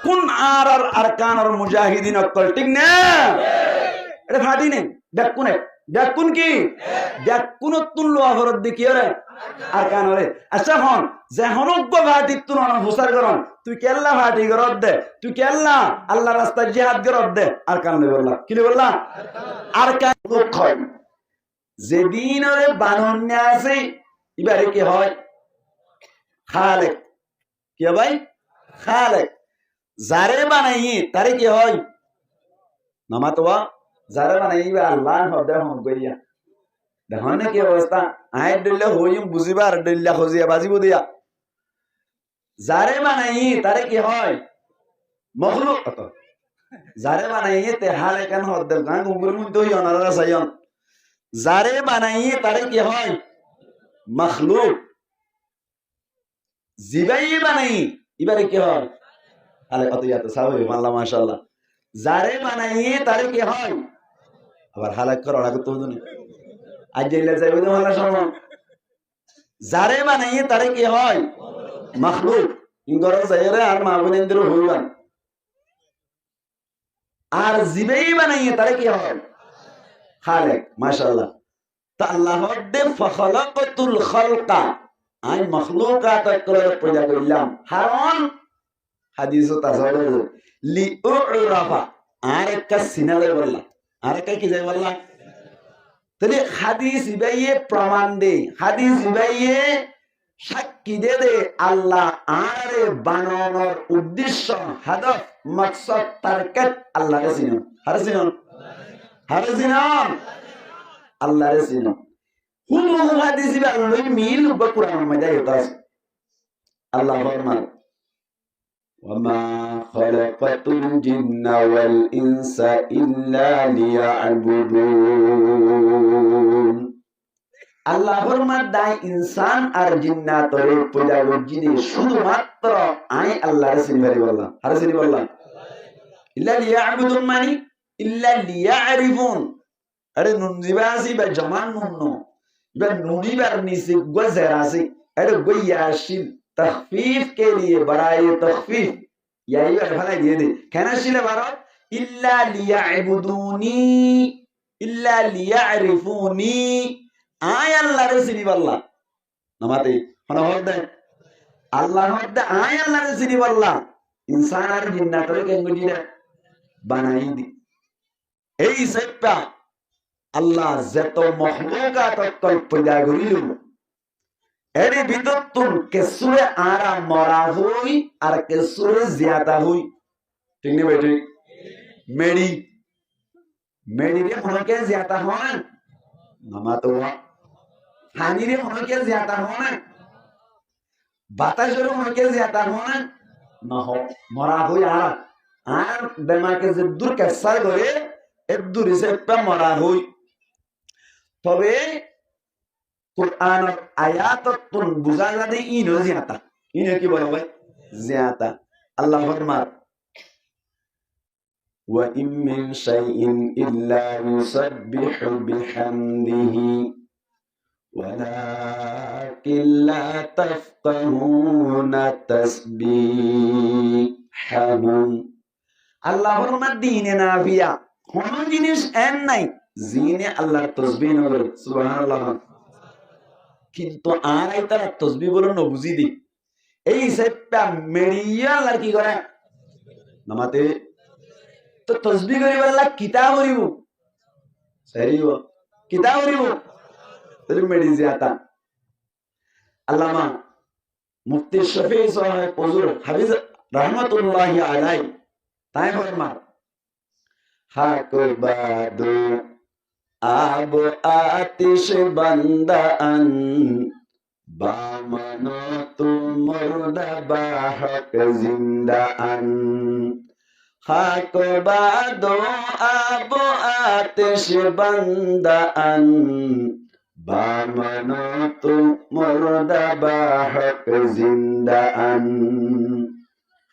দেখুন আর আরকান মুজাহিদিন অকল ঠিক না এটা ফাটি নেই দেখুন দেখুন কি দেখুন তুল্লো অপরাধ দেখি রে আরকান রে আচ্ছা হন যে হনজ্ঞ ফাটি তুন হুসার করন তুই কেল্লা ফাটি গরদ দে তুই কেল্লা আল্লাহ রাস্তায় জিহাদ গরদ দে আরকান লে বললা কি লে বললা আরকান লক্ষ্য যেদিন ওরে বানন্য আছে এবারে কি হয় খালেক কি ভাই খালেক যারে বানাই তারে কি হয় নামাতোয়া যারে বানাই আল্লাহ হদে হন গইয়া দেখো না কি অবস্থা আয় দিলে হইম বুঝিবার দিল্লা খজিয়া বাজিব দিয়া যারে বানাই তারে কি হয় মখলুক যারে বানাই তে হালে কেন হদে গান গুমুর মধ্যে হই অনারা সাইয়ন যারে বানাই তারে কি হয় মখলুক জিবাই বানাই এবারে কি হয় আলে কত ইয়াতে সাবে আল্লাহ মাশাআল্লাহ যারে বানাই তারে কি হয় আবার হালাক করা লাগতো তো আজ জেলে যাইবে তো ভালো সময় যারে বানাই তারে কি হয় মখলুক ইনগর যাইরে আর মাবুনেন্দ্র হইবান আর জিবাই বানাই তারে কি হয় খালেক মাশাআল্লাহ তা আল্লাহ দে ফখলাকাতুল খালকা আই মখলুকাত করে পয়দা কইলাম হারন হাদিস তাসাউর লি উরাফা আরেকা সিনালে বললা আরেকা কি যাই বললা তাহলে হাদিস ইবাইয়ে প্রমাণ দে হাদিস ইবাইয়ে সাক্ষী দে দে আল্লাহ আরে বানানোর উদ্দেশ্য হাদফ মাকসাদ তারকাত আল্লাহ রাসিন হারসিন আল্লাহ রাসিন হুম হাদিস ইবাইয়ে মিল বা কুরআন মধ্যে আছে আল্লাহ ফরমান وما خلقت الجن والإنس إلا ليعبدون আল্লাহ ফরমান দাই ইনসান আর জিন্নাতের পূজা করছিনি শুধুমাত্র আমি আল্লাহর সিনবারি বললাম আর সিনি বললাম ইল্লা লিয়াবুদুন মানে ইল্লা লিয়ারিফুন আরে নুন জিবাসি বা জামান নুন বা নুনিবার নিসি গজরাসি আরে গয়াশিল तखफीफ के लिए बराए तखफीफ यही फला दिए दे कहना शिले बारो इल्ला लियारिफूनी आय अल्लाह रे सिनी बल्ला नमाते हन होदे अल्लाह होदे आय अल्लाह रे सिनी बल्ला इंसान और जिन्नात रे केंगुजी रे बनाई दी এই সেপা আল্লাহ যত মখলুকাত কল পয়দা করিল এর ভিতর তুন কেসুরে আরা মরা হই আর কেসুরে জিয়াদা হই ঠিক না বেটি মেডি মেডি রে হনকে জিয়াদা হন নামাতো হানি রে হনকে জিয়াদা হন বাতাসের হনকে জিয়াদা হন না হ মরা হই আর দেমাকে যে দূর কেসার করে এর দূর হিসেবে মরা হই তবে कुरान आयात तुन बुझा जाते इन ज्यादा इन की बोलो भाई ज्यादा अल्लाह फरमाता व इन मिन शैइन इल्ला युसब्बिहु बिहम्दिही वलाकिन ला तफक़हूना तस्बीहहुम अल्लाह फरमाता दीने नाफिया कोनो जिनिस एन নাই জিনে আল্লাহর তাসবিহ করে সুবহানাল্লাহ কিন্তু আর এই তারা তাসবিহ বলে না বুঝি দি এই সেটা মেরিয়া আর কি করে নামাতে তো তাসবিহ করি বললা কিতাব করিব সরিব কিতাব করিব তাহলে মেরি জিয়াতা আল্লামা মুফতি শফি সাহেব হুজুর হাফিজ রাহমাতুল্লাহি আলাইহি তাই ফরমান হাক বাদু আব আতিশ বান্দান বামানো তুমরদা বাহক জিন্দান হাক বাদু আব আতিশ বান্দান বামানো তুমরদা বাহক জিন্দান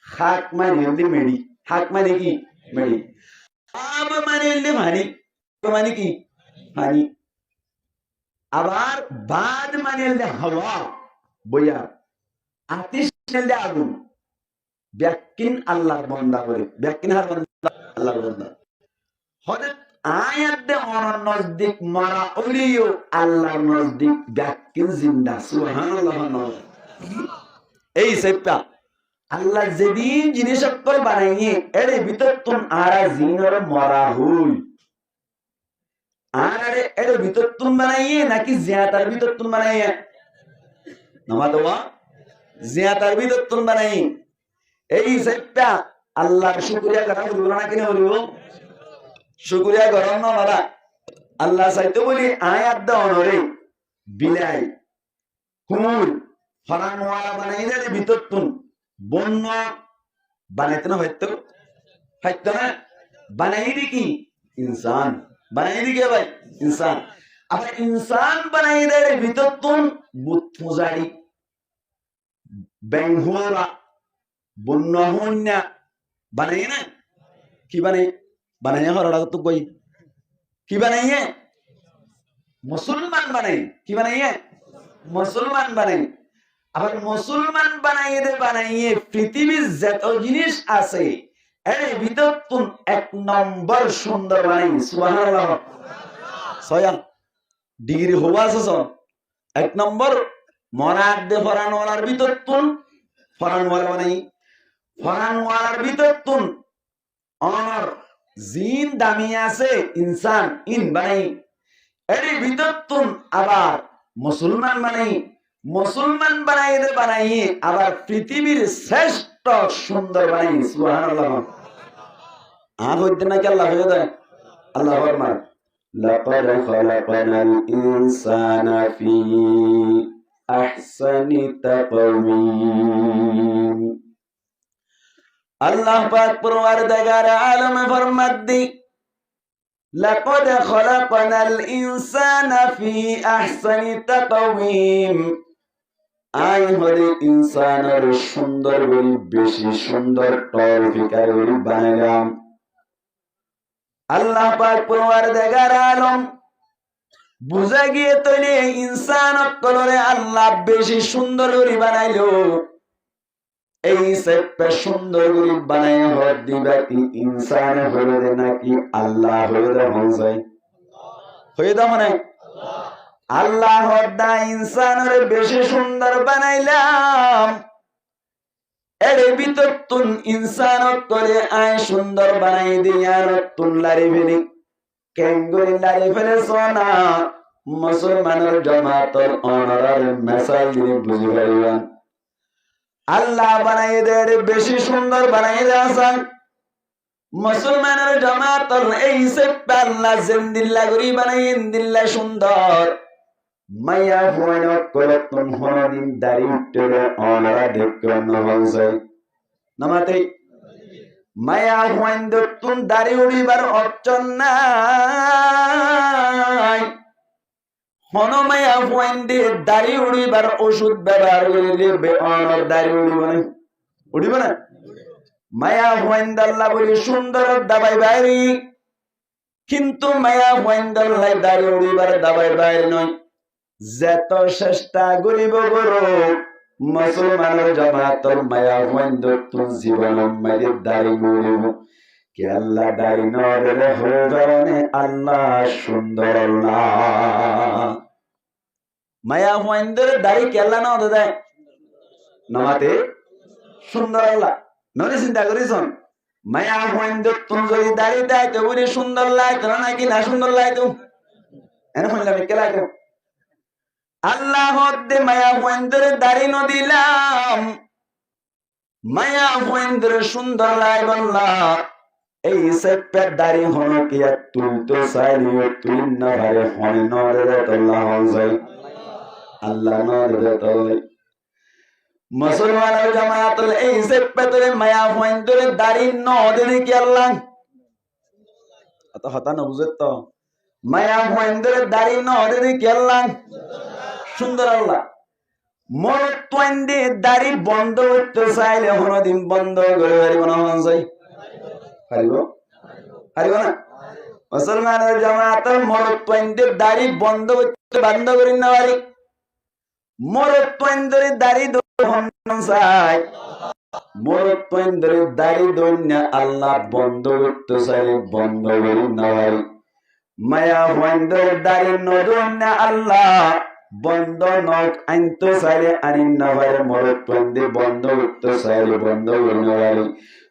হাক মানে হলি মেডি হাক মানে কি মেডি আব মানে হলি ভানি মানে কি পানি আবার বাদ মানে হাওয়া বইয়া আতিশ মানে আগুন ব্যাকিন আল্লাহর বান্দা বলে, ব্যাকিন হার বান্দা, আল্লাহর বান্দা। হযরত আয়াত দে অনর নজদিক মারা ওলিও আল্লাহর নজদিক ব্যাকিন জিন্দা, সুবহানাল্লাহ। এই সেটা আল্লাহ যেদিন জিনিস অকল বানাইয়ে এর ভিতর তুন আরা জিনর মরা হই, আর এর ভিতর তুন বানাইয়ে নাকি জিয়াতার ভিতর তুন বানাইয়ে? নামাদওয়া জিয়াতার ভিতর তুন বানাই। এই সেটা আল্লাহর শুকরিয়া করা হলো না, কিনে হলো শুকরিয়া করন না ওরা। আল্লাহ চাইতে বলি আয়াত দা অনরে বিলাই কুমুর ফরান ওয়ালা বানাই এর ভিতর তুন বন্য বানাইতে না হয়তো, হয়তো না বানাই দি কি ইনসান, বানাই দি কে ভাই ইনসান। আবার ইনসান বানাই এর ভিতর তুন বুত পূজারি বেঙ্গোরা বন্য হন্যা বানাই না, কি বানাই বানাই হরড়া তো কই কি বানাইয়ে মুসলমান বানাই, কি বানাইয়ে মুসলমান বানাই। আবার মুসলমান বানাইয়ে পৃথিবীর যত জিনিস আছে এর ভিতর তুন এক নম্বর সুন্দর বানাই, সুবহানাল্লাহ। ছয়া ডিগ্রি হওয়া আছে এক নম্বর মরার দে ফরানওয়ালার ভিতর তুন ফরানওয়ালা বানাই, ফরানওয়ালার ভিতর তুন অনর জিন দামি আছে ইনসান ইন বানাই, এর ভিতর তুন আবার মুসলমান বানাই, মুসলমান বানাইয়ে আবার পৃথিবীর শ্রেষ্ঠ সুন্দর বানাই, সুবহানাল্লাহ। আর হইতে নাকি আল্লাহ হয়ে দেয়, আল্লাহ ফরমান লাকাদ খালাকনাল ইনসানা ফি আহসানি তাকওয়িম। আল্লাহ পাক পরওয়ারদিগার আলম ফরমাদ্দি লাকাদ খালাকনাল ইনসানা ফি আহসানি তাকওয়িম। আই হরে ইনসানের সুন্দর গরি বেশি সুন্দর টল ফিকার গরি বানাইলাম। আল্লাহ পাক পরওয়ারদিগার আলম বুঝা গিয়ে তৈরি ইনসান কলরে আল্লাহ বেশি সুন্দর গরি বানাইলো। এই সেপে সুন্দর গরি বানাই হর দিবা কি ইনসান হয়ে দে নাকি আল্লাহ হয়ে দে হয়ে হয়ে দে মানে আল্লাহ হদ্দা ইনসানের বেশি সুন্দর বানাইলাম। এর ভিতর তুন ইনসান করে আয় সুন্দর বানাই দিয়া তুন লারি ফেলি কেঙ্গুরি লারি ফেলে সোনা মুসলমানের জামাতর অনারার মেসাল দিয়ে বুঝি পারিবেন। আল্লাহ বানাই দেয় বেশি সুন্দর বানাই দেয় মুসলমানের জামাতর এই সে আল্লাহ জিন্দিল্লা গরি বানাই ইন্দিল্লা সুন্দর মায়া ভুয়ান করে তুন হনদিন দাড়ি উঠতে অনারা দেখতে নবংসে নামাতে মায়া ভুয়ান তুন দাড়ি উড়িবার অর্চন নাই। হন মায়া ভুয়ান দিয়ে দাড়ি উড়িবার ওষুধ ব্যবহার করলে অনর দাড়ি উড়িব না, উড়িব না। মায়া ভুয়ান আল্লাহ বলি সুন্দর দাবাই বাইরি, কিন্তু মায়া ভুয়ান আল্লাহ দাড়ি উড়িবার দাবাই বাইরে নয়। যত চেষ্টা করিব গরো মুসলমানের জামাতর মায়া বন্ধ তুন জীবন মাইরে দাড়ি গড়িব কি আল্লাহ দাড়ি নরে হয়ে কারণে আল্লাহ সুন্দর মায়া বন্ধের দাড়ি কেল্লা না দেয় নামাতে সুন্দর আল্লাহ নরে চিন্তা করিস মায়া বন্ধ তুন যদি দাড়ি দেয় তো বলি সুন্দর লাগে নাকি না সুন্দর লাগে তো এনে বললাম কেলা আল্লাহ মায়া বন্ধের দাড়ি ন দিলাম মায়া বন্ধের সুন্দর লাগে বললাম এই সেপের দাড়ি হন কি তুই তো চাইলিও তুই না ভারে হনে নরে তোল্লাহ যায় আল্লাহ নরে তোলে মুসলমানের জামাত এই সেপে তোলে মায়া বন্ধের দাড়ি ন দিলি কি আল্লাহ অত হতা না বুঝে তো মায়া বন্ধের দাড়ি ন দিলি কি আল্লাহ সুন্দর আল্লাহ মোর তোয়ান্ডে দাড়ি বন্ধ করতে চাইলে হনদিন বন্ধ করে পারিব না চাই পারিব পারিব না মুসলমানের জামাতের মোর তোয়ান্ডে দাড়ি বন্ধ করতে বন্ধ করি না পারি মোর তোয়ান্ডের দাড়ি চাই মরদ পয়েন্দ্রে দাড়ি দৈন্য আল্লাহ বন্ধ করতে চাইলে বন্ধ করি নয় মায়া পয়েন্দ্রে দাড়ি নদৈন্য আল্লাহ বন্ধ নক আনতে চাইলে আনি নয় মরদ পয়েন্দ্রে বন্ধ করতে চাইলে বন্ধ করি নয়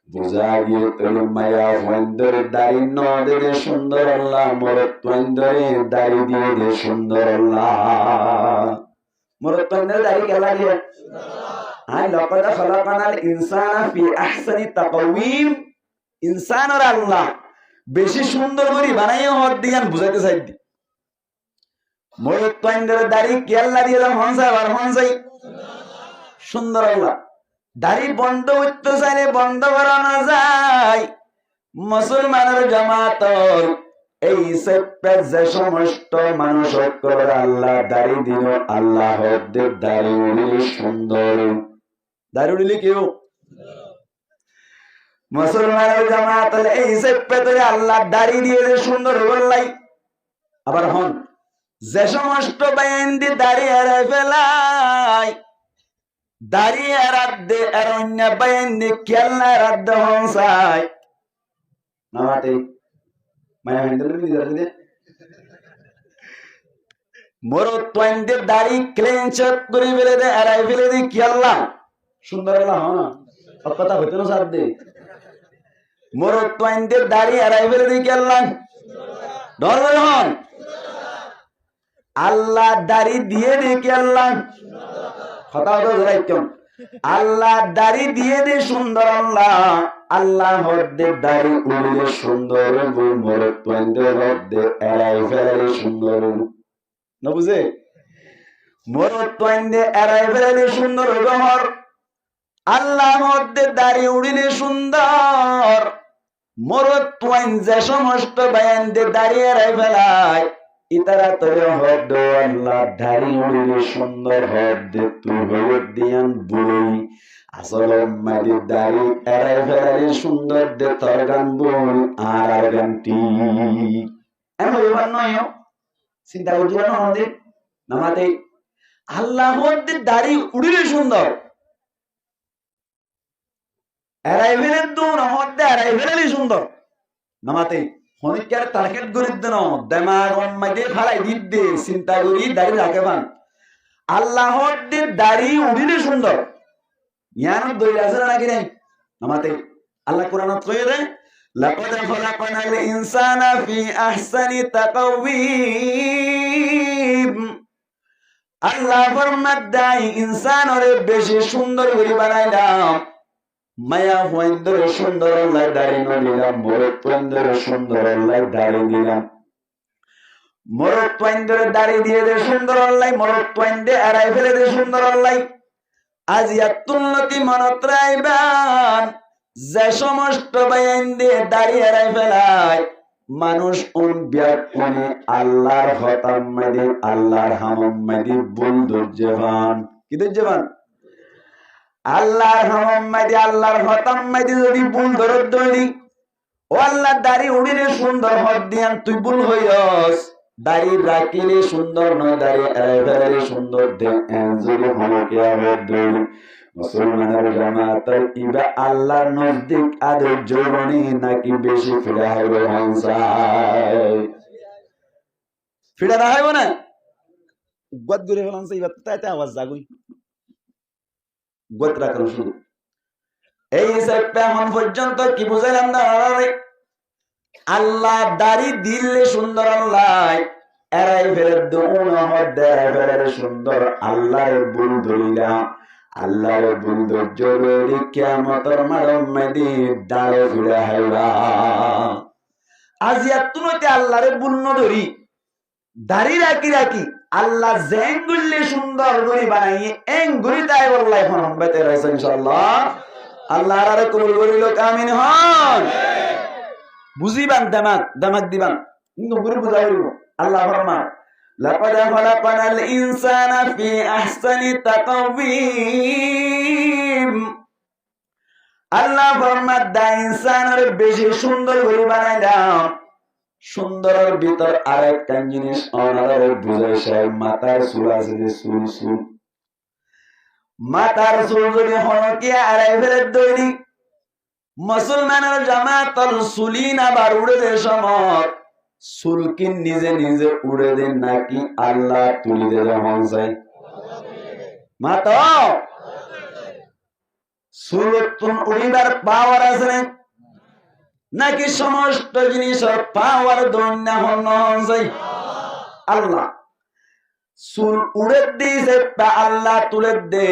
বুঝা গিয়ে তোর মায়া পয়েন্দ্রে দাড়ি নদে দে সুন্দর আল্লাহ মরদ পয়েন্দ্রে দাড়ি দিয়ে দে সুন্দর আল্লাহ মরদ পয়েন্দ্রে দাড়ি কেলা দিয়ে আই লাকাদ খালাকানাল ইনসানা ফি আহসানি তাকওয়িম ইনসান আর আল্লাহ বেশি সুন্দর করে বানাইও হদ দিয়ান বুঝাইতে চাইদি মরদ পয়েন্দ্রে দাড়ি কেলা দিয়ে দাম হনসাই আর হনসাই সুন্দর আল্লাহ দাড়ি বন্ধ হইতে চাইলে বন্ধ করানো যায় মুসলমানের জামাতর এই সেপ্পে যে সমস্ত মানুষ করে আল্লাহ দাড়ি দিল আল্লাহ হদ্দের দাড়ি উড়িলে সুন্দর দাড়ি উড়িলে কেউ মুসলমানের জামাতর এই সেপ্পে তোরে আল্লাহ দাড়ি দিয়ে সুন্দর বললাই আবার হন যে সমস্ত বাইন্দি দাড়ি হারাই ফেলাই দাঁড়িয়ে রাধে আর অন্য বাইন্দি কেলনা রাধে হংসায় নামাতে মায়া হ্যান্ডেল দিয়ে মরদ পয়েন্টে দাড়ি ক্লেনচট করে ফেলে দে এরাই ফেলে দে কেলনা সুন্দর এলা হ্যাঁ কথা হইতে না সাথ দে মরদ পয়েন্টে দাড়ি এরাই ফেলে দে কেলনা ডর হন আল্লাহ দাড়ি দিয়ে দে কেলনা কথা হতো রাইকম আল্লাহ দাড়ি দিয়ে দে সুন্দর আল্লাহ আল্লাহ হদ্দে দাড়ি উড়িলে সুন্দর মরদ পয়েন্টে হদ্দে এরাই ফেলে সুন্দর না বুঝে মরদ পয়েন্টে এরাই ফেলে সুন্দর ঘর আল্লাহ হদ্দে দাড়ি উড়িলে সুন্দর মরদ পয়েন্ট যে সমস্ত বায়ানদের দাড়ি এরাই ফেলায় ইতারা তোরে হদ আল্লাহ দাড়ি উড়িলে সুন্দর হদ তুই হদ দিয়ান বই আসল মারি দাড়ি এরাই ফেলালে সুন্দর দে তোর গান বই আর গানটি এমন ব্যাপার নয় চিন্তা করছি না আমাদের নামাতে আল্লাহ হদ্দের দাড়ি উড়িলে সুন্দর এরাই ফেলেন তো হদ্দে এরাই ফেলালে সুন্দর নামাতে হনিকার টার্গেট গরিব দেন দেমাগ মাইদে ফালাই দিতে চিন্তা করি দাড়ি রাখে পান আল্লাহর দে দাড়ি উড়িলে সুন্দর ইয়ান দই আছে নাকি নাই নামাতে আল্লাহ কোরআনত কইয়ে দেয় লাকাদ খালাকানাল ইনসানা ফি আহসানি তাকওয়িম আল্লাহ ফরমাত দাই ইনসানরে বেশি সুন্দর করে বানাইলাম মায়া পয়েন্দ্রে সুন্দর আল্লাহ দাড়ি নিলাম মরদ পয়েন্দ্রে সুন্দর আল্লাহ দাড়ি নিলাম মরদ পয়েন্দ্রে দাড়ি দিয়ে দে সুন্দর আল্লাহ মরদ পয়েন্টে এরাই ফেলে দে সুন্দর আল্লাহ আজ ইয়াতুল্লতি মনত রাইবান যে সমস্ত বাইন্দে দাড়ি এরাই ফেলায় মানুষ উন ব্যাকুনে আল্লাহর হতাম মাদি আল্লাহর হামাম মাদি বন্ধু জবান কি জবান আল্লাহর হামাম্মাদি আল্লাহর হতাম্মাদি যদি ভুল ধরত ধরি ও আল্লাহ দাড়ি উড়িলে সুন্দর হদ দিয়ান তুই ভুল হইস দাড়ি রাখিলে সুন্দর নয় দাড়ি একেবারে সুন্দর দে যদি হমকে হদ ধরি মুসলমানের জামাতের ইবা আল্লাহর নজদিক আদর জরুরি নাকি বেশি ফিরা হইব হানসাই ফিরা হইব না গদ ঘুরে ফেলাম সেই বাত্তাতে আওয়াজ জাগুই গোত্রা করো শুরু এই এখন পর্যন্ত কি বুঝাইলাম না আল্লাহ দাড়ি দিলে সুন্দর আল্লাহ এরাই ফেলে দৌড় সুন্দর আল্লাহর বুল ধরিলাম আল্লাহর বুল ধৈর্য কিয়ামতের মারমেদি দাঁড়ে ঘুরে হাইবা আজ এতুনতে আল্লাহরে বুল ধরি দাড়ি রাখি রাখি আল্লাহ জেঙ্গুল্লি সুন্দর করে বানাই এঙ্গুলি তাই বললাই এখন বেতে রয়েছে ইনশাআল্লাহ আল্লাহ আরে কবুল করিল আমিন হন বুঝিবান দামাক দিবান কিন্তু গুরু বুঝাইব আল্লাহ ফরমান লাকাদ খালাকানাল ইনসানা ফি আহসানি তাকওয়িম আল্লাহ ফরমান দা ইনসানের বেশি সুন্দর করে বানাইলাম সুন্দরের ভিতর আরেকটা জিনিস অনারে বুঝাইছে মাথার চুল আছে যে চুল মাতার চুল যদি হনকিয়া আড়াই ফেলে দৈনি মুসলমানের জামাতল চুলি না বার উড়ে দে সময় চুল কি নিজে নিজে উড়ে দেন নাকি আল্লাহ তুলি দে যখন চাই মাতা চুল উড়িবার পাওয়ার আছে নাকি সমস্ত জিনিসের পাওয়ার দৈন্য হন চাই আল্লাহ চুল উড়ে দিয়েছে তা আল্লাহ তুলে দে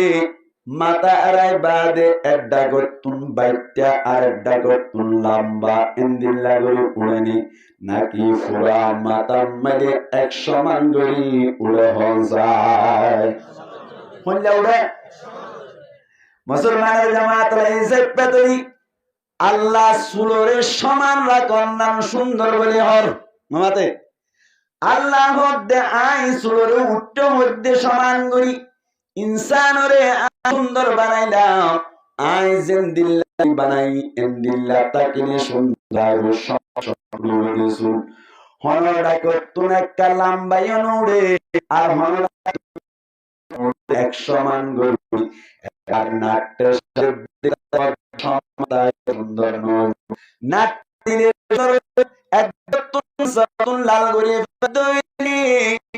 মাথা আড়াই বাদে এড্ডা করতুন বাইটা আর এড্ডা করতুন লম্বা ইন্দিল্লা করে উড়েনি নাকি পুরা মাথা মেরে 100 মান গড়ি উড়ে যায় হইলে উড়ে মুসলমানের জামাত রয়েছে পেতরি আল্লাহ চুলরে সমান রাখন নাম সুন্দর বলে হর মামাতে আল্লাহ মধ্যে আই চুলরে উচ্চ মধ্যে সমান করি ইনসানরে সুন্দর বানাইলাম আই জিন্দিল্লাহ বানাই ইন্দিল্লাহ তাকিনে সুন্দর সব হনরা করতুন একটা লম্বাই অনুড়ে আর হনরা 100 মান গরি আর নাট্যের সুন্দর নাট্যের একদম লাল গরি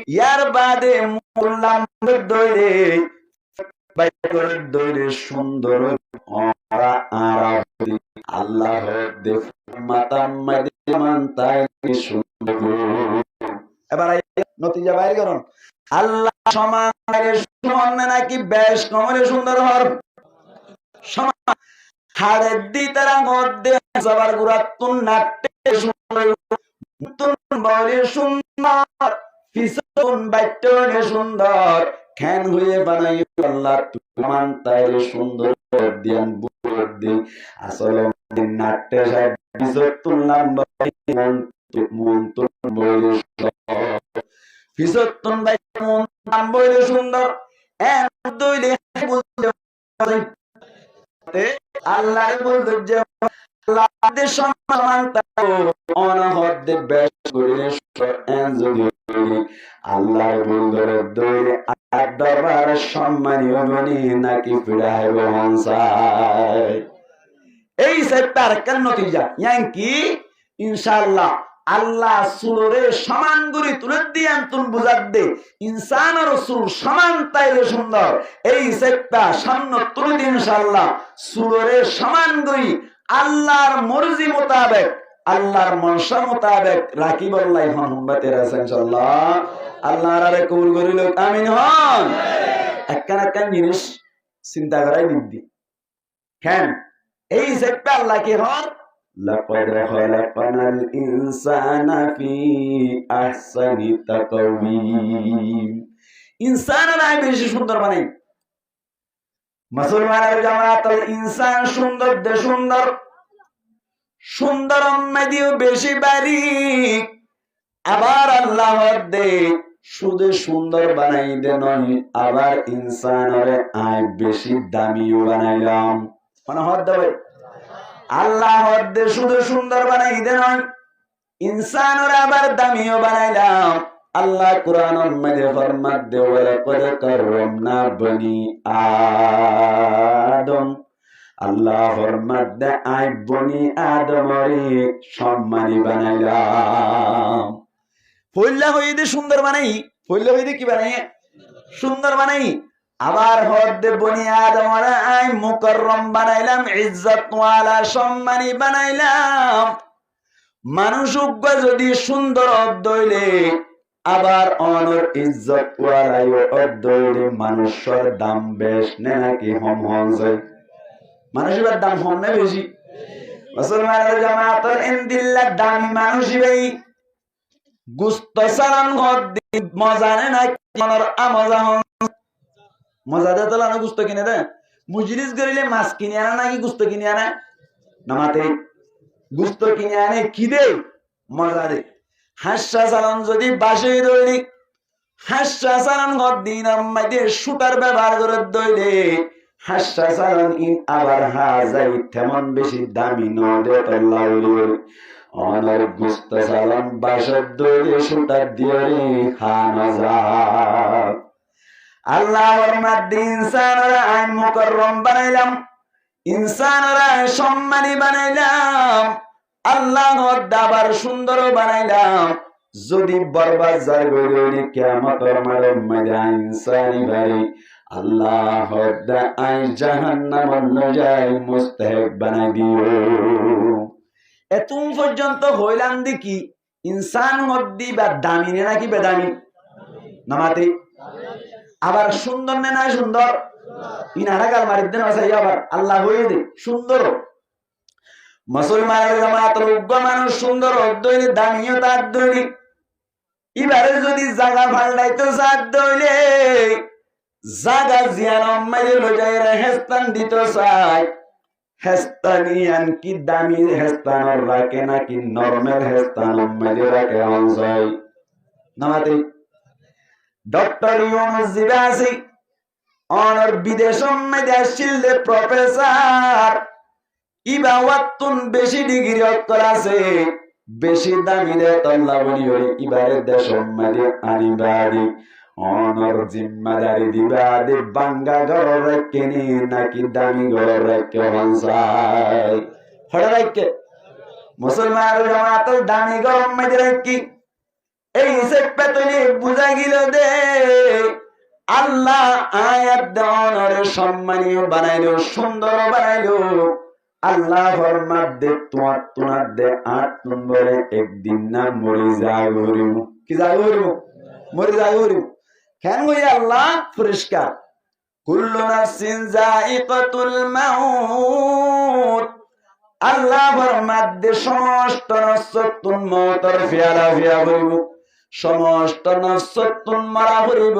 ইয়ার বাদে মুল্লাম দইরে দইরে সুন্দর আল্লাহ দেব মাতা মান তাই সুন্দর এবার নতিজা বাইরে করুন আল্লাহ সমান নাকি বেশ কমরে সুন্দর হর সমান হাড়ের দি তারা মধ্যে সবার গুরাতুন নাট্যে সুন্দর বলে সুন্দর ফিসুন বাইটনে সুন্দর খ্যান হয়ে বানাই আল্লাহ তুমান তাইরে সুন্দর দিয়ান বুড় দি আসলে নাট্যে সাহেব বিজতুন লম্বা মন তো বলে ফিসতুন বাইটন নাম বলে সুন্দর এন দইলে বলতে আল্লাহর বলতে যে আল্লাহর সম্মান তাও অনহদে বেশ করে এন যদি আল্লাহর বলতে দইলে আর দরবার সম্মানীয় বনি নাকি ফিরায় বংশায় এই সেক্টর কেন নতিজা ইয়াঙ্কি ইনশাআল্লাহ আল্লাহ চুলরে সমান গুরি তুলে দিয়ান তুন বুঝাত দে ইনসান আর চুল সমান তাইলে সুন্দর এই সেক্টর সামনে তুলে দিন ইনশাআল্লাহ চুলরে সমান গুরি আল্লাহর মর্জি মোতাবেক আল্লাহর মনসা মোতাবেক রাকিব আল্লাহ হন উম্মতের ইনশাআল্লাহ আল্লাহর আরে কবুল করিল আমিন হন একখান জিনিস চিন্তা করাই দিদি কেন এই সেক্টর আল্লাহ কি হন لقد خلقنا الإنسان في أحسن تقويم ইনসান নাই বেশি সুন্দর বানাই মুসলমানের জামাতের ইনসান সুন্দর দে সুন্দর সুন্দর মেদিও বেশি বারিক আবার আল্লাহ দে শুধু সুন্দর বানাই দে নয় আবার ইনসানরে আয় বেশি দামিও বানাইলাম মানে হদ দেবে আল্লাহ হদ্দে শুধু সুন্দর বানাই দে নয় ইনসানরে আবার দামিও বানাইলাম আল্লাহ কুরআনের মধ্যে ফরমাত দে ওয়ালাকাদ কাররামনা বনি আদম আল্লাহ ফরমাত দে আই বনি আদমরে সম্মানী বানাইলাম ফইল্লা হইদে সুন্দর বানাই ফইল্লা হইদে কি বানাই সুন্দর বানাই আবার হদ্দে বনি আদমরে আই মুকাররম বানাইলাম ইজ্জত ওয়ালা সম্মানী বানাইলাম মানুষ যদি সুন্দর অদ্দইলে আবার অনর ইজ্জত ওয়ালাই অদ্দইলে মানুষের দাম বেশ নাকি হম হন যায় মানুষের দাম হম না বেশি মুসলমানের জামাতের ইনদিল্লাহ দাম মানুষই ভাই গুস্ত সালান হদ্দি মজা না কোনর আমজা হন মজা দে তোলা না গুস্ত কিনে দে মুজলিস করিলে মাছ কিনে আনা নাকি গুস্ত কিনে আনা নামাতে গুস্ত কিনে আনে কি দে মজা দে হাসা চালান যদি বাসে দইলি হাসা চালান ঘর দিন আমাদের শুটার ব্যবহার করে দইলে হাসা চালান ইন আবার হাজাই তেমন বেশি দামি নদে তোলা অনার গুস্ত চালান বাসর দইলে শুটার দিয়ে খানা যায় আল্লাহর মাধ্যমে ইনসানরা আইন মুকররম বানাইলাম, ইনসানরা সম্মানী বানাইলাম, আল্লাহর দাবার সুন্দর বানাইলাম। যদি বরবাদ যায় গইলে কিয়ামতের মাঠে ইনসানি বাড়ি আল্লাহর দা আই জাহান্নামের নজাই মুস্তাহিক বানাই দিও। এতুম পর্যন্ত হইলাম দেখি ইনসান হদ্দি বা দামি নাকি বেদামি নামাতে আবার সুন্দর না সুন্দর ইনারা কাল মারিদ্দেন আছে আবার আল্লাহ হয়ে দে সুন্দর মুসলমানের জামাতের উগ্র মানুষ সুন্দর অধ্যয়নে দামিও তার দৈনিক এবারে যদি জায়গা ভাল্লাইতে সাথ দইলে জায়গা জিয়ান মাইলে লজাই হেস্তান দিতে চাই হেস্তানিয়ান কি দামি হেস্তান রাখে নাকি নরমেল হেস্তান মাইলে রাখে অঞ্চল নামাতে ডক্টর ইউনুস জিবাসি অনর বিদেশ মাইলে আসছিল প্রফেসর ইবা ওয়াতুন বেশি ডিগ্রি অক্ষর আছে বেশি দামি রে তল্লা বলি হই ইবারে দেশ মাইলে আনিবাড়ি অনর জিম্মাদারি দিবা দে বাঙ্গা ঘর রেখে নি নাকি দামি ঘর রেখে হনসাই হড়া রেখে মুসলমান জামাত দামি ঘর মধ্যে রেখি এই সে পেতনি বুঝা গিল দে আল্লাহ আয়াত দানর সম্মানীয় বানাইলো সুন্দর বানাইলো আল্লাহ ফরমাত দে তোমার দে 8 নম্বরে একদিন না মরি যাগরিম কি যাগরিম মরি যাগরিম কেন হই আল্লাহ পরিষ্কার কুল্লু নাফসিন যায়িকাতুল মাউত আল্লাহ ফরমাত দে সমস্ত নফসতুন মওতর ফিয়ালা ফিয়া হইব সমস্ত নফসতুন মারা হইব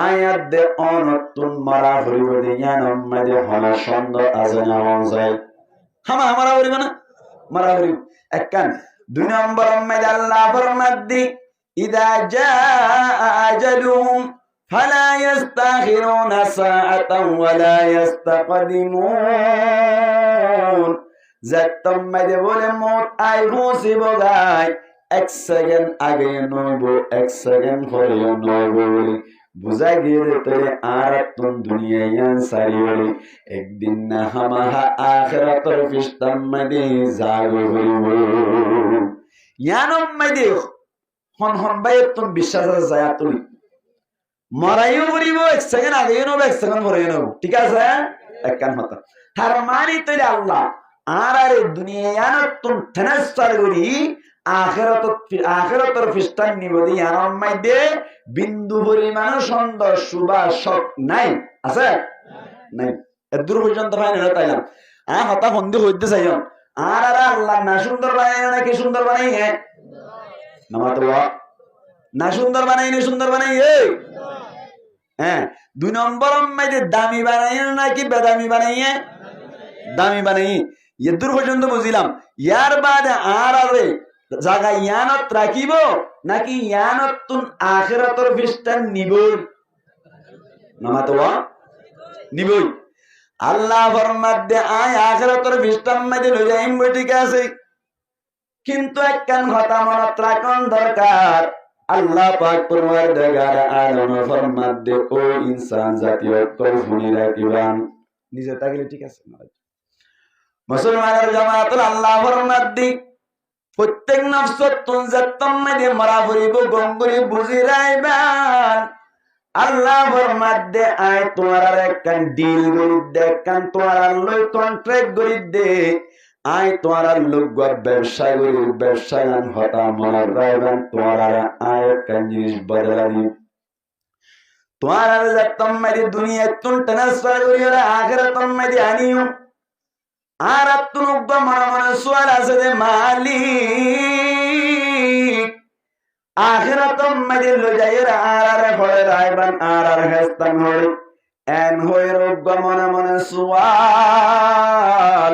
আয়াত দে অনতুন মারা হইব দিয়ান মাঝে হলা সুন্দর আজনা হনসাই হামা মারা হইব না মারা হইব একখান 2 নম্বর মাঝে আল্লাহ ফরমাত দি ইদা জাআ আজালুহুম ফালা ইস্তাখিরুনা সাআতান ওয়ালা ইস্তাকদিমুন যাতম মাঝে বলে মত আই পৌঁছিব গায় 1 সেকেন্ড আগে নইব 1 সেকেন্ড পরে নইব বুঝা গিয়ে তোরে আর তুম দুনিয়ায় আনসারি হলি একদিন না হামাহা আখিরাতের ফিস্তাম মাদে জাগো হইব ইয়ানম মাদে হন হন বাইর তুম বিশ্বাস যায় তুই মরাইও করিব 1 সেকেন্ড আগে নব 1 সেকেন্ড পরে নব ঠিক আছে একখান হতা তার মানে তইলে আল্লাহ আর আরে দুনিয়ায় আনত তুম ট্রান্সফার করি আখিরাতের ফিস্তান নিবদি ইয়ানম মাদে বিন্দু পরিমাণ সুন্দর সুবাসক নাই আছে নাই এদূর পর্যন্ত পাই না তাইলাম হতা বন্ধু হইতে চাইন আর আল্লাহ না সুন্দর বানাই নাকি সুন্দর বানাই না সুন্দর বানাই না সুন্দর বানাই হ্যাঁ 2 নম্বর মাইতে দামি বানাই নাকি বেদামি বানাই দামি বানাই এদূর পর্যন্ত বুঝিলাম ইয়ার বাদে আর আরে জায়গা ইয়ানত রাখিব নাকি ইয়ানত তুন আখিরাতের ফিস্তান নিবই নামাতোয়া নিবই আল্লাহ ফরমাত দে আয় আখিরাতের ফিস্তান মধ্যে লই যাইম ঠিক আছে কিন্তু একখান কথা মনত রাখন দরকার আল্লাহ পাক পরওয়ারদিগার আলম ফরমাত দে ও ইনসান জাতীয় কল শুনি রাখিবান নিজে তাগলে ঠিক আছে মুসলমানের জামাত আল্লাহ ফরমাত দি প্রত্যেক নফসত তুন যাতম মাদে মারা পড়িব গঙ্গুরি বুঝি রাইবান আল্লাহ ফরমাত দে আয় তোমার আর একখান ডিল করি দে একখান তোমার লই কন্ট্রাক্ট করি দে আয় তোমার লোক ব্যবসা করি ব্যবসায়ন হতা মারা রাইবান তোমার আয় একখান জিনিস বদলানি তোমার আর যাতম মাদে দুনিয়া তুন ট্রান্সফার করি আর আখিরাতম মাদে আনিও আর তুনুক মনে মনে সোয়াল আছে যে মালিক আখিরাতম মাঝে লজাইর আর হয়ে রাইবান আর হেস্তান হই এন হই রোগ মনে মনে সোয়াল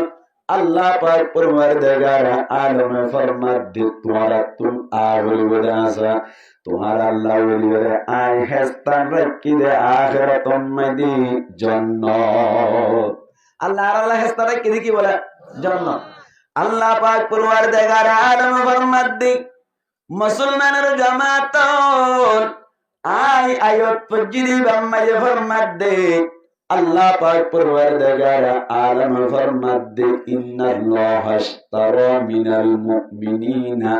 আল্লাহ পাক পরওয়ারদিগার আলমে ফরমাত দি তোমারা তুম আগুল বদাসা তোমার আল্লাহ বলিরে আই হেস্তান রাখি দে আখিরাতম মাঝে জান্নাত আল্লাহ আল্লাহ হেস্তারে কি দেখি বলে জান্নাত আল্লাহ পাক পরওয়ারদিগার আলম ফরমাত দি মুসলমানের জামাত আই আয়াত পজিরি বাম্মায়ে ফরমাত দে আল্লাহ পাক পরওয়ারদিগার আলম ফরমাত দে ইন্নাল্লাহা আশতারা মিনাল মুমিনিনা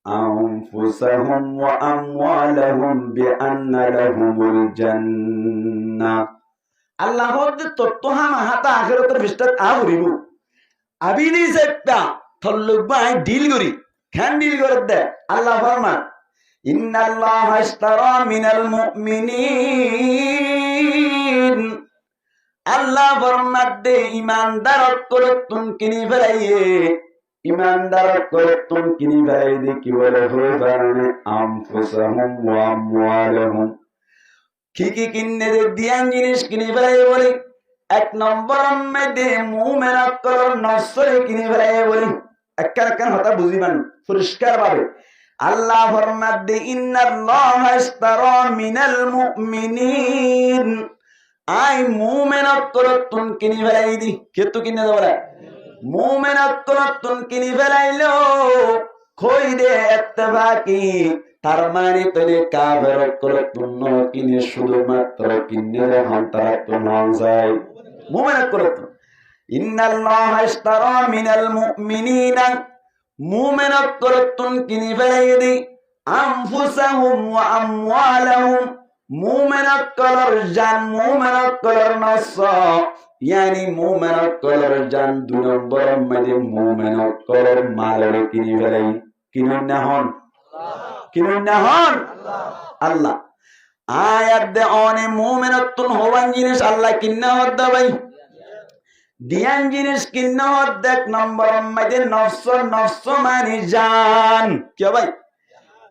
আনফুসাহুম ওয়া আমওয়ালাহুম বিআন্না লাহুমুল জান্নাহ। আল্লাহ হদ্দে তত্ত্বহা মাহাতা আখিরাতের বিস্তার আবরিব আবিনি সেপ্পা থল্লুবাই ডিল করি খান ডিল করে দে আল্লাহ ফরমান ইন্নাল্লাহা আশতারা মিনাল মুমিনিন আল্লাহ ফরমান দে ইমানদার করতুন কিনি ফেলাইয়ে ইমানদার করতুন কিনি ফেলাই দে কি বলে হয়ে পারে আনফুসাহুম ওয়া আমওয়ালাহুম কি কি কিনে দে দিয়ান জিনিস কিনি ফেলাই বলে এক নম্বর মধ্যে মুমিনাত করার নসরে কিনি ফেলাই বলে একখান হতা বুঝিবান পরিষ্কার ভাবে আল্লাহ ফরমাত দে ইন্নাল্লাহা আশতারা মিনাল মুমিনিন আই মুমিনাত করতুন কিনি ফেলাই দি কেতু কিনে দেবরা মুমিনাত করতুন কিনি ফেলাইলো কই দে ইত্তেফাকি তার মানে তলে কাফের করতুন কিনে শুধুমাত্র কিনে রহম তারা তো নাম যায় মুমিনাত করতুন ইন্নাল্লাহা আশতারা মিনাল মুমিনিনা মুমিনাত করতুন কিনি ফেলাই দি আনফুসাহুম ওয়া আমওয়ালাহুম মুমিনাত করার জান মুমিনাত করার নফস यानी মুমিনাত করার জান দুই নম্বর মধ্যে মুমিনাত করার মালের কিনি ফেলাই কিনুন না হন আল্লাহ আয়াত দে অনে মুমিনাতুন হওয়ান জিনিস আল্লাহ কিন্না হদ্দা ভাই দিয়ান জিনিস কিন্না হদ্দা এক নম্বর মধ্যে নফস মানে জান কি ভাই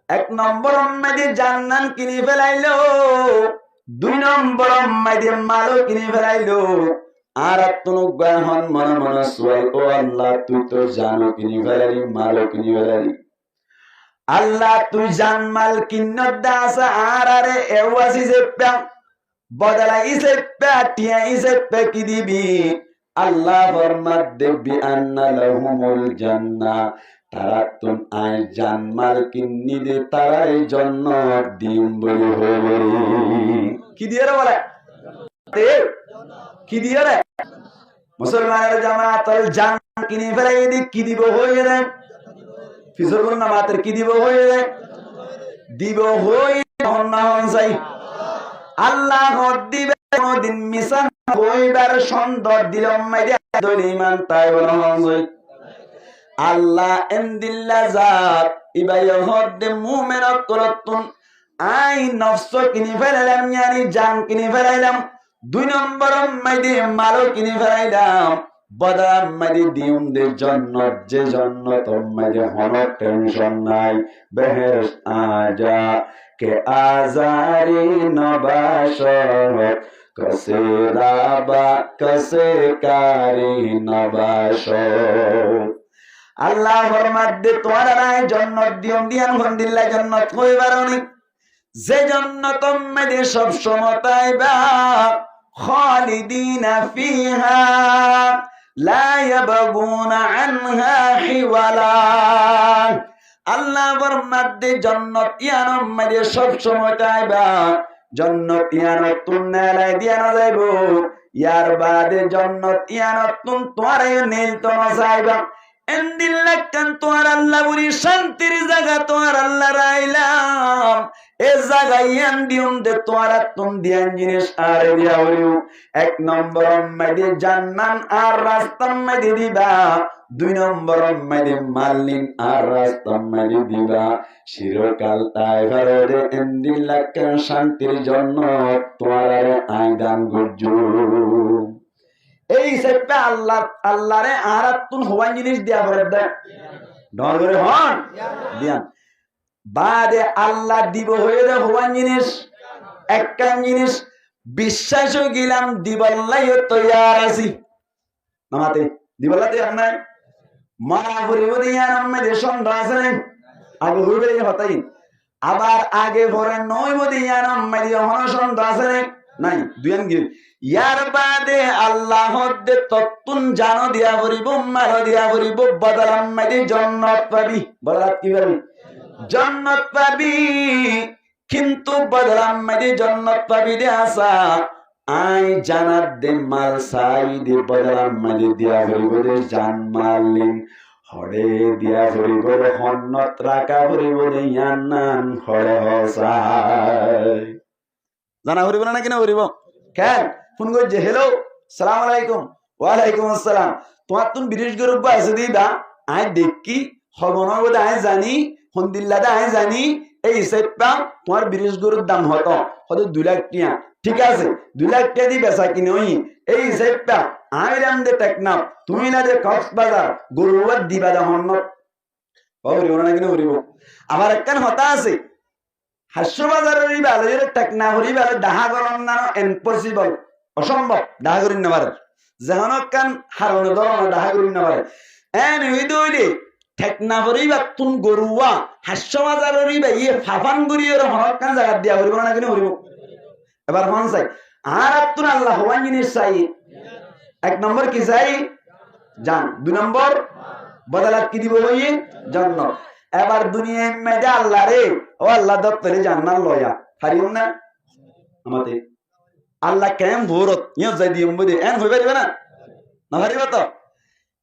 এক নম্বর মধ্যে জান্নান কিনি ফেলাইলো দুই নম্বর মধ্যে মালও কিনি ফেলাইলো আর তুনু গাহন মনে মনে সোয়াই ও আল্লাহ তুই তো জানো কিনি ফেলালি মালও কিনি ফেলালি আল্লাহ তুই জান মাল কিন্নত দাস আর আরে এওয়াসি সেপ্পা বদলা ইসেপ্পা টিয়া ইসেপ্পা কি দিবি আল্লাহ ফরমাত দেবি আন্না লাহুমুল জান্নাহ তারা তুম আয় জান মাল কিন্নি দে তারাই জান্নাত দিম বলে হবে কি দিয়ে রে বলে কি দিয়ে রে মুসলমানের জামাতের জান কিনি ফেলাই দি কি দিব হয়ে রে ফিজরুল নামাতের কি দিব হয়ে রে দিব হই না চাই আল্লাহ দিবে কোনদিন মিশন হইবার সুন্দর দিলম মাইরে দইল ইমান তাই বলা হয় আল্লাহ এন্দিল্লা জাত ইবাই হদ্দে মুমিনাত করতুন আই নফস কিনি ফেলাইলাম ইয়ানি জান কিনি ফেলাইলাম দুই নম্বর মাইদে মালও কিনি ফেলাইলাম বদাম মাইদে দিউম দে জান্নাত যে জান্নাত মাইদে হনো টেনশন নাই বেহেশত আজা কে আজারি নবাশত কসে রাবা কসে কারি নবাশত আল্লাহ ফরমাত দে তোমার নাই জান্নাত দিয়ম দিয়ান হন্দিল্লা জান্নাত কইবার অনেক যে জান্নাত মধ্যে সব সময় তাইবা খালিদিনা ফিহা লা ইয়াবগুনা আনহা হিওয়ালা আল্লাহ ফরমাত দে জান্নাত ইয়ান মধ্যে সব সময় তাইবা জান্নাত ইয়ান তুন্নালাই দিয়ান যাইবো ইয়ার বাদে জান্নাত ইয়ান তুন তোরে নীল তো না যাইবা এন্দিল্লাকান তোর আল্লাহ বলি শান্তির জায়গা তোর আল্লাহ রাইলাম এ জায়গায় এন্দিউম দে তোর তুম দিয়ান জিনিস আর দিয়াওরিও এক নম্বর মধ্যে জান্নাত আর রাস্তা মধ্যে দিবা দুই নম্বর মধ্যে মালিন আর রাস্তা মধ্যে দিবা চিরকাল তাই ভারে এন্দিল্লাকান শান্তির জন্য তোর আইদান গুজু এই সেটা আল্লাহ আল্লাহরে আরাতুন হওয়ান জিনিস দেয়া করে দেয় ডর করে হন দিয়ান বাদে আল্লাহ দিব হয়ে দে হওয়ান জিনিস একটা জিনিস বিশ্বাস গেলাম দিবাল্লাই তৈয়ার আছি নামাতে দিবাল্লা তৈয়ার নাই মারা ভরিব দিয়ান আমি দেশন রাসে আগে হইবে হতাই আবার আগে ভরে নয় দিয়ান আমি হনসন রাসে নাই দুয়ান গিয়ে ইয়ার বাদে আল্লাহ দে তত্তুন জানো দিয়া ভরিব মাল দিয়া ভরিব বদলাম মাইদে জান্নাত পাবি বদলাত কি পাবি জান্নাত পাবি কিন্তু বদলাম মাঝে জন্নত পাবি দে আসা আই জানাত দে মাল সাই দে বদলাম মাঝে দিয়া হইব দে জান মালিন হরে দিয়া হইব দে হন্নত রাখা হইব দে ইয়ান্নান হরে হসাই জানা হইব না কিনা হইব কেন ফোন করছে হেলো সালাম আলাইকুম ওয়ালাইকুম আসসালাম তোমার তুমি বিদেশ গরুব আছে দিবা আই দেখি হবনের বোধ আই জানি হন্দিল্লাদা আই জানি এই হিসাবটা তোমার বিদেশ গরুর দাম হতো হয়তো 2 লাখ টিয়া ঠিক আছে 2 লাখ টিয়া দিয়ে বেচা কিনে ওই এই হিসাবটা আই রাম দে টেকনাফ তুমি না যে কক্সবাজার গরুয়ার দিবা দা হন্নত হরিব না কিনা হরিব আবার একখান হতা আছে হাস্যবাজারের এই বালের টেকনা হরি বালে ডাহা গরম না ইম্পসিবল অসম্ভব ডাহা করি না পারে যেমন একখান হারণে ধরো ডাহা করি না পারে এন হই দইলে টেকনা হরি বা তুন গরুয়া হাস্যবাজারের বা ইয়ে ফাফান গরিয়ের হনকান জায়গা দিয়া হরিব না কিনা হরিব এবার হন চাই আর তুন আল্লাহ হওয়ান জিনিস চাই 1 নম্বর কি চাই জান 2 নম্বর বদলাত কি দিব হইয়ে জান্নাত এবার দুনিয়ায় মেজা আল্লাহ রে ও আল্লাহ দত্তরে জান্নাত লয়া হারিও না আমাতে আল্লাহ কেম ভোরত ইয়া যাই দিম বদে এন হই পারিবে না না পারিবে তো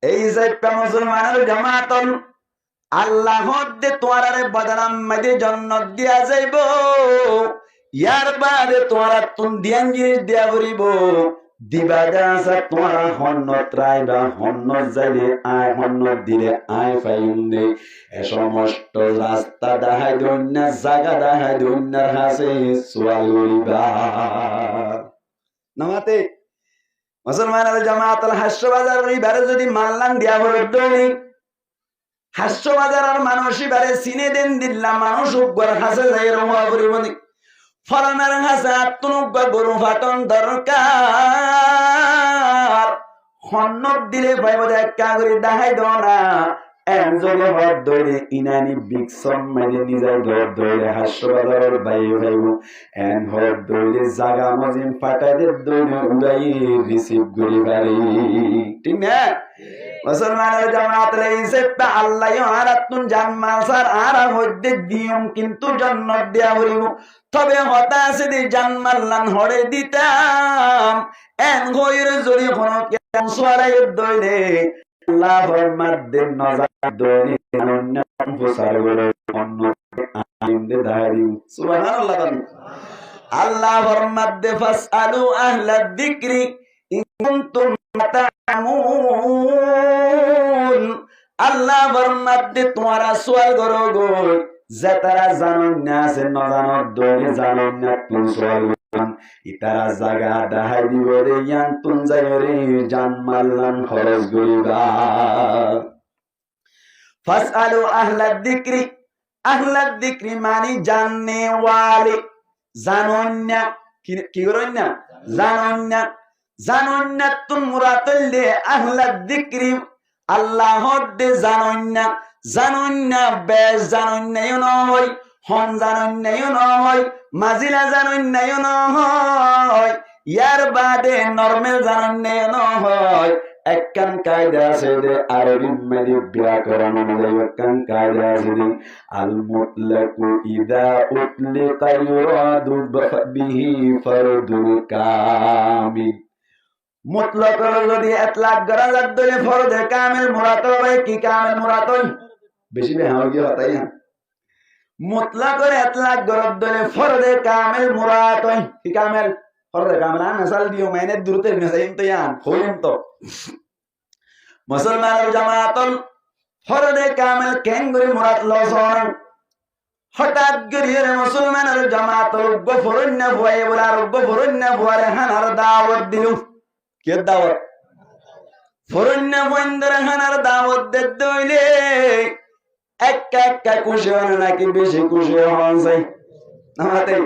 এই যে মুসলমানের জামাতন আল্লাহ দে তোয়ারে বদনাম মেজে জান্নাত দিয়া যাইব ইয়ার বাদে তোরা তুন দিয়ান জিনিস দিয়া করিব দিবা গাছা তোরা হন্নত রাইবা হন্নত যাইলে আয় হন্নত দিলে আয় ফাইন দে এ সমস্ত রাস্তা দেখাই দৈন্যার জায়গা দেখাই দৈন্যার হাসে সোয়াল করিবা নামাতে মুসলমানের জামাত হাস্যবাজার বারে যদি মানলাম দিয়া বলি হাস্যবাজার মানুষই বারে চিনে দেন দিল্লা মানুষ উগ্র হাসে যাই রহা করিব ফলানার হাসে আত্মনুজ্ঞ গরু ফাটন দরকার হন্নত দিলে ভাইব দেখা করে দেখাই দাও না একজনে হদ দইলে ইনানি বিকসম মেরে নিজাই ঘর দইলে হাস্যবাজারের বাইরে ভাইব এন হদ দইলে জাগা মজিম ফাটাদের দইলে উড়াই রিসিভ করি পারি ঠিক না মুসলমানের জামাত লাইসেটা আল্লাহ আরাতুন জান্নাসার আর হইতে দিয়ম কিন্তু জান্নাত দেয়া হইব তবে হতা আছে দি জান্নাল্লান হরে দিতাম এন গয়র জরি কোন কেন সোয়ারাই দইলে আল্লাহ ফরমাত দেন নজার দইলে অন্য ফুসার বলে অন্য আইন্দে দাঁড়ি সুবহানাল্লাহ আল্লাহ ফরমাত দে ফাসআলু আহলা যিকরি ইন কুনতুম তা'লামুন আল্লাহ ফরমাত দে তোমরা সওয়াল করো গো যে তারা জানেন না সে না জানার দরে জানেন না তুমি সওয়াল ইতারা জায়গা দেখাই দিব রে ইয়ান তুন যাই রে জান মাল্লান খরচ করিবা ফাসআলু আহলা যিকরি মানে জাননে ওয়ালি জানন্না কি করন্না জানন্না তুন মুরাতাল দে আহলা যিকরি আল্লাহ দে জানন্না বেশ জানন্নায়ও নয় হন জানন্নায়ও নয় মাজিলা জানন্নায়ও নয় ইয়ার বাদে নরমাল জানন্নায়ও নয় একখান কায়দা আছে দে আরবি মেদি ব্যাকরণ অনুযায়ী একখান কায়দা আছে দে আল মুতলাকু ইদা উতলিকা ইউরাদু বিহি ফারদুল কামিল মুতলাক যদি ইতলাক করা যায় তাহলে ফরদে কামিল মুরাদ হবে কি কামিল মুরাদ হয় বেশি বেহাও কি হতাই না মুতলাক করে ইতলাক করা দলে ফরদে কামিল মুরাদ হয় কি কামিল ফরদে কামিল না মিসাল দিও মানে দূরতে মিসাইম তো ইয়ান হইম তো মুসলমানের জামাতল ফরদে কামিল কেন করে মুরাদ লসন হঠাৎ গরিয়ে মুসলমানের জামাতল গফরন্য ভয়ে বলা গফরন্য ভয়ে হানার দাওয়াত দিল কে দাওয়াত ফরন্য বন্দর হানার দাওয়াত দে দইলে একা খুশি হন নাকি বেশি খুশি হন যাই আমাতে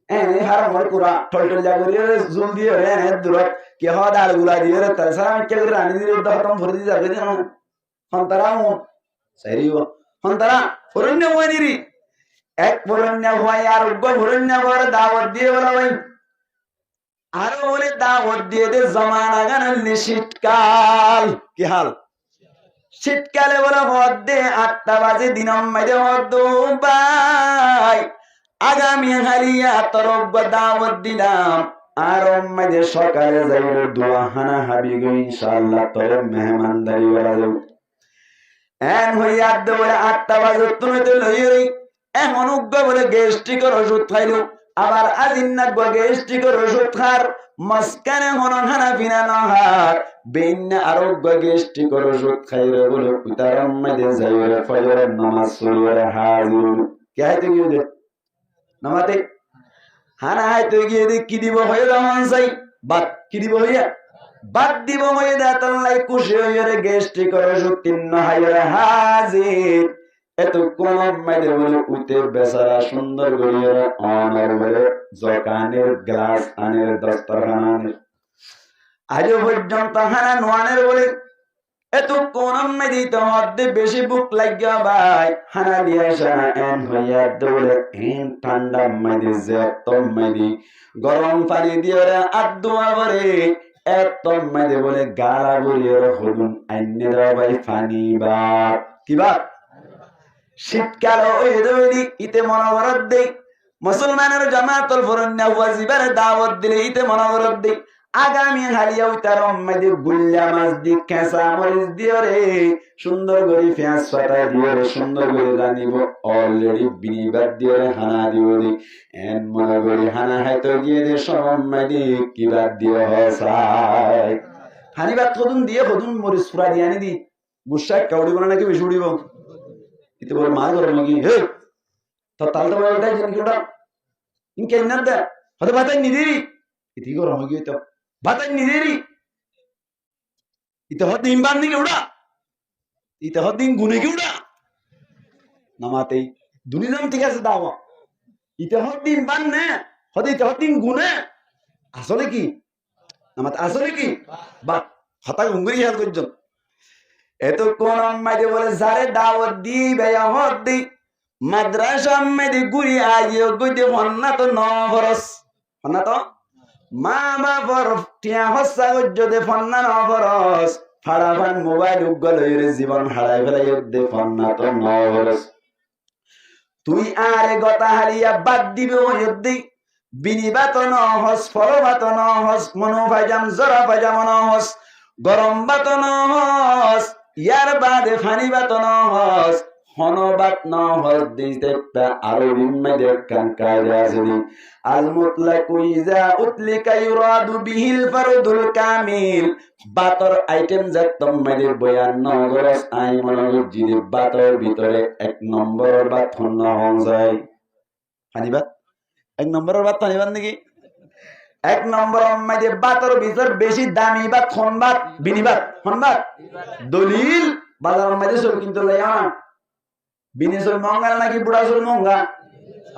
এনে হারামর কুরা টলটল জাগরিয়ে জুল দিয়ে রে এনে দূরত কে হদ আল গুলা দিয়ে রে তাছাড়া আমি কে করে রানি দিয়ে দহতম ভরে দিয়ে যাবে না হন্তারা সাইরিও হন্তারা ফরন্য বনিরি এক ফরন্য হয় আর উগ্র ফরন্য বড় দাওয়াত দিয়ে বলা ভাই আর বলে দাওয়াত দিয়ে দে জামানা গানালি শীতকাল কি হাল শীতকালে বলা হদ দে 8টা বাজে দিনম মাঝে হদ ভাই আগামী হারিয়া তরব্ব দাওয়াত দিলাম আর উম্মাদের সকালে যাইল দোয়া হানা হাবি গো ইনশাআল্লাহ তোর মেহমানদারি করা যাবে এন হইয়া বলে 8টা বাজে তুমি তো লইরি এখন উগ্র বলে গ্যাস্ট্রিকের ওষুধ খাইলো আবার আজিন্না গো গ্যাস্ট্রিকের ওষুধ খার মাসকানে হন হানা বিনা নহার বেন্না আরোগ্য গ্যাস্ট্রিকের ওষুধ খাইরে বলে উতার উম্মাদের যাইরে ফজরের নামাজ পড়িরে হাজির কে হাইতে গিয়ে দে নামাতে হানা হাইতে গিয়ে দে কি দিব হয়ে রহমান চাই বাদ কি দিব হইয়া বাদ দিব হয়ে দে তাল্লাই খুশি হইরে গ্যাস্ট্রিকের ওষুধ তিন্ন হাইরে হাজির এত কোন মাইদে বলে উঠে বেচারা সুন্দর করিয়ে অনার বলে জকানের গ্লাস আনের দস্তরখান আনের আজও পর্যন্ত হানা নোয়ানের বলে এত কোন মাইদি তো মধ্যে বেশি বুক লাগিয়া ভাই হানা দিয়ে সারা এন হইয়া দৌড়ে এন ঠান্ডা মাইদি যে এত মাইদি গরম পানি দিয়ে আদুয়া করে এত মাইদে বলে গালা বলিয়ে হলুন আইনে দেওয়া ভাই পানি বা কি বা শীতকাল ইতে মনোবরত দেই মুসলমানের জামাতুল ফরন্না ওয়াজিবার দাওয়াত দিলে ইতে মনোবরত দেই আগামী হালিয়া উতার উম্মাদি গুল্লা মাছ দি কেঁচা মরিচ দিও রে সুন্দর করে পেঁয়াজ পাতা দিও রে সুন্দর করে জানিব অলরেডি বিনিবাদ দিও রে হানা দিও রে এন মনে করে হানা হাইতো গিয়ে রে সম্মাদি কি বাদ দিও হসাই হানিবাদ কদুন দিয়ে কদুন মরিচ ফুরা দিয়ে আনি দি গুসায় কাউড়ি বলে নাকি বেশি উড়িব ইতে বলে মা করে নাকি হে তো তালটা বলে ওটাই জানি ওটা ইনকে ইন্নার দে হতে বাতাই নিদিরি ইতি গরম হয়ে গিয়ে তো বাতাই নিদিরি ইতে হত ইমবান দিকে ওটা ইতে হত দিন গুনে কি ওটা নামাতেই দুনিয়াম ঠিক আছে দাও ইতে হত দিন বান নে হতে ইতে হত দিন গুনে আসলে কি নামাতে আসলে কি বা হতা গুঙ্গুরি হাত করছেন এত কোন আম্মাইদে বলে যারে দাওয়াত দিবে হত দি মাদ্রাসা আম্মাইদে গুড়ি আইও গইতে হন্না তো নফরস হন্না তো মা বাবার টিয়া হসা গজ্জদে ফন্না নফরস ফাড়াফান মোবাইল উগল হইরে জীবন হারাই ফেলাই দে ফন্না তো নফরস তুই আরে গতা হারিয়া বাদ দিবে হইদি বিনিবাত নহস ফরবাত নহস মনো ভাইজাম জরা ভাইজাম নহস গরম বাত নহস ইয়ার বাদে ফানি বাত নহস হনবাত নহস দিতে আরো বিম্মাদের কানকায় আসেনি আল মুতলাকু ইজা উতলিকা ইউরাদু বিহিল ফারদুল কামিল বাতর আইটেম যতম মাইদে বয়ান নগরস আই মনোযোগ জিদি বাতর ভিতরে এক নম্বর বাত ফন্ন হন যায় ফানিবাত এক নম্বরের বাত ফানিবাত নাকি এক নম্বর মাইদে বাতর ভিতর বেশি দামি বাত খনবাত বিনিবাত খনবাত দলিল বাজার মাইদে সব কিন্তু লয়া বিনিসর মহঙ্গা নাকি বুড়াসর মহঙ্গা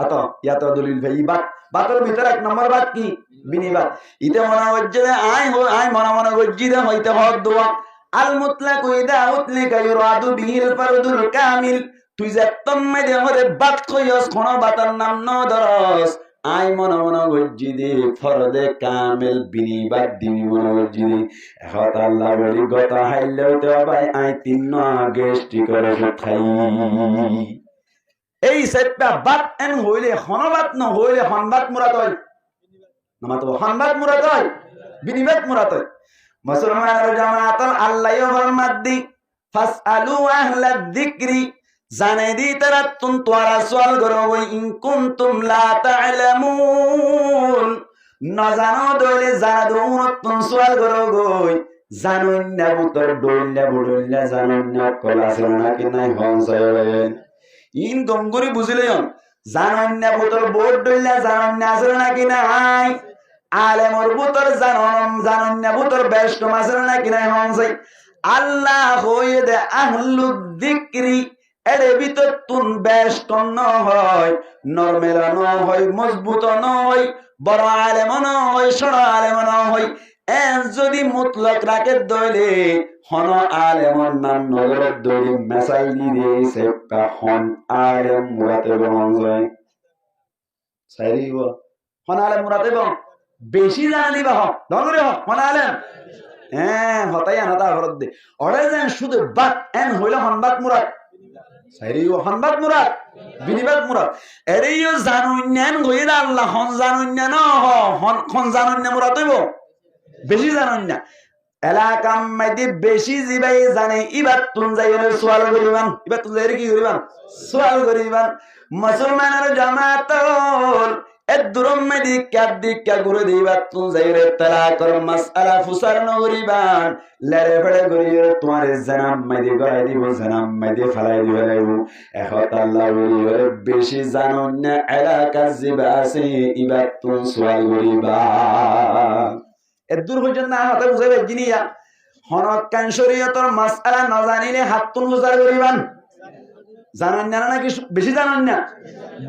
আতো ইয়াতো দলিল ভাই বাত বাতর ভিতর এক নম্বর বাত কি বিনিবাত ইতে মনা হচ্ছে আই মনা গজ্জিদে হইতে হক দোয়া আল মুতলাকু ইদা উতলিকা ইউরাদু বিহিল ফারদুল কামিল তুই যে তম্মাইদে হরে বাত কইস কোন বাতার নাম ন দরস আই মনা গজ্জিদে ফরদে কামিল বিনিবাত দিমি মনা গজ্জিদে হত আল্লাহ বলি গতা হাইলে তো ভাই আই তিন গেস্টি করে খাই এই সেটটা বাত এন হইলে হনবাত ন হইলে হনবাত মুরাদ হয় নামাতো হনবাত মুরাদ হয় বিনিবাত মুরাদ হয় মুসলমানের জামাত আল্লাহ ফরমাত দি ফাসআলু আহলা যিকরি জানে দি তারা তুম তোরা সওয়াল করো ইন কুনতুম লা তা'লামুন না জানো দইলে জানা দউন তুম সওয়াল করো গই জানুন না বুতর দইলে বুড়লে জানুন না কলা সনা কি নাই হনসায় ইন গঙ্গুরি বুঝিলেন জানুন না বুতর বোর্ড দইলে জানুন না আসলে নাকি নাই আলেমর বুতর জানুন না বুতর বেষ্ট মাসলে নাকি নাই হনসাই আল্লাহ হয়ে দে আহলু যিকরি এর ভিতর তুন বেষ্ট ন হয় নরমেল ন হয় মজবুত ন হয় বড় আলেম ন হয় ছোট আলেম ন হয় এন যদি মুতলক রাখে দইলে হন আলেমর নাম নগরের দইলে মেসাইল দিয়ে সেপকা হন আলেম মুরাতে বন যায় সাইরিব হন আলেম মুরাতে বন বেশি জানি বা নগরে হন আলেম হ্যাঁ হতাই আনাতা হরদ দে ওরে যেন শুধু বাত এন হইল হন বাত মুরাদ সাইরিও হনবাদ মুরাদ বিনিবাদ মুরাদ এরিও জানুন্যান গইরা আল্লাহ হন জানুন্যা ন হন জানুন্যা মুরাদ হইব বেশি জানুন্যা এলাকাম মাইদি বেশি জিবাই জানে ইবাদ তুন যাইরে সওয়াল করিবান ইবাদ তুন যাইরে কি করিবান সওয়াল করিবান মুসলমানের জামাতল এদুরম মাইদি কাদিকা গুরে দিবাদ তুন যাইরে তালাকর মাসআলা ফুসার ন করিবান লেরে ফেড়ে করিয়ে তোমার জানাম মাইদি গড়াই দিব জানাম মাইদি ফালাই দিব লাগব এখন আল্লাহ বলিয়ে বেশি জানুন না এলাকা জিবা আছে ইবাদ তুন সওয়াল করিবা এদুর হইছেন না হাতে বুঝাইবে জিনিয়া হনকান শরীয়তর মাসআলা না জানিলে হাতুন বুঝার করিবান জানেন না নাকি বেশি জানেন না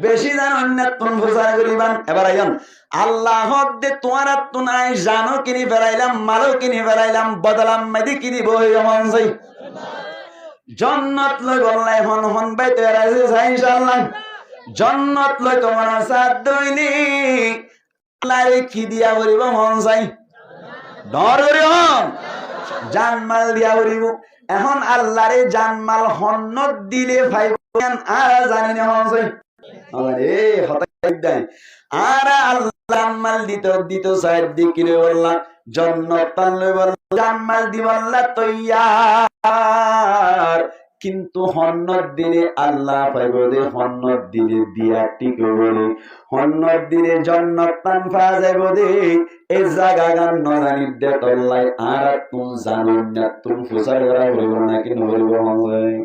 বেশি জানেন না তুন বুঝার করিবান এবার আইন আল্লাহ দে তোমার তুন আই জানো কিনি ফেরাইলাম মালও কিনি ফেরাইলাম বদলাম মাইদি কিনি বই মন যাই জান্নাত লই বললাই হন হন বাইতে রাইছে ইনশাআল্লাহ জান্নাত লই তোমার সাথ দইনি আল্লাহরে কি দিয়া বলিব মন যাই ডর করি হন জানমাল দিয়া বলিব এখন আল্লাহরে জানমাল হন্নত দিলে ভাইবেন আর জানি না হন যাই আরে হতাই দেয় আর আল্লাহ জানমাল দিত সাইড দিকিরে বললাম জান্নাত তানলে বললাম জানমাল দিবাল্লাহ তৈয়ার কিন্তু হন্নত দিলে আল্লাহ পাইব দে হন্নত দিলে দিয়া টিকে বলে হন্নত দিলে জান্নাত তান পা যাইব দে এই জায়গা গান নজানি দে তল্লাই আর তুম জানুন না তুম ফুসার করা বলব নাকি নবলব হয়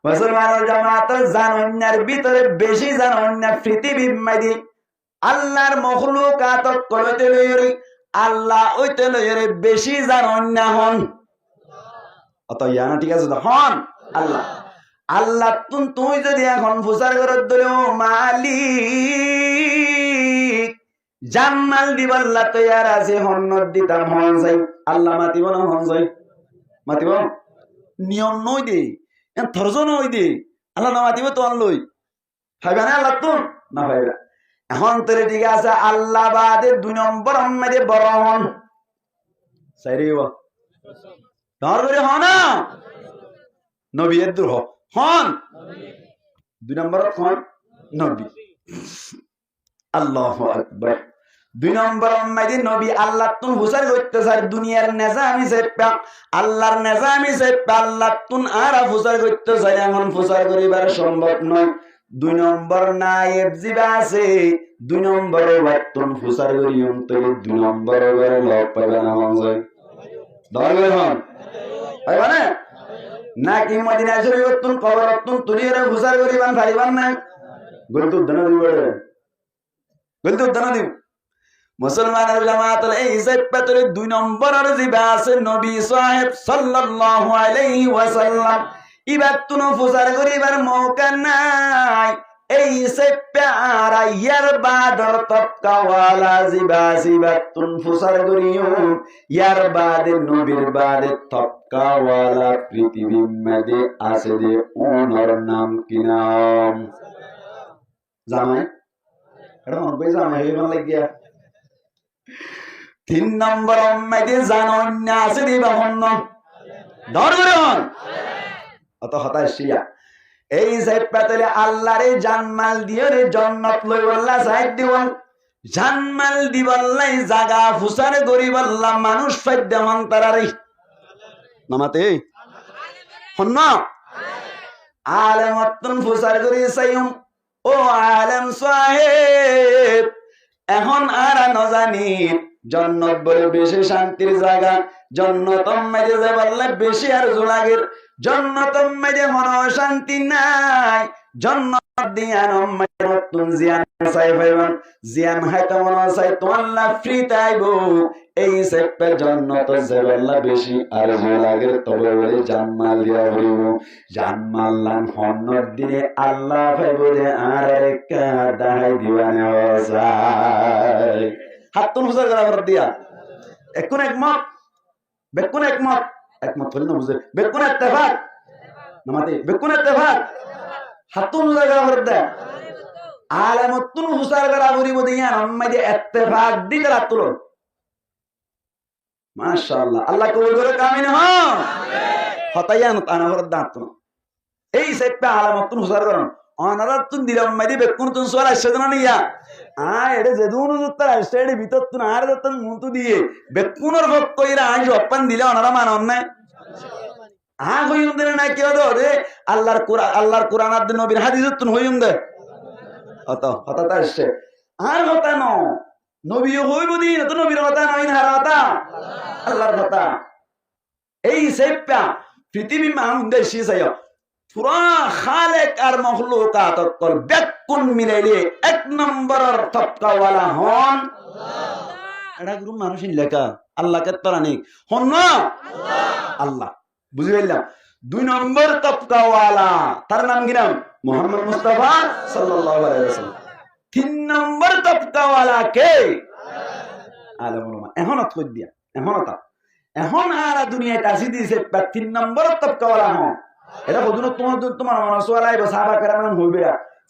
মুসলমানের জামাত জানুন্নার ভিতরে বেশি জানুন্না পৃথিবী মাইদি আল্লাহর মখলুকাত কলতে লইরি আল্লাহ ওইতে লইরে বেশি জানুন্না হন অত ইয়ানা ঠিক আছে হন আল্লাহ আল্লাহ তুই যদি এখন ফুসার ঘরের দলে মালিক জান্নাল দিবাল্লাহ তৈয়ার আছে হন্নত দিতাম হন যাই আল্লাহ মাতিব না হন যাই মাতিব নিয়ম নই দে থরজন হই দে আল্লাহ না মাতিব তো আনলই ভাইবা না আল্লাহ তুন না ভাইবা এখন তোরে ঠিক আছে আল্লাহ বাদে 2 নম্বর আমাদের বড় হন সাইরিও ডর করে হন না নবী এদুর হন 2 নম্বর হন নবী আল্লাহু আকবার 2 নম্বর আমাদের নবী আল্লাহ তুন হুসার করতে স্যার দুনিয়ার নিজামি সেপা আল্লাহর নিজামি সেপা আল্লাহ তুন আর হুসার করতে স্যার এমন হুসার করিবার সম্ভব নয় 2 নম্বর নায়েব জিবা আছে 2 নম্বর ওয়াতুন হুসার করিয়ম তো 2 নম্বর এর লোক পাবে না হন যায় ডর করে হন পাইবা না নাকি মদিনা শরীফতুন কবরতুন তুলিরে হুসার করিবান ফারিবান না গলতু দনা দিবড়ে গলতু দনা দিব মুসলমানের জামাতের এই ইজ্জতরে 2 নম্বরের জিবা আছে নবী সাহেব সাল্লাল্লাহু আলাইহি ওয়াসাল্লাম ইবাতুন ফুসার করিবার মৌকা নাই এই সেপ্পারা ইয়ার বাদর তপকাওয়ালা জিবা সিবাতুন ফুসার করিও ইয়ার বাদে নবীর বাদে তপকাওয়ালা পৃথিবীর মধ্যে আছে যে ওনার নাম কি নাম জামাই এটা মন কই জামাই হইবার লাগিয়া 3 নম্বর মধ্যে জানুন না আছে দিবা হন্ন ডর করুন অত হতাশিয়া এই সেপ্পাতলে আল্লাহরে জানমাল দিয়ে রে জান্নাত লই আল্লাহ সাইদ দিবন জানমাল দিবাল্লাই জায়গা ফুসার গরিবাল্লাহ মানুষ ফাইদ্দামান তারারে নামাতে হন্ন আলেমতুন ফুসার গরি সাইম ও আলেম সাহেব এখন আর না জানি জান্নাত বলে বেশি শান্তির জায়গা জান্নাতম মাঝে যাইবাল্লাহ বেশি আর জোলাগের জান্নাতম মাঝে মন শান্তি নাই জান্নাত দিয়ান নতুন জিয়ান চাই ভাইবান জিয়ান হাইতা মন চাই তো আল্লাহ ফ্রি তাইবো এই সেপ্পে জান্নাত যাইবাল্লাহ বেশি আর জোলাগের তবে বলে জানমাল দিয়া হইব জানমাল লান হন্নত দিনে আল্লাহ ভাইবো দে আর একটা দাহাই দিবানে হসাই হাতুন হুসার করা দিয়া এখন একমত বেকুন একমত একমত হল না বুঝে বেকুন ইত্তেফাক নামাতে বেকুন ইত্তেফাক হাতুন হুসার করা দেয়া আলেমতুন হুসার করা বলিব দিয়া আমাদের ইত্তেফাক দিতে রাতুল মাশাআল্লাহ আল্লাহ কবুল করে কামিন হ আমিন হতায়ান তানা হর দাঁত এই সেপটা আলামতুন হুসার করুন অনারাতুন দিলাম মাইদি বেকুন তুন সোয়াল আসছে না নিয়া এটা যেদুন উত্তর আসছে এর ভিতর তুন আর দতন মুতু দিয়ে বেকুনর ভক্ত এরা আজ অপ্পান দিলে ওনারা মানন না হইম দেন না কি হলো রে আল্লাহর কোরআন আর নবীর হাদিস তুন হইম দে হতা আসছে আর হতা ন নবী হইব দিন তো নবীর কথা নয় হার কথা আল্লাহর কথা এই সেপটা পৃথিবী মানুষ দেশি চাই পুরা খালেক আর মখলুকাত কল বেকুন মিলাইলে এক নম্বরের তপকাওয়ালা হন এটা গুরু মানুষ লেখা আল্লাহকে তোরা নেই হন না আল্লাহ বুঝে ফেললাম 2 নম্বর তপকাওয়ালা তার নাম কি নাম মুহাম্মদ মুস্তাফা সাল্লাল্লাহু আলাইহি ওয়াসাল্লাম 3 নম্বর তপকাওয়ালা কে আলেম উলামা এখন কই দিয়া এখন আর দুনিয়াতে আসি দিছে 3 নম্বর তপকাওয়ালা হন এটা বদুন তোমার মনে সোয়াল আইব সাহাবা কেরাম হইবে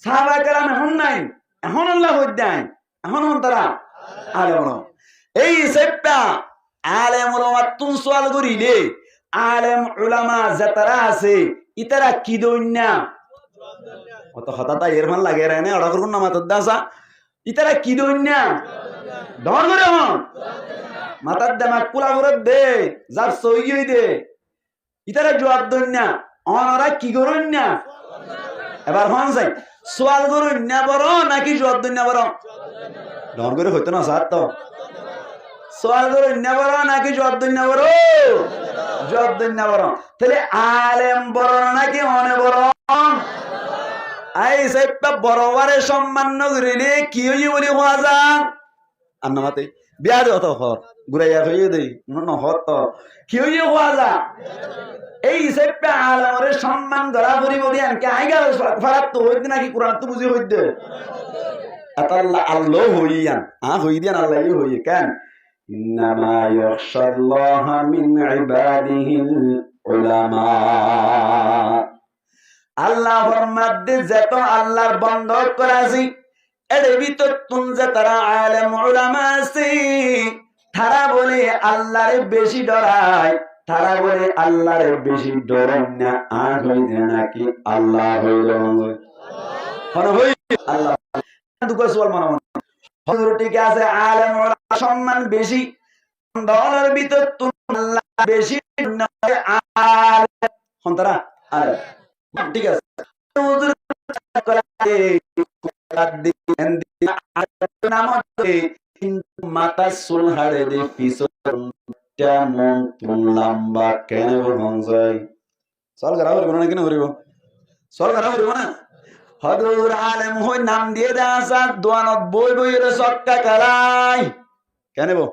সাহাবা কেরাম এখন নাই এখন আল্লাহ হই দেন এখন তারা আলেম উলামা এই সেপটা আলেম উলামা তুন সোয়াল করিলে আলেম উলামা যারা আছে ইতারা কি দইনা অত হঠাৎ এর মান লাগে রে না ওরা করুন না মাথার দাসা ইতারা কি দইনা ধর করে হন মাথার দামা কুলা করে দে যার সই দে ইতারা জবাব দইনা ওরা কি করুন না এবার হন যাই সোয়াল করুন না বড় নাকি জবাব দইনা বড় ধর করে হইতো না স্যার তো সোয়াল করুন না বড় নাকি জবাব দইনা বড় জবাব দইনা বড় তাহলে আলেম বড় নাকি অনে বড় আই সাহেবটা বড়বারে সম্মান নগরিলে কি হই বলি হওয়া যান আন্নামাতে বিয়া দে অত হর ঘুরাইয়া হইয়ে দেই নহত তো কি হই হওয়া যা এই সাহেবটা আলেমরে সম্মান করা করিব দিয়ান কে আইগা ফারাত তো হইতে নাকি কোরআন তো বুঝি হইতে আতাল্লাহ আল্লাহ হইয়ান হই দিয়ান আল্লাহ হই কেন ইন্নামা ইয়াখশাল্লাহা মিন ইবাদিহিল উলামা আল্লাহর মধ্যে যত আল্লাহর বন্ধ করাছি এর ভিতর তুন যে তারা আলেম উলামা আছে তারা বলে আল্লাহরে বেশি ডরায় তারা বলে আল্লাহরে বেশি ডরায় না আর হইছে নাকি আল্লাহ হইল হই আল্লাহ দুটো সোয়াল মানা হযরত ঠিক আছে আলেম উলামা সম্মান বেশি ডলার ভিতর তুন আল্লাহ বেশি আলেম হন তারা আলেম ঠিক আছে মাতা চুল হাড়ে দে পিছটা মন তুন লম্বা কেন যায় চল গারা হইব না কেন হইব চল গারা হইব না হযরত আলেম হই নাম দিয়ে দাসা দোয়ানত বই বই রে সক্কা কালাই কেন বো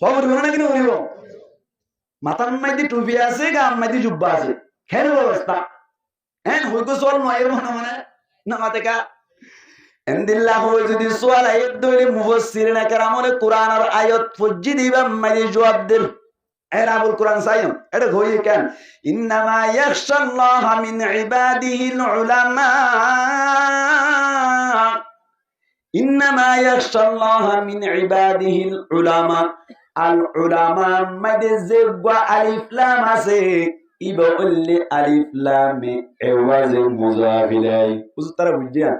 খবর হইব না কেন হইব মাথার মধ্যে টুপি আছে গাম মধ্যে জুব্বা আছে কেন ব্যবস্থা হ্যাঁ হইতো চল নয় মানে না মাতেকা এন্দিল্লাহ হই যদি সোয়াল আয়াত দইলে মুফাসসিরিন کرامরে কোরআনের আয়াত ফজ্জি দিবা মানে জবাব দেন এরাবুল কোরআন সাইম এটা হই কেন ইন্নামা ইয়াখশাল্লাহ মিন ইবাদিহিল উলামা ইন্নামা ইয়াখশাল্লাহ মিন ইবাদিহিল উলামা আল উলামা মাদে জেগা আলিফ লাম আছে ইবা উল্লি আলিফ লাম এওয়াজে মুজাফিলাই উস্তারা বুঝিয়া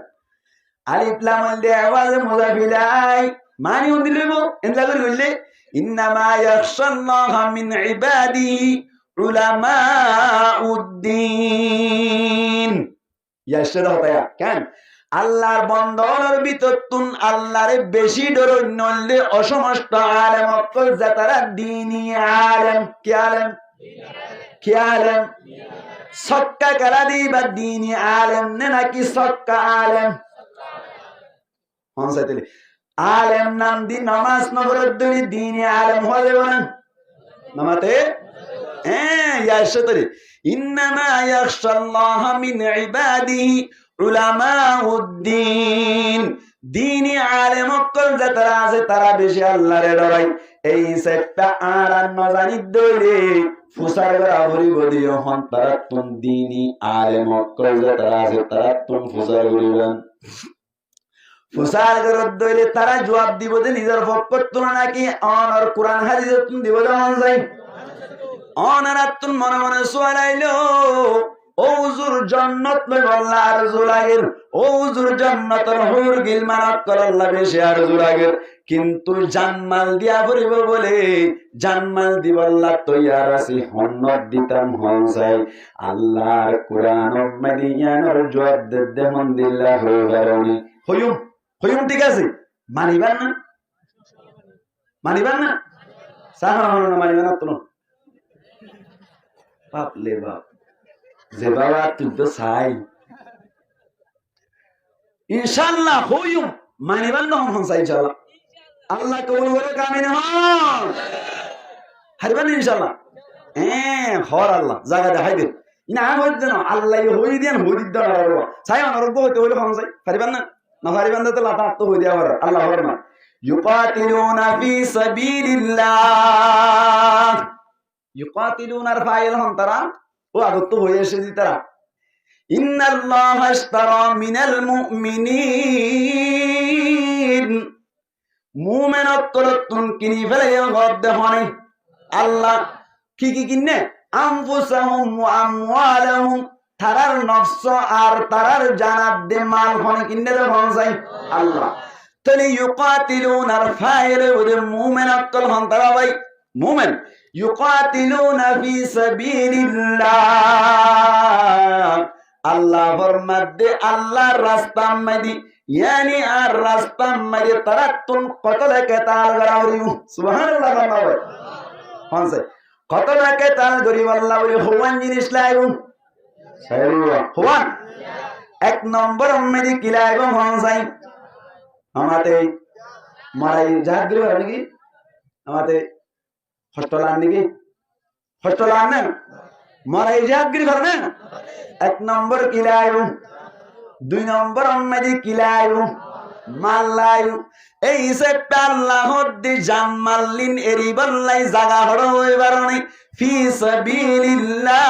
আলিফ লাম উল্লি এওয়াজে মুজাফিলাই মানি উদিলেবো এন্লা করে বললে ইন্নামা ইয়াখশাল্লাহ মিন ইবাদিহি উলামাউদ্দিন ইয়াশরা হতায়া কেন আল্লাহর বন্দরের ভিতর তুন আল্লাহরে বেশি ডরই নলে অসমস্ত আলেম অকল যারা দ্বীনি আলেম কি আলেম কি আলেম সক্কা করা দিবা দ্বীনি আলেম নে নাকি সক্কা আলেম হন সাইতেলি আলেম নাম দি নামাজ নগরের দলি দ্বীনি আলেম হয়ে যাবে না নামাতে ইয়াশতরি ইন্নামা ইয়াখশাল্লাহ মিন ইবাদিহি উলামাউদ্দিন দ্বীনি আলেম অকল যারা আছে তারা বেশি আল্লাহরে ডরায় এই সেটা আর নজানি দইলে ফুসার করা হরিব দিও হন তারা তুন দ্বীনি আলেম অকল যারা আছে তারা তুন ফুসার করিবেন ফুসার করে দইলে তারা জবাব দিব যে নিজের পক্ষ তুন নাকি অনর কোরআন হাদিস তুন দিব যেমন যাই অনারা তুন মনে মনে সোয়ালাইলো ও জান্নাত লই আল্লাহ আরজু লাগের ও হুজুর জান্নাতের হুর গিলমানাত কর আল্লাহ বেশি আরজু লাগের কিন্তু জানমাল দিয়া পড়িব বলে জানমাল দিব আল্লাহ তৈয়ার আছি হন্নত দিতাম হন চাই আল্লাহর কোরআন মাদিয়ানোর জবাব দে মন দিল্লাহ হইবারনি হইম ঠিক আছে মানিবেন না সাহারা মানিবেন না তো বাপ লে বাপ যে বাবা তুই তো চাই ইনশাআল্লাহ হইম মানিবেন না হন চাই ইনশাআল্লাহ আল্লাহ কবুল করে কামিন হন হারবেন ইনশাআল্লাহ হর আল্লাহ জায়গা দেখাই দেন না হইতে না আল্লাহ হই দেন হই দিন আর চাই অনরব্য হইতে হইলে হন চাই পারিবেন না পারিবেন তো লাতা তো হই দেওয়া আল্লাহ হর না ইউকাতিলুনা ফি সাবিলিল্লাহ ইউকাতিলুনার ফাইল হন তারা ও আগত তো হয়ে এসেছি তারা ইন্নাল্লাহা ইশতারা মিনাল মুমিনিন মুমিনাত কলতুন কিনি ফেলে গদ হনে আল্লাহ কি কিনে আনফুসাহুম ওয়া আমওয়ালাহুম তারার নফস আর তারার জানাত দে মাল হনে কিনে দে হন যায় আল্লাহ তাহলে ইউকাতিলুনার ফাইল ওদের মুমিনাত কল হন তারা ভাই মুমিন ইউকাতিলুনা ফি সাবিলিল্লাহ আল্লাহ ফরমাদে আল্লাহর রাস্তা মাদি यानी আর রাস্তা মাঝে তারা তুম কতলে কেতাল গরাউরি সুবহানাল্লাহ বাবা হনসে কতলে কেতাল গরি আল্লাহ বলি হওয়ান জিনিস লাইবু সাইরুয়া হওয়ান এক নম্বর মাঝে কি লাইবু হনসাই আমাতে মারাই জাগরি নাকি আমাতে হস্টলান নাকি হস্টলান না মারাই জাগরি করবে এক নম্বর কি লাইবু দুই নম্বর মাঝে কিলায়ু মাল্লায়ু এই সে আল্লাহ দি জামাল্লিন এরি বল্লাই জাগা হড় হইবার নাই ফি সাবিলিল্লাহ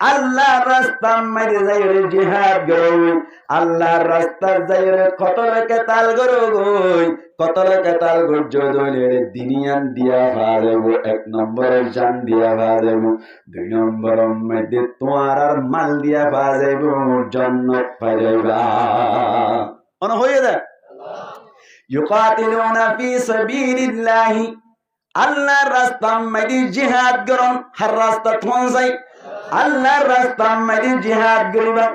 আল্লাহর রাস্তা মাঝে যাইরে জিহাদ গরই আল্লাহর রাস্তা যাইরে কতল কেতাল গরগই কতল কেতাল গর্জ দইলে দিনিয়ান দিয়া ভাজব এক নম্বরের জান দিয়া ভাজব দুই নম্বর মধ্যে তোমার আর মাল দিয়া ভাজব জান্নাত পাইবা অন হয়ে যায় ইউকাতিলুনা ফি সাবিলিল্লাহ আল্লাহর রাস্তা মাঝে জিহাদ গরন হর রাস্তা থন যাই আল্লাহর রাস্তা মাঝে জিহাদ গরিবা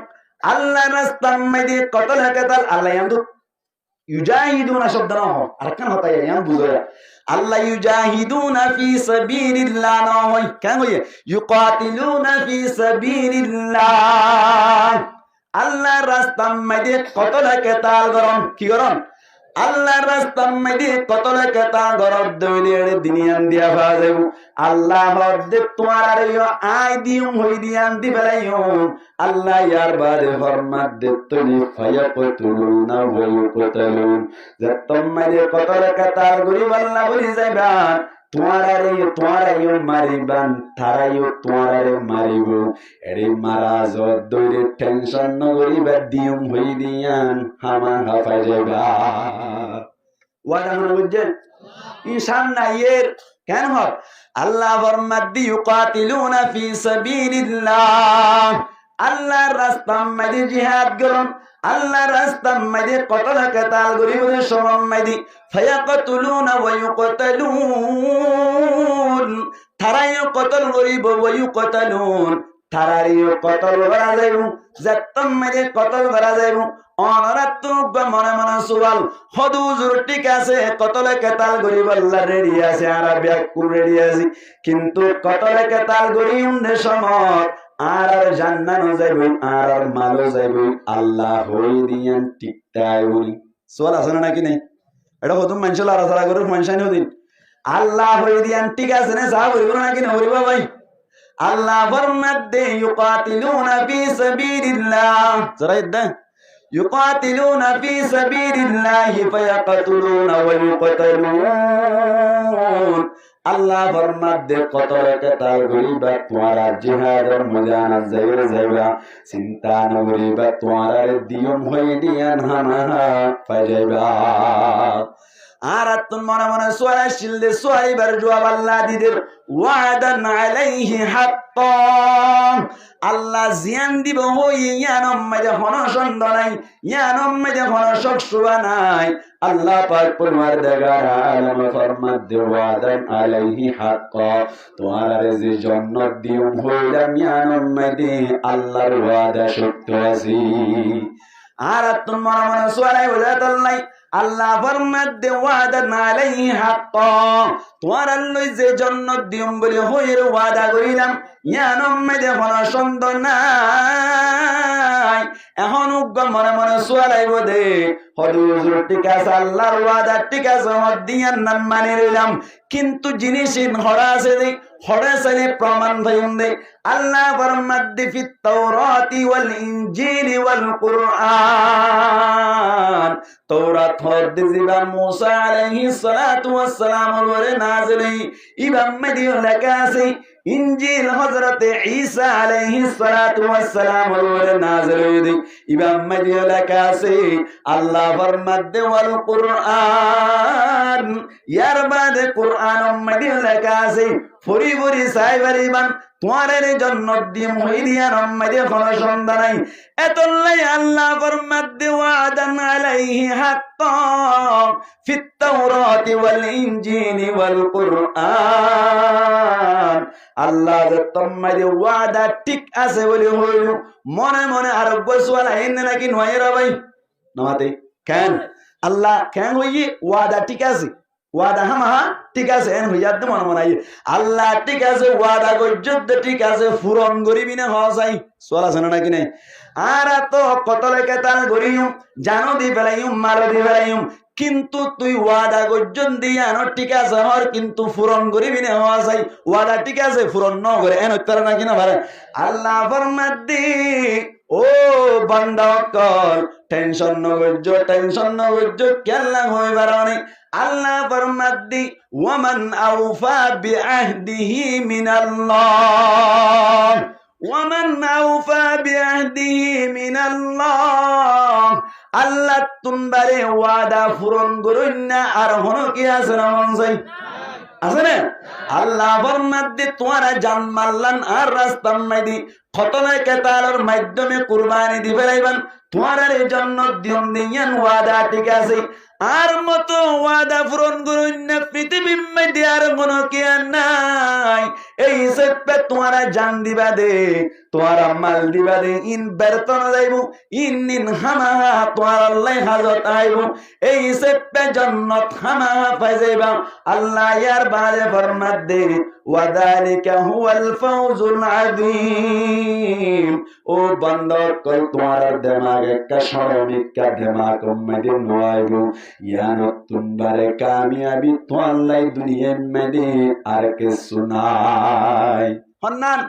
আল্লাহর রাস্তা মাঝে কতল কেতাল আল্লাহ ইয়ামদু ইউজাহিদুনা শব্দ না হয় আর কেন হতা ইয়াম বুঝোয়া আল্লাহ ইউজাহিদুনা ফি সাবিলিল্লাহ না হয় কেন হয় ইউকাতিলুনা ফি সাবিলিল্লাহ আল্লাহর রাস্তা মাঝে কতল কেতাল গরম কি গরম আল্লাহর রাস্তা মাঝে কতল কেতাল গরম দইলে দিনিয়ান দিয়া ভাজব আল্লাহ হদে তোমার আর আই দিও হই দিয়ান দি বেলাইও আল্লাহ ইয়ার বারে ফরমাত দে তুমি ফায়াকতুলুনা ওয়া ইউকতালুন যে তোমারে কতল কেতাল গরি আল্লাহ বলি যাইবা তোমার মারিবান তারাইও তোমার মারিব এরে মারাজ দইরে টেনশন নগরিবা দিও হই দিয়ান হামা হাফাই যাইবা ওয়াদা হন বুঝছেন ঈশান নাইয়ের কেন হয় আল্লাহ ফরমাদ্দি ইউকাতিলুনা ফি সাবিলিল্লাহ আল্লাহর রাস্তা মাঝে জিহাদ করুন আল্লাহর রাস্তা মাঝে কতল কেতাল গরিবদের সমান মাঝে ফায়াকতুলুনা ওয়া ইউকতালুন তারাইও কতল গরিব ওয়া ইউকতালুন তারারিও কতল করা যাইব যাত্তম মাঝে কতল করা যাইব অনরাত মনে মনে সুয়াল হদুজুর ঠিক আছে কতলে কেতাল গরিব আল্লাহ রেডি আছে আর ব্যাকুল রেডি আছে কিন্তু কতলে কেতাল গরি উন্নে সময় আর জান্নানো যাইব আর মালো যাইব আল্লাহ হই দিয়ান টিকটাই বলি সোয়াল আছে নাকি নেই এটা হতুম মানুষের আলোচনা করে মানুষানি হদিন আল্লাহ হই দিয়ান ঠিক আছে না যা বলিব নাকি না হরিবা ভাই আল্লাহ ফরমাদে ইউকাতিলুনা ফি সাবিলিল্লাহ জরা ইদা يقاتلون في سبيل الله فيقتلون ويقتلون আল্লাহ ফরমাদে কতল কেতাল গরিবা তোমারা জিহাদের ময়দান যাইরে যাইবা চিন্তা নগরিবা তোমার দিয়ম হই দিয়ান হামা পাই যাইবা আর তুন মনে মনে সোয়ালা শিলদে সোয়াইবার জবাব আল্লাহ দিদের ওয়াদান আলাইহি হাক্কান আল্লাহ জিয়ান দিব হই ইয়ানম মাঝে হন সন্দ নাই ইয়ানম মাঝে হন শকসুবা নাই আল্লাহ পাক পরমার্দিগার আলম ফরমাত দে ওয়াদান আলাইহি হাক্কা তোমার যে জান্নাত দিও হইলাম ইয়ানম মাঝে আল্লাহর ওয়াদা সত্য আছে আর তুন মনে মনে সোয়ালাই ওয়াদাত আল্লাহ আল্লাহ ফরমাত দে ওয়াদান আলাইহি হাক্কা তোমার আল্লাহ যে জান্নাত দিও বলে হইর ওয়াদা করিলাম ইয়ানম মাঝে হন সন্দ নাই এখন মনে মনে সোয়ালাইব দে হযুর ঠিক আছে আল্লাহর ওয়াদা ঠিক আছে হদিয়ার নাম মানে নিলাম কিন্তু জিনিসিন হড়া আছে দে হড়া সালে প্রমাণ ভাইম দে আল্লাহ ফরমাত দি ফিত তাওরাতি ওয়াল ইনজিলি ওয়াল কুরআন তাওরাত হদিস ইমাম মুসা আলাইহিস সালাতু ওয়াস সালাম এর নাজিল ইমাম মদিও লেখা আছে ইনজিল হযরত ঈসা আলাইহিস সালাতু ওয়াস সালাম এর নাজিল ইমাম মদিও লেখা আছে আল্লাহ ফরমাত দে ওয়াল কুরআন ইয়ার বাদে কুরআন মদিও লেখা আছে ফরি ফরি সাইবারিবান তোমার জন্য দিম হইদিয়ার মাঝে কোন সন্দেহ নাই এতলাই আল্লাহ ফরমাত দে ওয়াদান আলাইহি হাক্কান ফিত তাওরাতি ওয়াল ইনজিলি ওয়াল কুরআন আল্লাহ যে তোমার ওয়াদা ঠিক আছে বলে হইল মনে মনে আর বসওয়ালা হেন নাকি নয় রে ভাই নামাতে কেন আল্লাহ কেন হইয়ে ওয়াদা ঠিক আছে ওয়াদা হামা ঠিক আছে এন হইয়াত মনে মনে আল্লাহ ঠিক আছে ওয়াদা গজ্জত ঠিক আছে পূরণ করিবি না হওয়া চাই সোয়াল আছে নাকি নাই আর তো কত লেখে তার গরিম জানো দি ফেলাইম মারো দি ফেলাইম কিন্তু তুই ওয়াদা গজ্জন দিয়া ন ঠিক আছে হর কিন্তু পূরণ করিবি না হওয়া চাই ওয়াদা ঠিক আছে পূরণ ন করে এন উত্তর নাকি না পারে আল্লাহ ফরমাত দি ও বান্দা কল টেনশন ন গজ্জ কেল্লা হইবার অনেক আল্লাহ ফরমাত দি ওয়ামান আউফা বিআহদিহি মিনাল্লাহ ওয়ামান আউফা বিআহদিহি মিনাল্লাহ আল্লাহ তুমবারে ওয়াদা পূরণ করুন না আর হনো কি আছে না মন চাই আছে না আল্লাহ ফরমাত দি তোমারা জান মারলান আর রাস্তা মাইদি খতনা কেতালের মাধ্যমে কুরবানি দিবে লাইবান তোমার এই জন্য দিন দিয়ান ওয়াদা ঠিক আছে আর মতো ওয়াদা পূরণ করুন না পৃথিবীর মধ্যে আর কোনো কি নাই এই হিসেবে তোমারা জান দিবা দে তোমারা মাল দিবা দে ইন বেতন যাইব ইন হামা তোমার আল্লাহ হাজত আইব এই হিসেবে জান্নাত হামা পাই যাইবা আল্লাহ ইয়ার বারে ফরমাত দে ওয়াদালিকা হুয়াল ফাউজুল আযীম ও বান্দা কল তোমার দিমাগে কা শরমিক কা দিমাগ মধ্যে নয়াইব ইয়ানো তুমবারে কামিয়াবি তো আল্লাহ দুনিয়ার মধ্যে আর কে সুনাই হন্নান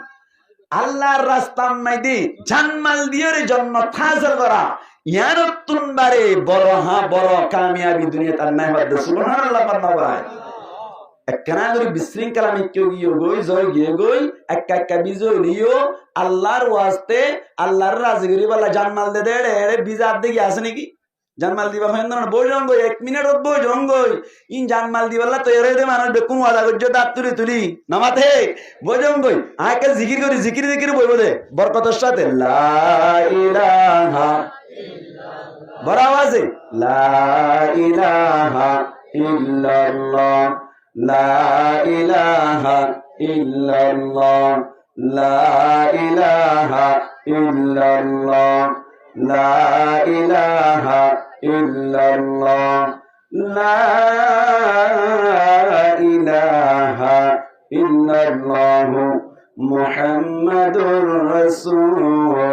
আল্লাহর রাস্তা মধ্যে জানমাল দিয়ের জন্য হাসিল করা ইয়ানো তুমবারে বড় কামিয়াবি দুনিয়া তার নাই বাদ সুবহানাল্লাহ বান্দাবাই একখানা করে বিশৃঙ্খলা কেউ গিয়ে গই জয় গিয়ে গই একা বিজয় লিও আল্লাহর ওয়াস্তে আল্লাহর রাজগিরি বলা জানমাল দে দে বিজার দিকে আছে নাকি জানমাল দিবা হয় না বইজঙ্গ 1 মিনিটত বইজঙ্গ ইন জানমাল দিবাল্লা তো এরে দে মানুষ বেকুম ওয়াদা করছো দাঁত তুলি নামাতে বইজঙ্গ আকে জিকির বইব দে বরকতের সাথে লা ইলাহা ইল্লাল্লাহ বড় আওয়াজে লা ইলাহা ইল্লাল্লাহ লা ইলাহা ইল্লাল্লাহ লা ইলাহা ইল্লাল্লাহ লা ইলাহা ইল্লাল্লাহ লা ইলাহা ইল্লাল্লাহ মুহাম্মাদুর রাসূলুল্লাহ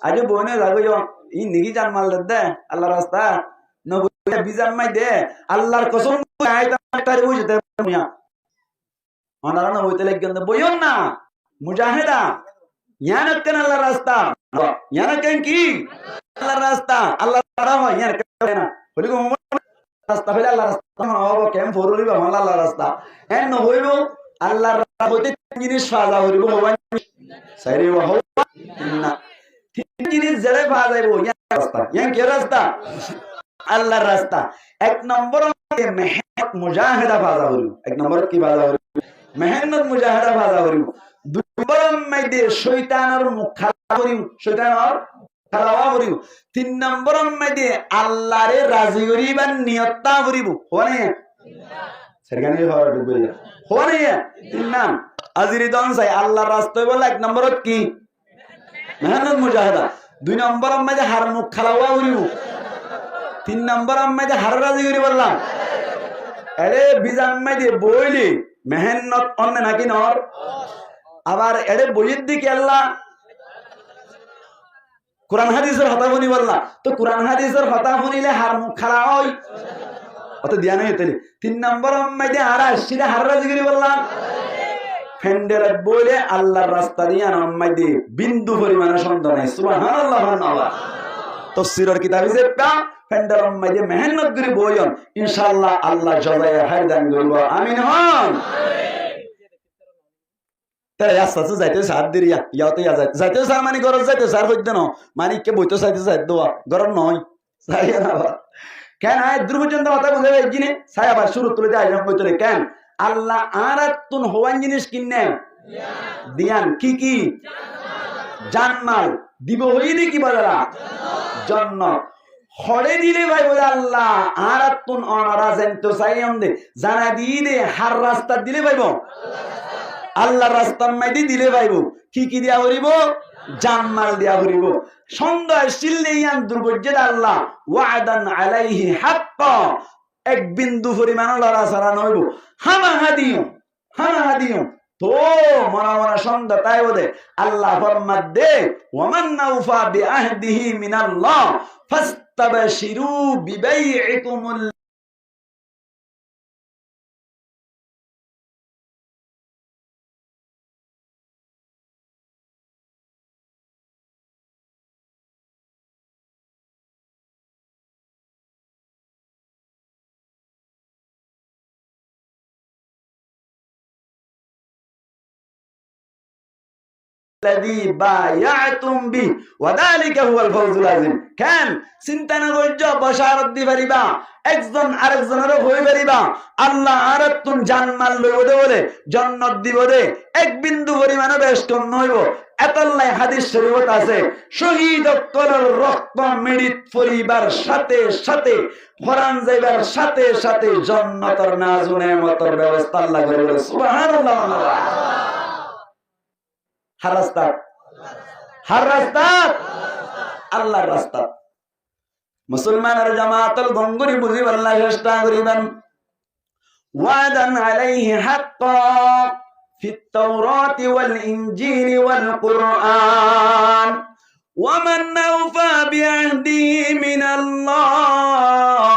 আজ বনে লাগো ই নিগি জান মাল দে আল্লাহর রাস্তা নবী বিজান মাই দে আল্লাহর কসম আইতা তারে বুঝতে মিয়া ওনারা না হইতে লাগেন বইন না মুজাহিদা ইয়ানাত কেন আল্লাহর রাস্তা ইয়ানাত কেন কি আল্লাহর রাস্তা আল্লাহ তারা হয় ইয়ানাত কেন বলি কো রাস্তা ফেলে আল্লাহর রাস্তা হবো কেম ফরুলি বা আল্লাহর রাস্তা এন ন হইবো আল্লাহর রাস্তা হইতে জিনিস ফাজা হইবো হবা সাইরে হবা না ঠিক জিনিস জড়ে ফাজাইবো ইয়ানাত রাস্তা ইয়ান কে রাস্তা আল্লাহর রাস্তা। এক নম্বর মেহনত মুজাহিদা ফাজা করিব, এক নম্বর কি ফাজা করিব? মেহনত মুজাহিদা ফাজা করিব। দুই নম্বর মধ্যে শয়তানের মুখ খারাপ করিব, শয়তানের খারাপ করিব। তিন নম্বর মধ্যে আল্লাহরে রাজি করিবার নিয়তটা করিব। হনে সেরগানি হওয়ার বললা হনে তিন নাম আজিরি দন চাই আল্লাহর রাস্তায় বলে। এক নম্বরত কি? মেহনত মুজাহিদা। দুই নম্বর মধ্যে হার মুখ খারাপ করিব। তিন নম্বর মধ্যে হার রাজি করি বললাম। এরে বিজান মধ্যে বইলি মেহনত অন্য নাকি নর। আবার এরে বইয়ের দিকে আল্লাহ কোরআন হাদিসের হতা শুনি বললাম। তো কোরআন হাদিসের হতা শুনিলে হার মুখ খারাপ হয়, অত দিয়া নেই। তিন নম্বর মধ্যে আর আসছিলে হার রাজি করি বললাম। ফেন্ডের বইলে আল্লাহর রাস্তা দিয়া মধ্যে বিন্দু পরিমাণে সন্দেহ নাই। সুবহানাল্লাহ। তাফসীরের কিতাবে যে ফেন্ডের মধ্যে মেহনত করি বইন, ইনশাআল্লাহ আল্লাহ জজায়ে খাইর দান করব। আমিন হন। তাই আস্তে আস্তে যাইতে সার দিরিয়া ইয়াতে যাইতে সার মানে গরজ যাইতে সার হইতে ন মানে কে বইতে চাইতে চাই দেওয়া গরম নয় চাই না কেন দূর পর্যন্ত কথা বুঝে জিনে চাই আবার শুরু তুলে যায় বইতে কেন আল্লাহ আর তুন হওয়ান জিনিস কিনে দিয়ান কি কি জানমাল দিব হইনি কি বলা জন্য হরে দিলে ভাই বলে আল্লাহ আর তুন অনারা জানতো চাই দে জানা দিয়ে দে হার রাস্তা দিলে ভাইব আল্লাহ রাস্তার মাইদি দিলে পাইব কি কি দিয়া করিব জানমাল দিয়া করিব সন্দেহ শিললে ইয়ান দুর্গজ্জের আল্লাহ ওয়াদান আলাইহি হাক্কা এক বিন্দু পরিমাণ লড়া ছাড়া নইব হামাহাদিও তো মনে মনে সন্দেহ তাই বলে আল্লাহ ফরমাত দে ওয়ামান নাউফা বিআহদিহি মিনাল্লাহ ফাস্তাবশিরু বিবাইইকুমুল الذي بايعتم به وذلك هو الفوز العظيم কেন চিন্তা না করছ বশারত দি পারিবা একজন আরেকজনের হই পারিবা আল্লাহ আর তুম জানমাল লইব দে বলে জান্নাত দিব দে এক বিন্দু পরিমাণ বেষ্টন নইব এতলাই হাদিস শরীফত আছে শহীদ কলর রক্ত মিড়িত পরিবার সাথে সাথে ফরান যাইবার সাথে সাথে জান্নাতের নাজ নেয়ামতের ব্যবস্থা আল্লাহ করে সুবহানাল্লাহ হার রাস্তা আল্লাহর রাস্তা মুসলমানের জামাতুল গঙ্গুরি বুঝি আল্লাহ চেষ্টা করিবেন ওয়াদান আলাইহি হাক্কা ফিত তাওরাতি ওয়াল ইনজিল ওয়াল কুরআন ওয়ামান নাওফা বিআহদিহি মিনাল্লাহ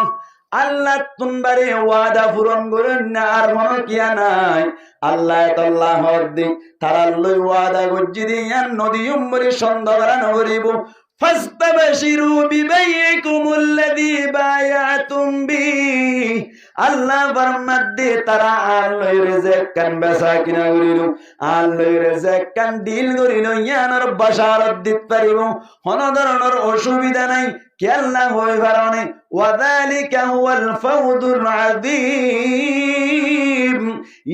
আল্লাহ তুনবারে ওয়াদা পূরণ করেন না আর মনে কিয়া নাই আল্লাহ তাআলা হদ্দি তারার লই ওয়াদা গজ্জি দিয়ান নদী উম্মরি সন্ধ্যা নগরিব ফাস্তাবশিরু বিবাইকুমুল্লাযী বায়াতুম বি আল্লাহ ফরমাত দে তারা আল্লাহ রিজক কান বেচা কিনা করিল আল্লাহ রিজক কান ডিল করিল ইয়ানোর বশারত দিতে পারিব কোন ধরনের অসুবিধা নাই কি আল্লাহ হই পারনে ওয়াযালিকা হুয়াল ফাউজুল আযীম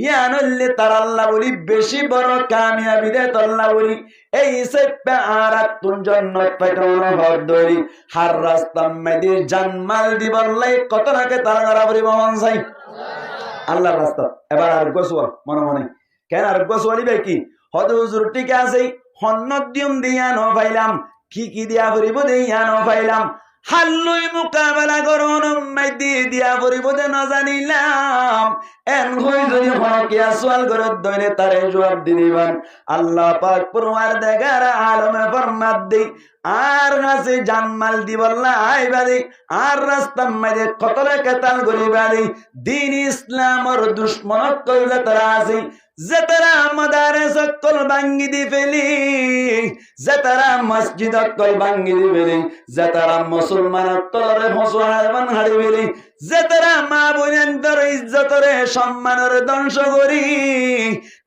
ইয়ানল্লে তারা আল্লাহ বলি বেশি বড় কামিয়াবি দে আল্লাহ বলি এই সেপে আরাত তুন জান্নাত পাইতানো হদরি হার রাস্তা মধ্যে জানমাল দিবল্লাই কত রাকে তারা বরাবরি মন চাই আল্লাহর রাস্তা এবার আর গোসওয়াল মনে মনে কেন আর গোসওয়ালি ভাই কি হদ হুজুর ঠিক আছে হন্নত দিম দিয়া ন পাইলাম কি কি দিয়া করিব দিয়া ন পাইলাম হাল্লুই মোকাবেলা করুন মাইদি দিয়া করিব দে না জানিলাম এন হই যদি হকিয়া সওয়াল করে দইনে তারে জবাব দিবেন আল্লাহ পাক পরওয়ারদিগার আলমে ফরমাত দি আর কাছে জানমাল দিবল্লা আইবাদি আর রাস্তা মাঝে কতলে কেতাল করিবাদি দিন ইসলামর দুশ্মন কইলে তারা আছে যে তারা মাদারেস কল ভাঙ্গি দি ফেলি যে তারা মসজিদ কল ভাঙ্গি দি ফেলি যে তারা মুসলমান তরে মুসলমান হাড়ি ফেলি যে তারা মা বোনের ইজ্জতরে সম্মানের ধ্বংস করি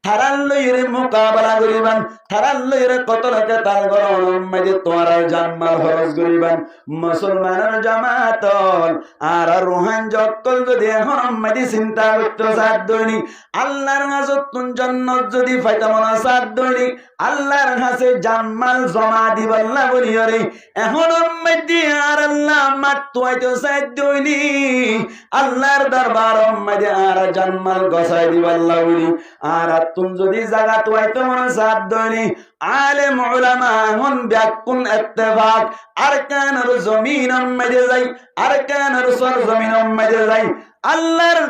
থারাল্লইরে মোকাবেলা করিবেন, থারাল্লইরে কত লোকে তার গরম মাঝে তোমার জানমাল খরচ করিবেন। মুসলমানের জামাত আর রোহান যক্কল যদি এখন মাঝে চিন্তা করতে সাথ দৈনিক আল্লাহর হাজতুন জান্নাত যদি ফাইতা মনা সাথ দৈনিক আল্লাহর কাছে জানমাল জমা দিবাল্লা বলি রে এখন মাঝে আর আল্লাহ মাত তোয়াইতে সাথ দৈনিক আল্লাহর দরবার মাঝে আর জানমাল গসাই দিবাল্লা বলি আর তুমি যদি জায়গা তোয়াইতে মনে সাথ দৈনিক আলেম উলামা হন ব্যাকুন ইত্তেফাক আরকানুল জমিন মাঝে যাই আরকানুল সরজমিন মাঝে যাই আল্লাহর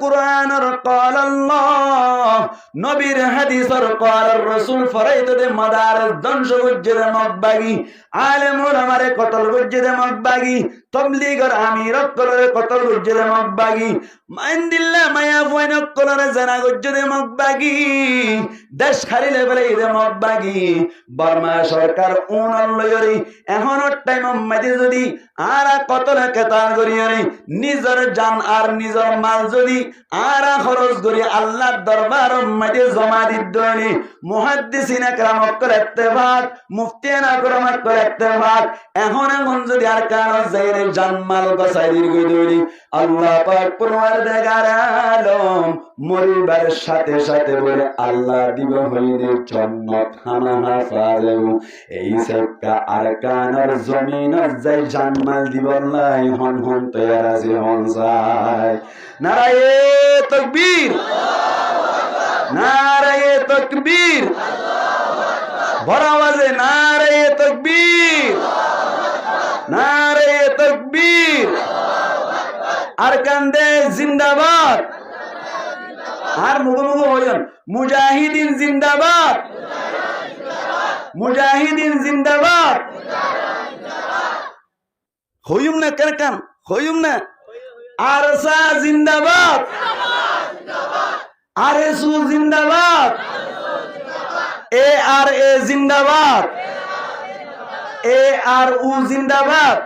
কোরআনের قال আল্লাহ নবীর হাদিসের قال রাসূল ফরাইতে মাদার দংশ গুজরে মকবাগি আলেম উলামারে কতল গুজরে মকবাগি তাবলীগের আমির কলরে কতল গুজরে মকবাগি মাইন্দিল্লাহ মায়া ফয়ন কলরে জানা গুজরে মকবাগি দেশ খারিলে বলে ইদে মকবাগি বর্মা সরকার উনাল লয়রি এখনো টাইম মাঝে যদি আর কতল কেতার করিয়রি নিজের জান আর নিজের মাল যদি আর খরচ করি আল্লাহর দরবার মাঝে জমা দিদনি মুহাদ্দিসিন کرام করে ইত্তেফাক মুফতিয়ান کرام করে ইত্তেফাক এখন যদি আর কার যাইরে জানমাল বাসাই দিগইদনি আল্লাহ পাক পরওয়ারদিগার আলম মরিবার সাথে সাথে বলে আল্লাহ দিব হইরে জান্নাত খানা হাফাজু এই সবকা আরকানের জমিনের যাই জানমাল দিবাল্লাহ হন হন তৈয়ার আছে হন যায় নারায়ে তাকবীর নারায়ে তাকবীর বড় আওয়াজে নারায়ে তাকবীর নারায়ে তাকবীর আরকান দে জিন্দাবাদ আর মুগো হইন মুজাহিদিন জিন্দাবাদ মুজাহিদিন জিন্দাবাদ হইম না কেন হইম না আরসা জিন্দাবাদ আরএসউ জিন্দাবাদ এআরএ জিন্দাবাদ এআরউ জিন্দাবাদ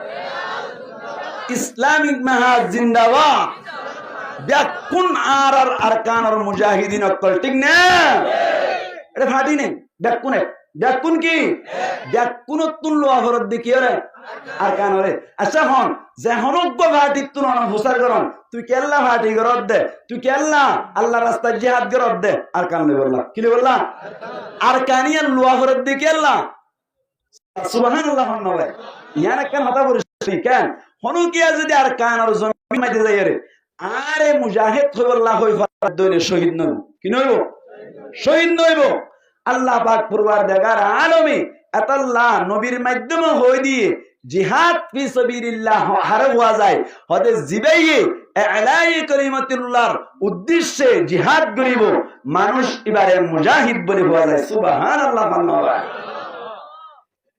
ইসলামিক মাহাজ জিন্দাবাদ ব্যাকুন আর আরকানের মুজাহিদিন অকল ঠিক না এটা ফাটি নেই ব্যাকুনে ব্যাকুন কি ব্যাকুনতুন লোয়াফরত দেখি রে আরকান রে আচ্ছা হন যে হনজ্ঞ ভাটি তুন হুসার করন তুই কেল্লা ভাটি গরদ দে তুই কেল্লা আল্লাহ রাস্তায় জিহাদ গরদ দে আরকান লে বললা কি লে বললা আরকানিয়ান লোয়াফরত দেখি আল্লাহ সুবহানাল্লাহ নবে ইয়ানা কেন হতা বলিস কেন হনু কি যদি আরকান আর জমি মাইতে যাই রে আরে মুজাহিদ হইবল্লাহ হই ফারাদ দইলে শহীদ নব কি নইব শহীদ নইব আল্লাহ পাক পরওয়ারদিগার আলমে আতাল্লাহ নবীর মাধ্যমে হই দিয়ে জিহাদ ফি সাবিলিল্লাহ হার হওয়া যায় হদে জিবাইয়ে ইলাই কালিমাতুল্লাহর উদ্দেশ্যে জিহাদ করিব মানুষ এবারে মুজাহিদ বলে হওয়া যায় সুবহানাল্লাহ আল্লাহ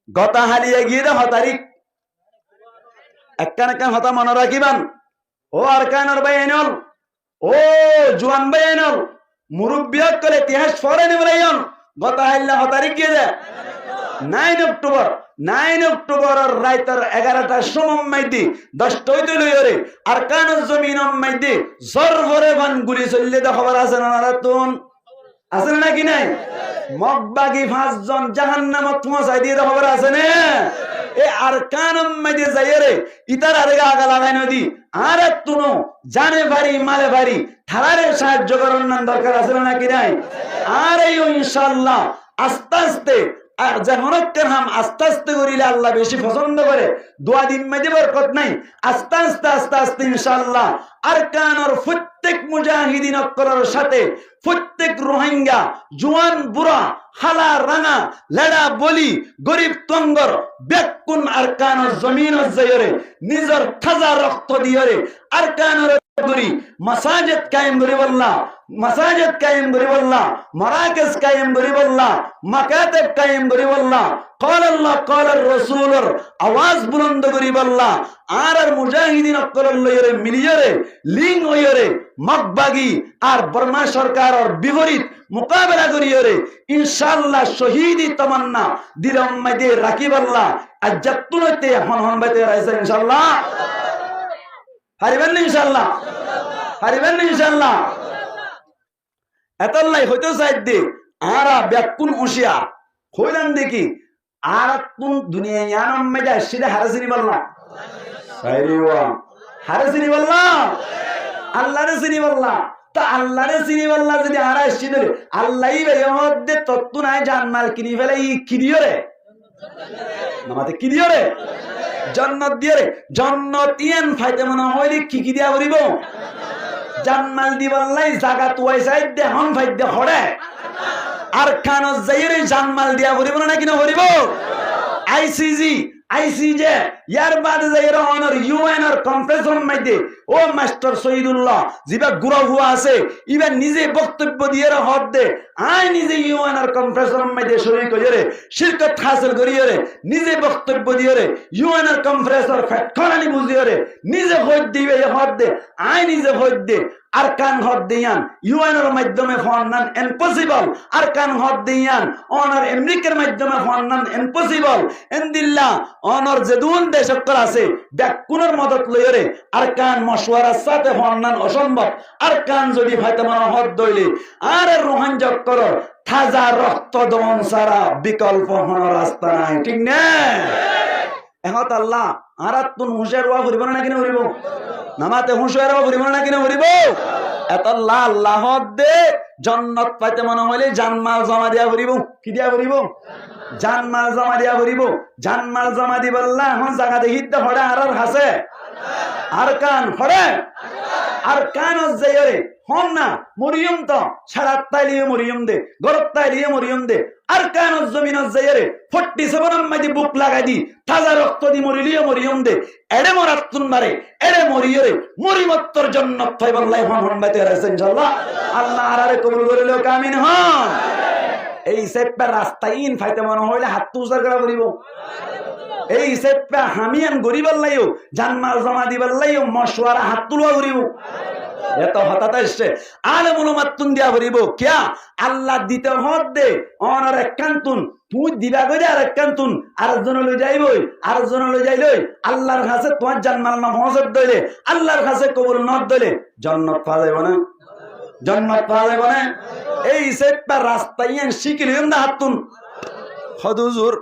গতা হালিয়ে গিয়ে হতারিক একখান একখান হতা মনে রাখিবান ও আরকানের বাইনল ও জওয়ান বাইনল মুরব্বিয়ক করে ইতিহাস পড়ে নিবলাইন গতা হাইল্লা হতারিক গিয়ে যায় 9 অক্টোবর রাইতের 11টার সময় মাইদি 10টা হইতে লইরে আরকানুল জমিনের মাইদি জরফরে বান গুলি চললে তো খবর আছে না রাতুন আছে নাকি নাই মকবাগি 5 জন জাহান্নামত পৌঁছাই দিয়ে খবর আছে না এ আরকানুল মাইদি যাইরে ইতার আরেগা আগা লাগাই নদী আর তুনো জানে ভারী মালে ভারী থারারে সাহায্য করার নাম দরকার আছে নাকি নাই আর এই ইনশাআল্লাহ আস্তে আস্তে আর যেমন হাম আস্তে আস্তে করিলে আল্লাহ বেশি পছন্দ করে দোয়া দিন মাঝে বরকত নাই আস্তে আস্তে আস্তে আস্তে ইনশাআল্লাহ আরকানের প্রত্যেক মুজাহিদিন অক্করের সাথে প্রত্যেক রোহিঙ্গা জওয়ান বুড়া হালা রাঙা লেডা বলি গরিব তঙ্গর বেকুন আরকানের জমিনের জয়রে নিজের খাজা রক্ত দিয়রে আরকানের করি মাসাজিদ কায়েম করি বললাহ মাসাজিদ কায়েম করি বললাহ মারাকিজ কায়েম করি বললাহ মাকাতিব কায়েম করি বললাহ قال الله قال الرسول আওয়াজ বুলন্দ করি বললাহ আর মুজাহিদিন অক্কল লয়রে মিলিয়রে লিং হইরে মকবাগি আর বর্মা সরকারের বিপরীত মোকাবেলা করিয়রে ইনশাআল্লাহ শহীদি তামান্না দিলম মাঝে রাখি বললাহ আজ যতনতে হন হন বাইতে রাইছে ইনশাআল্লাহ হারিবেন ইনশাআল্লাহ হারিবেন ইনশাআল্লাহ এতলাই হইতো চাই দে আরা ব্যাকুন উশিয়া হইলাম দেখি আর কোন দুনিয়া ইয়ানম মেজা সিধা হারাসিনি বললা সাইরিওয়া হারাসিনি বললা আল্লাহরে চিনি বললা তা আল্লাহরে চিনি বললা যদি আরা সিধে আল্লাহই বেহদে তত্ত্ব নাই জানমাল কিনি ফেলে ই কি দিও রে নামাতে কি দিও রে জান্নাত দিও রে জান্নাত ইয়ান ফাইতে মনে হইলে কি দিয়া করিব জান্নাল দিবাল্লাই জায়গা তুই সাইড দে হন ফাইদে হড়ে আর কানত যাইরে জানমাল দিয়া করিব না কিনা করিব আইসিজি আইসিজে ইয়ার বাদে যাইরে অনার ইউএনআর কনফারেন্সের মধ্যে ও মাস্টার শহীদুল্লাহ জিবা গুরা হুয়া আছে ইবা নিজে বক্তব্য দিয়ে হদ দে আই নিজে ইউএনআর কনফারেন্সের মধ্যে শরীক হইরে শিরকত হাসিল করিরে নিজে বক্তব্য দিয়ে ইউএনআর কনফারেন্সের ফ্যাক্টরানি বুঝিরে নিজে হদ দিবে হদ দে আই নিজে হদ দে আর কান হদ দিয়ান ইউএনআর মাধ্যমে ফন্নান ইম্পসিবল আর কান হদ দিয়ান অনার আমেরিকার মাধ্যমে ফন্নান ইম্পসিবল ইনদিল্লাহ অনার যেদুন দেশকর আছে ব্যাকুনের মদত লইরে আর কান মশওয়ারার সাথে ফন্নান অসম্ভব আর কান যদি ফাইতে মনে হদ দইলে আর রোহাঞ্জক করো তাজা রক্ত দমন ছাড়া বিকল্প হন রাস্তা নাই ঠিক না এহত আল্লাহ আরাতুন হুশিয়ার ওয়া করিব না কিনা করিব নামাতে হুশিয়ার ওয়া করিব না কিনা করিব এত আল্লাহ আল্লাহ দে জান্নাত পাইতে মনে হইলে জানমাল জমা দিয়া করিব কি দিয়া করিব জানমাল জমা দিয়া করিব জানমাল জমা দিব আল্লাহ এখন জায়গা দেখিতে হড়ে আর হাসে আর কান হড়ে আর কান যাইরে হন না মরিয়ম তো সারা তাইলিয়ে মরিয়ম দে গরত তাইলিয়ে মরিয়ম দে আর কান জমিন যাইরে 47 মাইদি বুক লাগাই দি তাজা রক্ত দি মরিলিয়ে মরিয়ম দে এড়ে মরাতুন মারে এড়ে মরিয়রে মরিমত্তর জান্নাত পাই বল্লাই হন হন বাইতে আছে ইনশাআল্লাহ আল্লাহ আরে কবুল করিলো কামিন হন এই সেপা রাস্তায় ইন ফাইতে মনে হইলে হাত তুজার করা করিব এই সেপা হামিয়ান গরিবার লাইও জানমাল জমা দিবার লাইও মশওয়ারা হাত তুলবা করিব এত হঠাৎ এসছে আলেমুল মাতুন দিয়া করিব কিয়া আল্লাহ দিতে হদ দে অনার একান্তুন তুই দিবা কইরা আর একান্তুন আরেকজন লই যাইবই আরেকজন লই যাইলই আল্লাহর কাছে তোমার জানমাল না হজত দইলে আল্লাহর কাছে কবুল নদ দইলে জান্নাত পাওয়া যাবে না জান্নাত পাওয়া যাবে না এই সেপা রাস্তায় শিখিলিম না হাতুন হদুজুর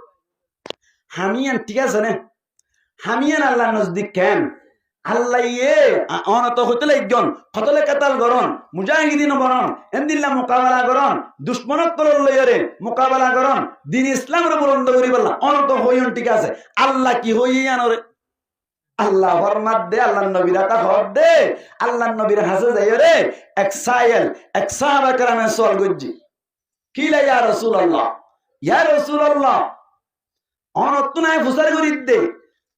হামিয়ান ঠিক আছে না হামিয়ান আল্লাহর নজদিক কেন আল্লাহ ইয়ে অনত হইতে লাগন কতলে কাতাল গরন মুজাহিদিন বরন এন্দিল্লা মোকাবেলা করন দুশ্মনত করল লইরে মোকাবেলা করন দিন ইসলামের বুলন্দ করি বললা অনত হইন ঠিক আছে আল্লাহ কি হইয়ান রে আল্লাহ ফরমাত দে আল্লাহ নবীর তা হদ দে আল্লাহ নবীর হাসে যাই রে এক সাইল এক সাহাবা کرامে সওয়াল গজ্জি কি লা ইয়া রাসূলুল্লাহ অনত নাই ফুসার করি দে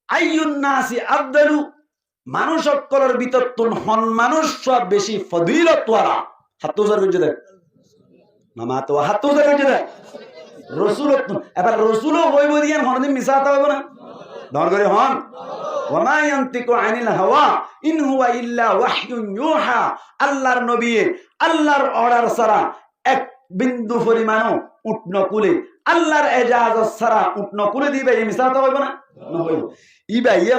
আইয়ুন নাসি আফদালু মানুষ সকলের ভিতর তুন হন মানুষ সব বেশি ফজিলত ওয়ালা হাত উজার গজ্জি দে নামা তো হাত উজার গজ্জি দে রাসূল এবার রাসূল হইব দিয়ান হনদিন মিসাতা হইব না দর করে হন ওয়ামা ইয়ান্তিকু আনিল হাওয়া ইন হুয়া ইল্লা ওয়াহয়ুন ইউহা আল্লাহর নবী আল্লাহর অর্ডার ছাড়া এক বিন্দু পরিমাণও উঠন কুলে আল্লাহর ইজাজত ছাড়া উঠন কুলে দিবে এই মিসাতা হইব না হইব ইবা ইয়ে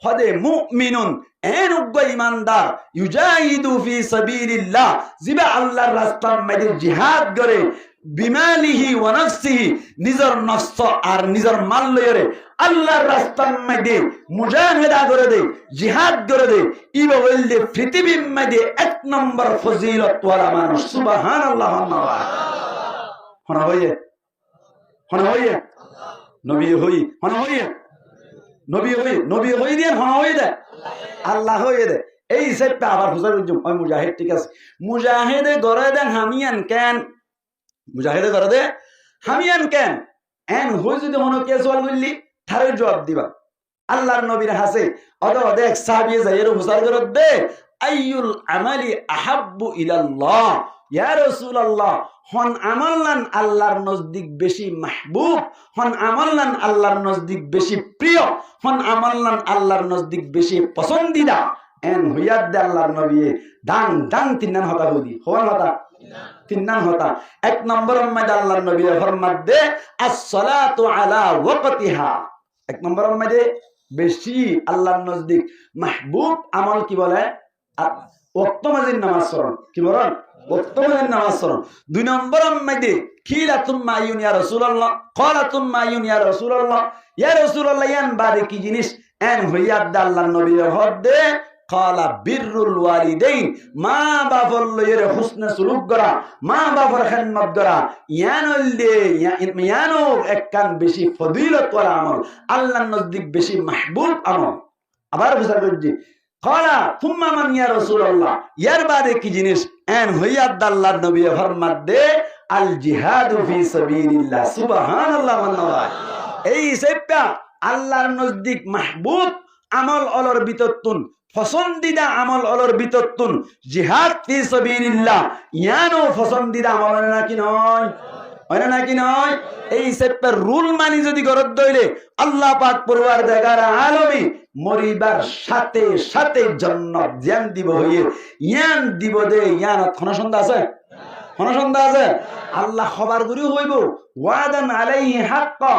হদে মুমিনুন এন উগ্র ইমানদার ইউজাহিদু ফি সাবিলিল্লাহ জিবা আল্লাহর রাস্তার মধ্যে জিহাদ করে বিমালিহি ওয়া নাফসিহি নিজের নফস আর নিজের মাল লইরে আল্লাহর রাস্তার মধ্যে মুজাহিদা করে দে জিহাদ করে দে ইবা বললে পৃথিবীর মধ্যে এক নম্বর ফজিলত ওয়ালা মানুষ সুবহানাল্লাহ হনা হইয়ে নবী হই হনা হইয়ে নবী হই দিয়ে হনা হই দে আল্লাহ হই দে এই সেটটা আবার হুজুর ওই মুজাহিদ ঠিক আছে মুজাহিদে গরে দেন হামিয়ান কেন মুজাহিদে গরে দে হামিয়ান কেন এন হই যদি মনে কে সওয়াল করলি তারে জবাব দিবা আল্লাহর নবীর হাসে অদ দেখ সাহাবী যায়ের হুজুর গরে দে আইয়ুল আমালি আহাব্বু ইলাল্লাহ ইয়া রাসূলুল্লাহ হন আমলনান আল্লাহর নজদিক বেশি মাহবুব হন আমলনান আল্লাহর নজদিক বেশি প্রিয় হন আমলনান আল্লাহর নজদিক বেশি পছন্দিদা এন হুয়াদ দে আল্লাহর নবী দান তিননান হতা হদি হন হতা তিননান হতা এক নম্বর মধ্যে আল্লাহর নবী ফরমাত দে as-salatu ala waqtiha এক নম্বর মধ্যে বেশি আল্লাহর নজদিক মাহবুব আমল কি বলে ওয়াক্ত মাজির নামাজ পড়ুন কি বলেন ওয়াক্ত মাজির নামাজ পড়ুন 2 নম্বর মধ্যে খিলাতুম মায়ুন ইয়া রাসূলুল্লাহ ক্বালাতুম মায়ুন ইয়া রাসূলুল্লাহ ইয়া রাসূলুল্লাহ ইয়ান বাদে কি জিনিস এন হইয়া আল্লাহর নবী হদে ক্বালা বিররুল ওয়ালিদাইন মা বাবার লয়ের হুসনে সুলুক করা মা বাবার খিদমত করা ইয়ানো একখান বেশি ফজিলত ওয়ালা আমল আল্লাহর নজদিক বেশি মাহবুব আমল আবার বুঝা করছি ক্বালা থুম্মা মান ইয়া রাসূলুল্লাহ ইয়ার বাদে কি জিনিস এন হইয়া আল্লাহর নবী ফরমাত দে আল জিহাদু ফি সাবিলিল্লাহ সুবহানাল্লাহ ওয়াল্লাহ এই সেটা আল্লাহর নজদিক মাহবুব আমল অলর বিততুন পছন্দিদা আমল অলর বিততুন জিহাদ ফি সাবিলিল্লাহ ইয়ানো পছন্দিদা আমল নাকি নয় হয় নাকি নয় এই সেপ্টার রুল মানি যদি গরদ দইলে আল্লাহ পাক পরওয়ারদিগার আলমী মরিবার সাথে সাথে জান্নাত জান দিব হইয়ে ইয়ান দিব দে ইয়ান খনসন্দা আছে খনসন্দা আছে আল্লাহ খবর করি হইব ওয়াদান আলাইহি হাক্কা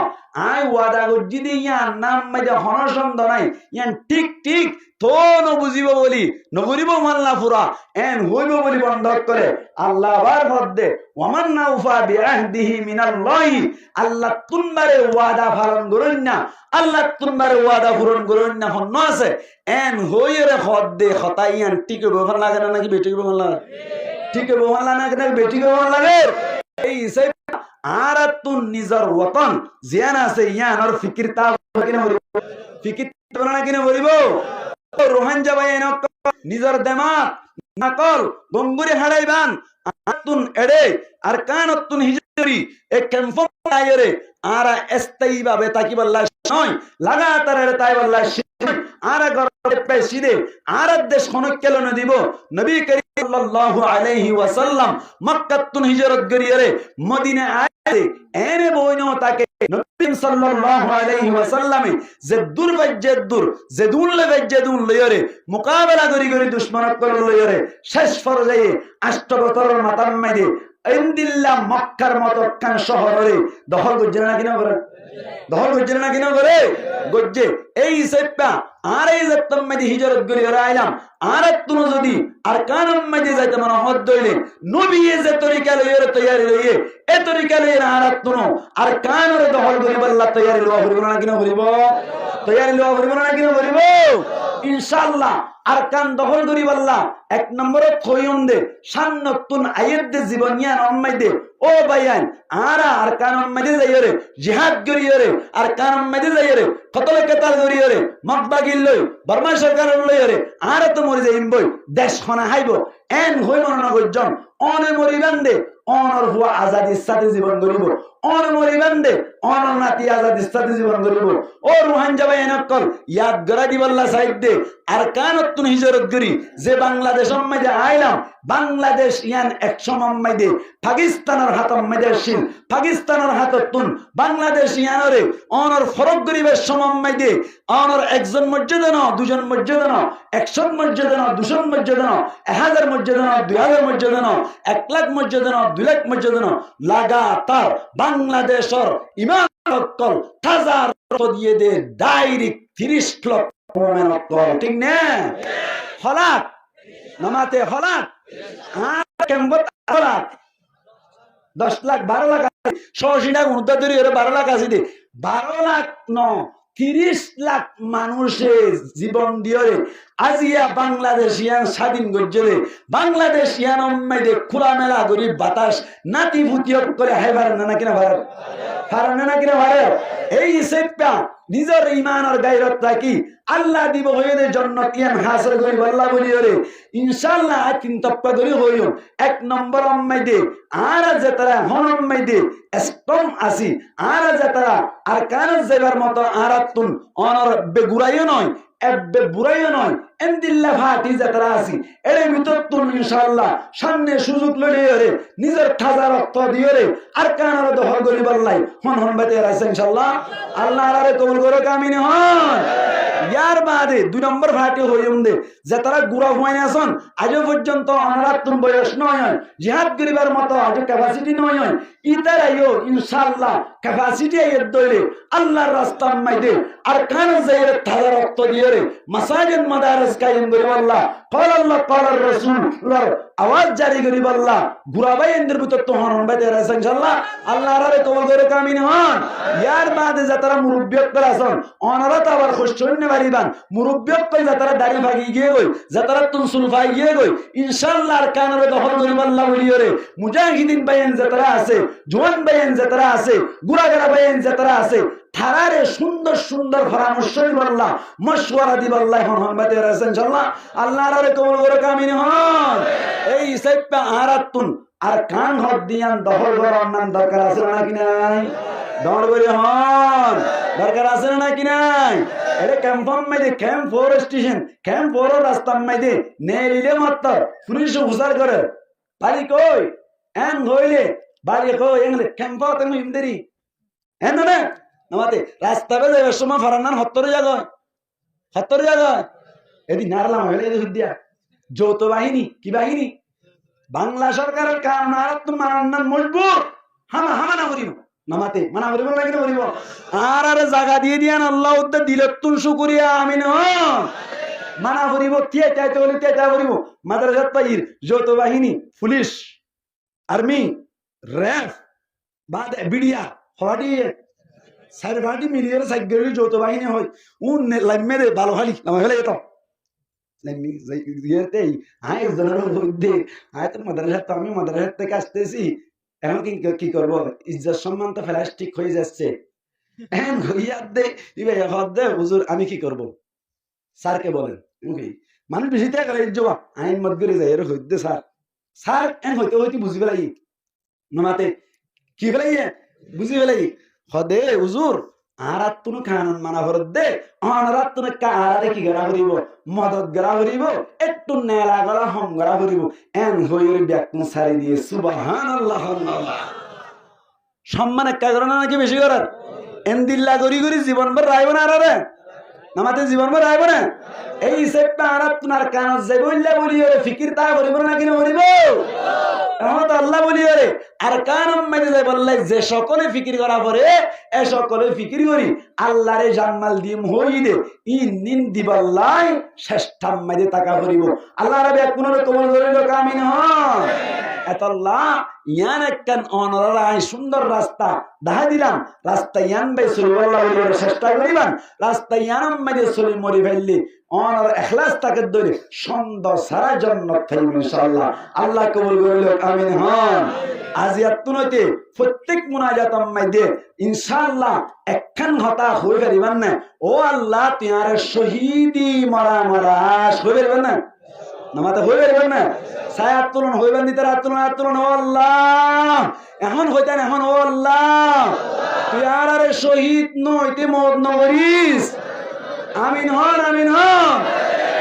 আই ওয়াদা গজি দি ইয়ান নাম মাইদা খনসন্দ নাই ইয়ান ঠিক ঠিক তো নবুজিব বলি নগরিব মাল্লা পুরা এন হইব বলি বন্ধ করে আল্লাহ বার মধ্যে ওয়ামান নাউফা বিআহদিহি মিনাল্লাহি আল্লাহ তুনবারে ওয়াদা পালন করেন না আল্লাহ তুনবারে ওয়াদা পূরণ করেন না হন আছে এন হইরে খদে খতাইয়ান টিকে ব্যবহার লাগে না নাকি বেটিকে ব্যবহার লাগে টিকে ব্যবহার লাগে নাকি বেটিকে ব্যবহার লাগে এই সেই আর তুন নিজর ওতন জিয়ান আছে ইয়ানর ফিকির তা কিনা বলিব ফিকির বলা কিনা বলিব রোহান যাবাই নিজর দেমাক নাকল গঙ্গুরে হারাইবান আতুন এড়ে আর কানতুন হিজরি এক কনফার্ম আয়রে আর এস্তাই ভাবে তাকি বল্লা নয় লাগাতার এড়ে তাই বল্লা আর গরে পেছিদে আর দেশ খনকেল ন দিব নবী করিম সাল্লাল্লাহু আলাইহি ওয়াসাল্লাম মক্কাতুন হিজরত গরিয়ে মদিনা আয়ে এনে বইনো তাকে নবী সাল্লাল্লাহু আলাইহি ওয়াসাল্লামে যে দুরবাজ্জেদুর যে দুনলে বাজ্জেদুন লয়রে মুকাবেলা করি করি দুশমনত করল লয়রে শেষ পর্যায়ে 8 বছরের মাথার মাইদে ইনদিল্লাহ মক্কার মত কান শহরে দখল করছে না কিনা করে দখল করছে না কিনা করে গজ্জে এই সেপটা আর এই যেতাম মাইদে হিজরত করি আইলাম আর তুনো যদি আর কানম মাইদে যাইতে মনে হদ দইলে নবী যে তরিকা লইরে তৈয়ারি লইয়ে এ তরিকা লইরে আর তুনো আর কানরে দখল করি আল্লাহ তৈয়ারি লওয়া করিব না কিনা করিব তৈয়ারি লওয়া করিব না কিনা করিব ইনশাআল্লাহ আর কান দখল করি আল্লাহ এক নম্বরে থইন দে সান্নতুন আয়াত দে জীবনিয়ান অম্মাইদে ও ভাইয়ান আর কান অম্মাইদে যাইরে জিহাদ করিরে আর কান অম্মাইদে যাইরে কতলে কেতাল করিরে মক্কা গিল্লই বর্মা সরকার লইরে আর তো মরি যাইম বই দেশ খনা হাইব এন হই মননা গজ্জন অনে মরিবান্দে অনর হুয়া আজাদির সাথে জীবন গরিব অন মরিবান্দে অনর নাতি আজাদির সাথে জীবন গরিব ও রুহান যাবাই এনকল ইয়াদ গরা দিবাল্লাহ সাইদ দে আর কানতুন হিজরত করি যে বাংলাদেশ মধ্যে আইলাম বাংলাদেশ ইয়ান এক সময় মধ্যে পাকিস্তানের হাত মধ্যে শিল পাকিস্তানের হাততুন বাংলাদেশ ইয়ানরে অনর ফরক গরিবের সময় মধ্যে অনর একজন মর্যাদা না দুজন মর্যাদা না 100 মর্যাদা না 200 মর্যাদা না 1000 মর্যাদা না 2000 মর্যাদা না 1 লাখ মর্যাদা না 2 লাখ মর্যাদা না লাগাতার বাংলাদেশের ইমাম কল হাজার দিয়ে দে ডাইরেক্ট 30 লক্ষ মেহনত করে ঠিক না হলাক নামাতে হলাক আর কেমবত হলাক 10 লাখ 12 লাখ সহসিনা উন্নত ধরে 12 লাখ আছে দে 12 লাখ ন 30 লাখ মানুষের জীবন দিয়ে আজিয়া বাংলাদেশিয়ান স্বাধীন গজ্জলে বাংলাদেশিয়ান অম্মাইদে খোলা মেলা গরিব বাতাস নাতি ভুতিয়ক করে হাইবার না কিনা ভারত হারানে না কিনা ভারত এই সেপটা নিজের ইমান আর গায়রত রাখি আল্লাহ দিব হইতে জান্নাত ইয়ান হাসিল করি আল্লাহ বলি রে ইনশাআল্লাহ তিন তপ্পা করি হইও এক নম্বর অম্মাইদে আর যে তারা হনম্মাইদে স্টম আসি আর যে তারা আর কান যাইবার মতো আরাতুন অনর বেগুরাইও নয় ebbe বুড়াইও নয় এন্দিল্লা ফাটি যাত্রা আসি এর ভিতর তুন ইনশাআল্লাহ সামনে সুযোগ লইয়ে রে নিজের খাজা রক্ত দিয়ে রে আর কানার দখল করি বললাই হন হন বাতে রাইছে ইনশাআল্লাহ আল্লাহ আরে কবুল করে কামিনে হন ইয়ার বাদে 2 নম্বর ভাটি হইম দে যে তারা গুড়া হুয়াইন আসন আজও পর্যন্ত অনারাতুন বয়স নয় জিহাদ করিবার মতো আজও ক্যাপাসিটি নয় ইতার আইও ইনশাআল্লাহ ক্যাপাসিটি আইয়ের দইলে আল্লাহর রাস্তা মাইদে আর কান যাইরে তারা রক্ত দিয়ে রে মাসাজিদ মাদারিস কায়েম করিব আল্লাহ قال الله قال الرسول আওয়াজ জারি করিব আল্লাহ গুড়া বাইন্দের ভিতর তো হন বাইতে রাস ইনশাআল্লাহ আল্লাহর আরে কবুল করে কামিন হন ইয়ার বাদে যে তারা মুরব্বিয়ত আসন অনারা তো আবার খুশজন্য বাড়িবান মুরব্বিয়ত কই যে তারা দাড়ি ভাগি গিয়ে গই যে তারা তুনসুল ভাই গিয়ে গই ইনশাআল্লাহ আর কানরে দখল করিব আল্লাহ বলিওরে মুজাহিদিন বাইন যে তারা আছে জওয়ান বাইন যে তারা আছে গুড়াগাড়া বাইন যে তারা আছে থারারে সুন্দর সুন্দর পরামর্শ দিব আল্লাহ মশওয়ারা দিব আল্লাহ হন বাইতে রাস ইনশাআল্লাহ আল্লাহর আরে কবুল করে কামিন হন এই সাইপা আরাতুন আর কান হদ দিয়ান দখল করার নাম দরকার আছে নাকি নাই দৌড় করে হন দরকার আছে নাকি নাই আরে ক্যাম্পম মাইদে ক্যাম্প 4 স্টেশন ক্যাম্প 4 রাস্তা মাইদে নেলিলে মাত্র পুলিশ হুসার করে বাড়ি কই এন হইলে বাড়ি কই এনলে ক্যাম্প তুমি ইমদেরি এন না নামাতে রাস্তা বে যাওয়ার সময় ফরানান 70 জায়গা এদিন নারলাম হইলে দিয়া যৌথ বাহিনী কি বাহিনী বাংলা সরকারের কারণ আর তোমার নাম মজবুর হামা না করিব নামাতে মানা করিব লাগে না করিব আর আরে জায়গা দিয়ে দিয়ান আল্লাহ উদ্দে দিলতুন শুকরিয়া আমিন মানা করিব তিয়া চাইতে বলে তিয়া করিব মাদ্রাসাত পাইর যৌথ বাহিনী পুলিশ আর্মি র্যাব বাদ বিডিয়া হডি সাইড পার্টি মিলিয়ে সাইগরি যৌথ বাহিনী হয় উন লাইমে দে ভালো খালি নামা ফেলে যেত আমি মাদ্রাসা থেকে আসতেছি এখন কি করবো ইজ্জত সম্মান তো প্লাস্টিক হয়ে যাচ্ছে হুজুর আমি কি করবো স্যারকে বলেন মানুষ বেশি জবা আইন মত করে যায় হইতে স্যার স্যার এন হইতে হইতে বুঝি পেলাই নামাতে কি পেলাই বুঝি পেলাই হদে হুজুর আরাত তুমি কানুন মানা ভরত দে অনারাত তুমি কারারে কি গড়া করিব মদত গড়া করিব একটু নেলা গলা হম গড়া করিব এন হইর ব্যাকুন সারি দিয়ে সুবহানাল্লাহ সম্মান একটা করে নাকি বেশি করার এন দিল্লা করি করি জীবন ভর রাইব না আরে নামাতে জীবন ভর রাইব না এই সেটটা আরাত তোমার কান যাইব ইল্লা বলি ওরে ফিকির তা করিব না কি না করিব এখন তো আল্লাহ বলি ওরে আর কান মেরে যাই বললাই যে সকলে ফিকির করা পরে এ সকলে ফিকির করি আল্লাহরে জান্নাল দিয়ে হই দে ইন দিবাল্লাই শেষটা মেরে টাকা করিব আল্লাহ রাবে কোনরে কবুল করিল কামিন হন এতল্লাহ ইয়ান একখান অনরাই সুন্দর রাস্তা দেখা দিলাম রাস্তা ইয়ান বাই সুল্লাহ বলিওরে চেষ্টা করিবান রাস্তা ইয়ান মেরে চলি মরি ফেললি অনর ইখলাস তাকে ধরে সুন্দর সারা জান্নাত থাকবে ইনশাআল্লাহ আল্লাহ কবুল করিল আমিন হন আজিয়াতুনতে প্রত্যেক মুনাজাত মাইদে ইনশাআল্লাহ একখান হতা হই পারিবান না ও আল্লাহতিয়ার শহীদি মারা হই পারিবান না নামাতে হই পারিবান না ছায়া তুলন হইবেন দিতে আত্মন ও আল্লাহ এখন হইতেন এখন ও আল্লাহ তুই আর শহীদ নইতে মত নগরিস আমিন হন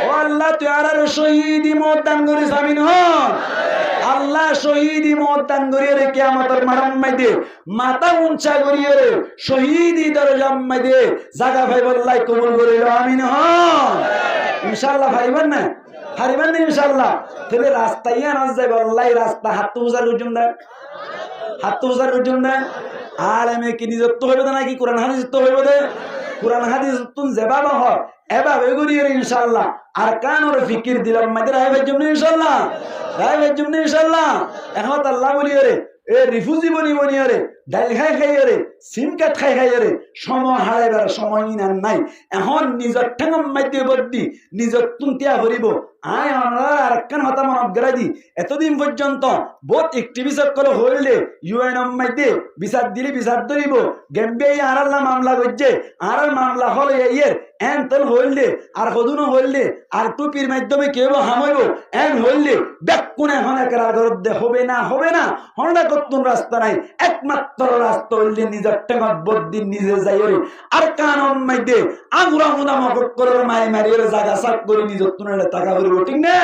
ও আল্লাহ তুই আর শহীদি মত দান করিস আমিন হন আল্লাহ শহীদি মত দান করিয়ে রে কিয়ামতের মাঠের মধ্যে মাথা উঁচা করিয়ে রে শহীদি দরজা মধ্যে জায়গা পাইব আল্লাহ কবুল করিল আমিন হন ইনশাআল্লাহ পাইবেন না হারিবেন না ইনশাআল্লাহ তাহলে রাস্তায় না যাইব আল্লাহ রাস্তা হাত উজার উজুম দেন আর আমি কি নিজত্ব হইব নাকি কোরআন হাদিস তো হইব দে কোরআন হাদিস তুন যেভাবে হয় এভাবে করিয়ে ইনশাআল্লাহ আর কান ওর ফিকির দিলাম মাদের রাইবের জন্য ইনশাআল্লাহ এখন আল্লাহ বলিয়ে রে এ রিফিউজি বনি রে ডাইল খাই রে সিম কাট খাই রে সময় হারাইবার সময় নাই এখন নিজের ঠেঙম মাইতে বদ্দি নিজের তুন্তিয়া করিব আয় আর একখান হতা মনত গড়াই দি এতদিন পর্যন্ত বহুত একটিভিসব করে হইলে ইউএন মাইতে বিচার দিলে বিচার ধরিব গেমবে আর আল্লাহ মামলা করছে আর মামলা হল এর এন তল হইলে আর কদুনো হইলে আর টুপির মাধ্যমে কেউ হামাইব এন হইলে বেকুন এখন একরা গরদে হবে না হন্ডা কতুন রাস্তা নাই একমাত্র রাস্তা হইলে নিজের টেঙত বদ্দিন নিজে যাই আর কানন মাইতে আগুরা মুদা মকট করে মায়ে মারিয়ে জাগা সাক করে নিজের তুনে টাকা করিব ঠিক না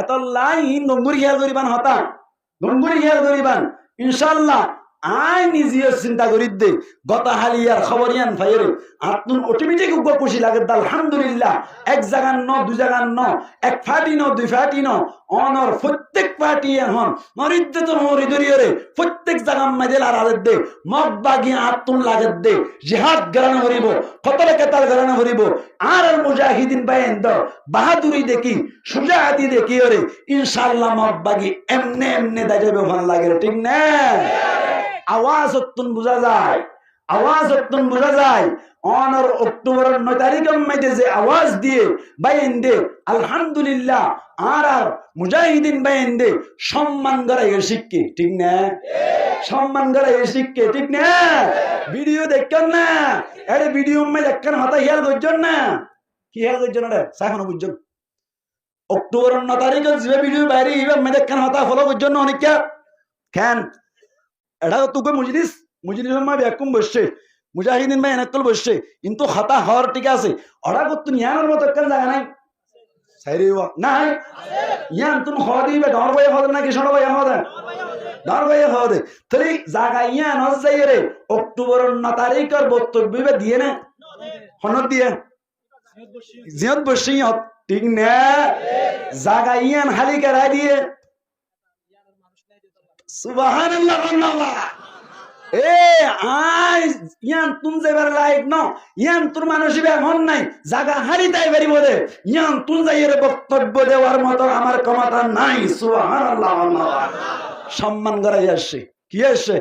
এত লাই নম্বর খেয়াল করিবান হতা নম্বর খেয়াল করিবান ইনশাআল্লাহ আই নিজেও চিন্তা করি দে গতা হালিয়ার খবরিয়ান ফাইরে আতুন অটোমেটিক উগ্র খুশি লাগে আলহামদুলিল্লাহ এক জায়গার ন দুই জায়গার ন এক ফাটি ন দুই ফাটি ন অনর প্রত্যেক পার্টি এখন মরিদ্দে তো মরিদরিয়রে প্রত্যেক জায়গা মাঝে লাড়ালে দে মগ বাগি আতুন লাগে দে জিহাদ গরানো হরিব কতলে কেতাল গরানো হরিব আর মুজাহিদিন বাইন দ বাহাদুরি দেখি সুজাহাতি দেখি ওরে ইনশাআল্লাহ মগ বাগি এমনে এমনে দাইবে ভালো লাগে ঠিক না আওয়াজ অত্যন্ত বোঝা যায় আওয়াজ অত্যন্ত বোঝা যায় অনর অক্টোবরের 9 তারিখের মধ্যে যে আওয়াজ দিয়ে বাইন দে আলহামদুলিল্লাহ আর মুজাহিদিন বাইন দে সম্মান করাই শিখকে ঠিক না সম্মান করাই শিখকে ঠিক না ভিডিও দেখেন না আরে ভিডিও মধ্যে একখান হাতা হিয়াল করছেন না কি হিয়াল করছেন রে সাখনো বুঝছেন অক্টোবরের 9 তারিখে যে ভিডিও বাইরে ইবা মধ্যে একখান হাতা ফলো করছেন না অনেক কেন এটা তোকে মুজলিস মা ব্যাকুম বসছে মুজাহিদিন ভাই এনেকল বসছে কিন্তু হতা হওয়ার ঠিক আছে ওরা করতো ইয়ানোর মতো একটা জায়গা নাই সাইরে নাই ইয়ান তুমি খাওয়া দিবে ডর বইয়ে খাওয়া না কিষণ বইয়ে খাওয়া দেন ডর বইয়ে খাওয়া দে তাহলে জায়গা ইয়ান যাই রে অক্টোবরের 9 তারিখের বক্তব্য দিয়ে না হনত দিয়ে জিয়ত বসছে ঠিক না জায়গা ইয়ান হালি করাই দিয়ে সুবহানাল্লাহ আল্লাহ এ আই ইয়ান তুম যাইবার লাইক ন ইয়ান তোর মানসিক এমন নাই জায়গা হারি তাই পারিব রে ইয়ান তুম যাইয়ের বক্তব্য দেওয়ার মতো আমার ক্ষমতা নাই সুবহানাল্লাহ আল্লাহ সম্মান করাই আসছে কি আসছে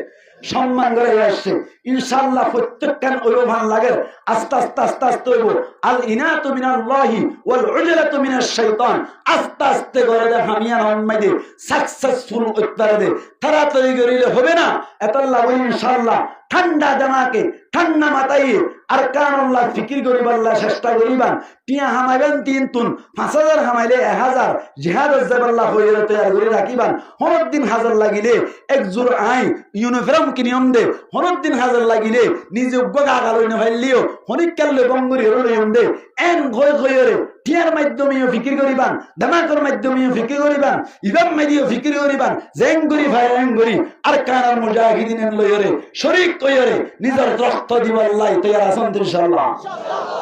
সম্মান করাই আসছে ইনশাআল্লাহ প্রত্যেকখান ওই ভালো লাগে আস্তে আস্তে আস্তে আস্তে হইব আল ইনাতু মিনাল্লাহি ওয়াল উজলাতু মিনাশ শাইতান আস্তে আস্তে করে দে হামিয়া নামাইদে সাকসেসফুল উত্তরে দে তাড়াতাড়ি করিলে হবে না এতাল্লাহ ইনশাআল্লাহ ঠান্ডা জানাকে ঠান্ডা মাথায় আর কানুল্লাহ ফিকির করিবাল্লাহ চেষ্টা করিবান টিয়া হামাইবেন 3 তুন 5000 হামাইলে 1000 জিহাদের জাবাল্লাহ হইরে তৈরি করে রাখিবান হরদ দিন হাজার লাগিলে এক জোর আই ইউনিফর্ম কিনিয়ম দে হরদ দিন হাজার লাগিলে নিজে গগা গালই না ফাইলিও হনিকালে বঙ্গরি হরইম দে এন গয় গয়রে টিয়ার মাধ্যমেও ফিকির করিবান দামাকর মাধ্যমেও ফিকির করিবান ইবাম মাইদিও ফিকির করিবান জেঙ্গুরি ফাইরাঙ্গুরি আর কানার মুজাহিদিনের লয়রে শরীক কয়রে নিজের রক্ত দিবাল্লাহ তৈরি আছেন ইনশাআল্লাহ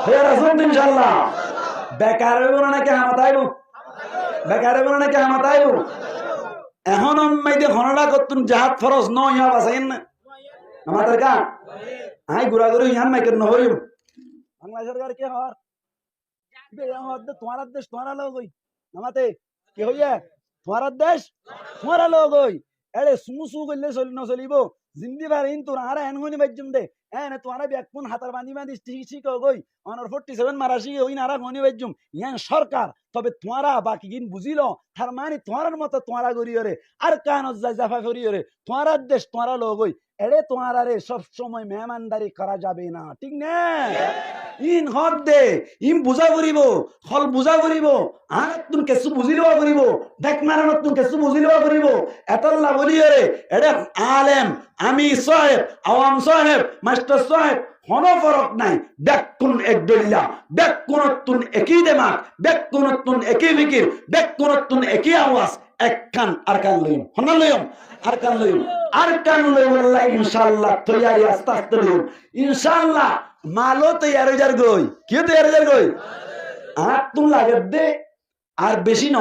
তৈরি আছেন ইনশাআল্লাহ বেকার হইব না নাকি হামাতাইব বেকার হইব না নাকি হামাতাইব এখন মাইদে হনলা করতুন জাহাদ ফরজ ন ইয়া বাসাইন না আমাদের কা আই গুড়াগুড়ি ইয়ান মাইকের নহরিম বাংলা সরকার কে হর তোমার দেশ তোমার লোক হই নামাতে কে হইয়া তোমার দেশ তোমার লোক হই এড়ে সু করলে চলিব জিন্দি বার ইন তোর আরা এনগনি বাজ্জুম দে এনে তোরা ব্যাকপুন হাতার বাঁধি বাঁধি ঠিক গই অনর 47 মারাসি হই নারা গনি বাজ্জুম ইয়ান সরকার তবে তোরা বাকি দিন বুঝিল তার মানে তোমার মতো তোরা গরিয়রে আর কানজ যায় জাফা করিয়রে তোমার দেশ তোরা লোক হই এড়ে তোরা রে সব সময় মেহমানদারি করা যাবে না ঠিক না ইন হদ দে ইম বুঝা করিব হল বুঝা করিব আর তুন কেসু বুঝি লওয়া করিব দেখ মারানত তুন কেসু বুঝি লওয়া করিব এতল্লা বলিয়রে এড়ে আলেম আমি সাহেব আওয়াম সাহেব মাস্টার সাহেব কোনো ফরক নাই বেকুন এক দলিলা বেকুনতুন একই দেমাক বেকুনতুন একই ফিকির বেকুনতুন একই আওয়াজ একখান আর কান লইম হনা লইম আর কান লইম আল্লাহ ইনশাআল্লাহ তৈয়ারি আস্তে আস্তে লইম ইনশাআল্লাহ মালো তৈয়ার হয়ে যার গই কি তৈয়ার হয়ে যার গই আর তুই লাগে দে আর বেশি ন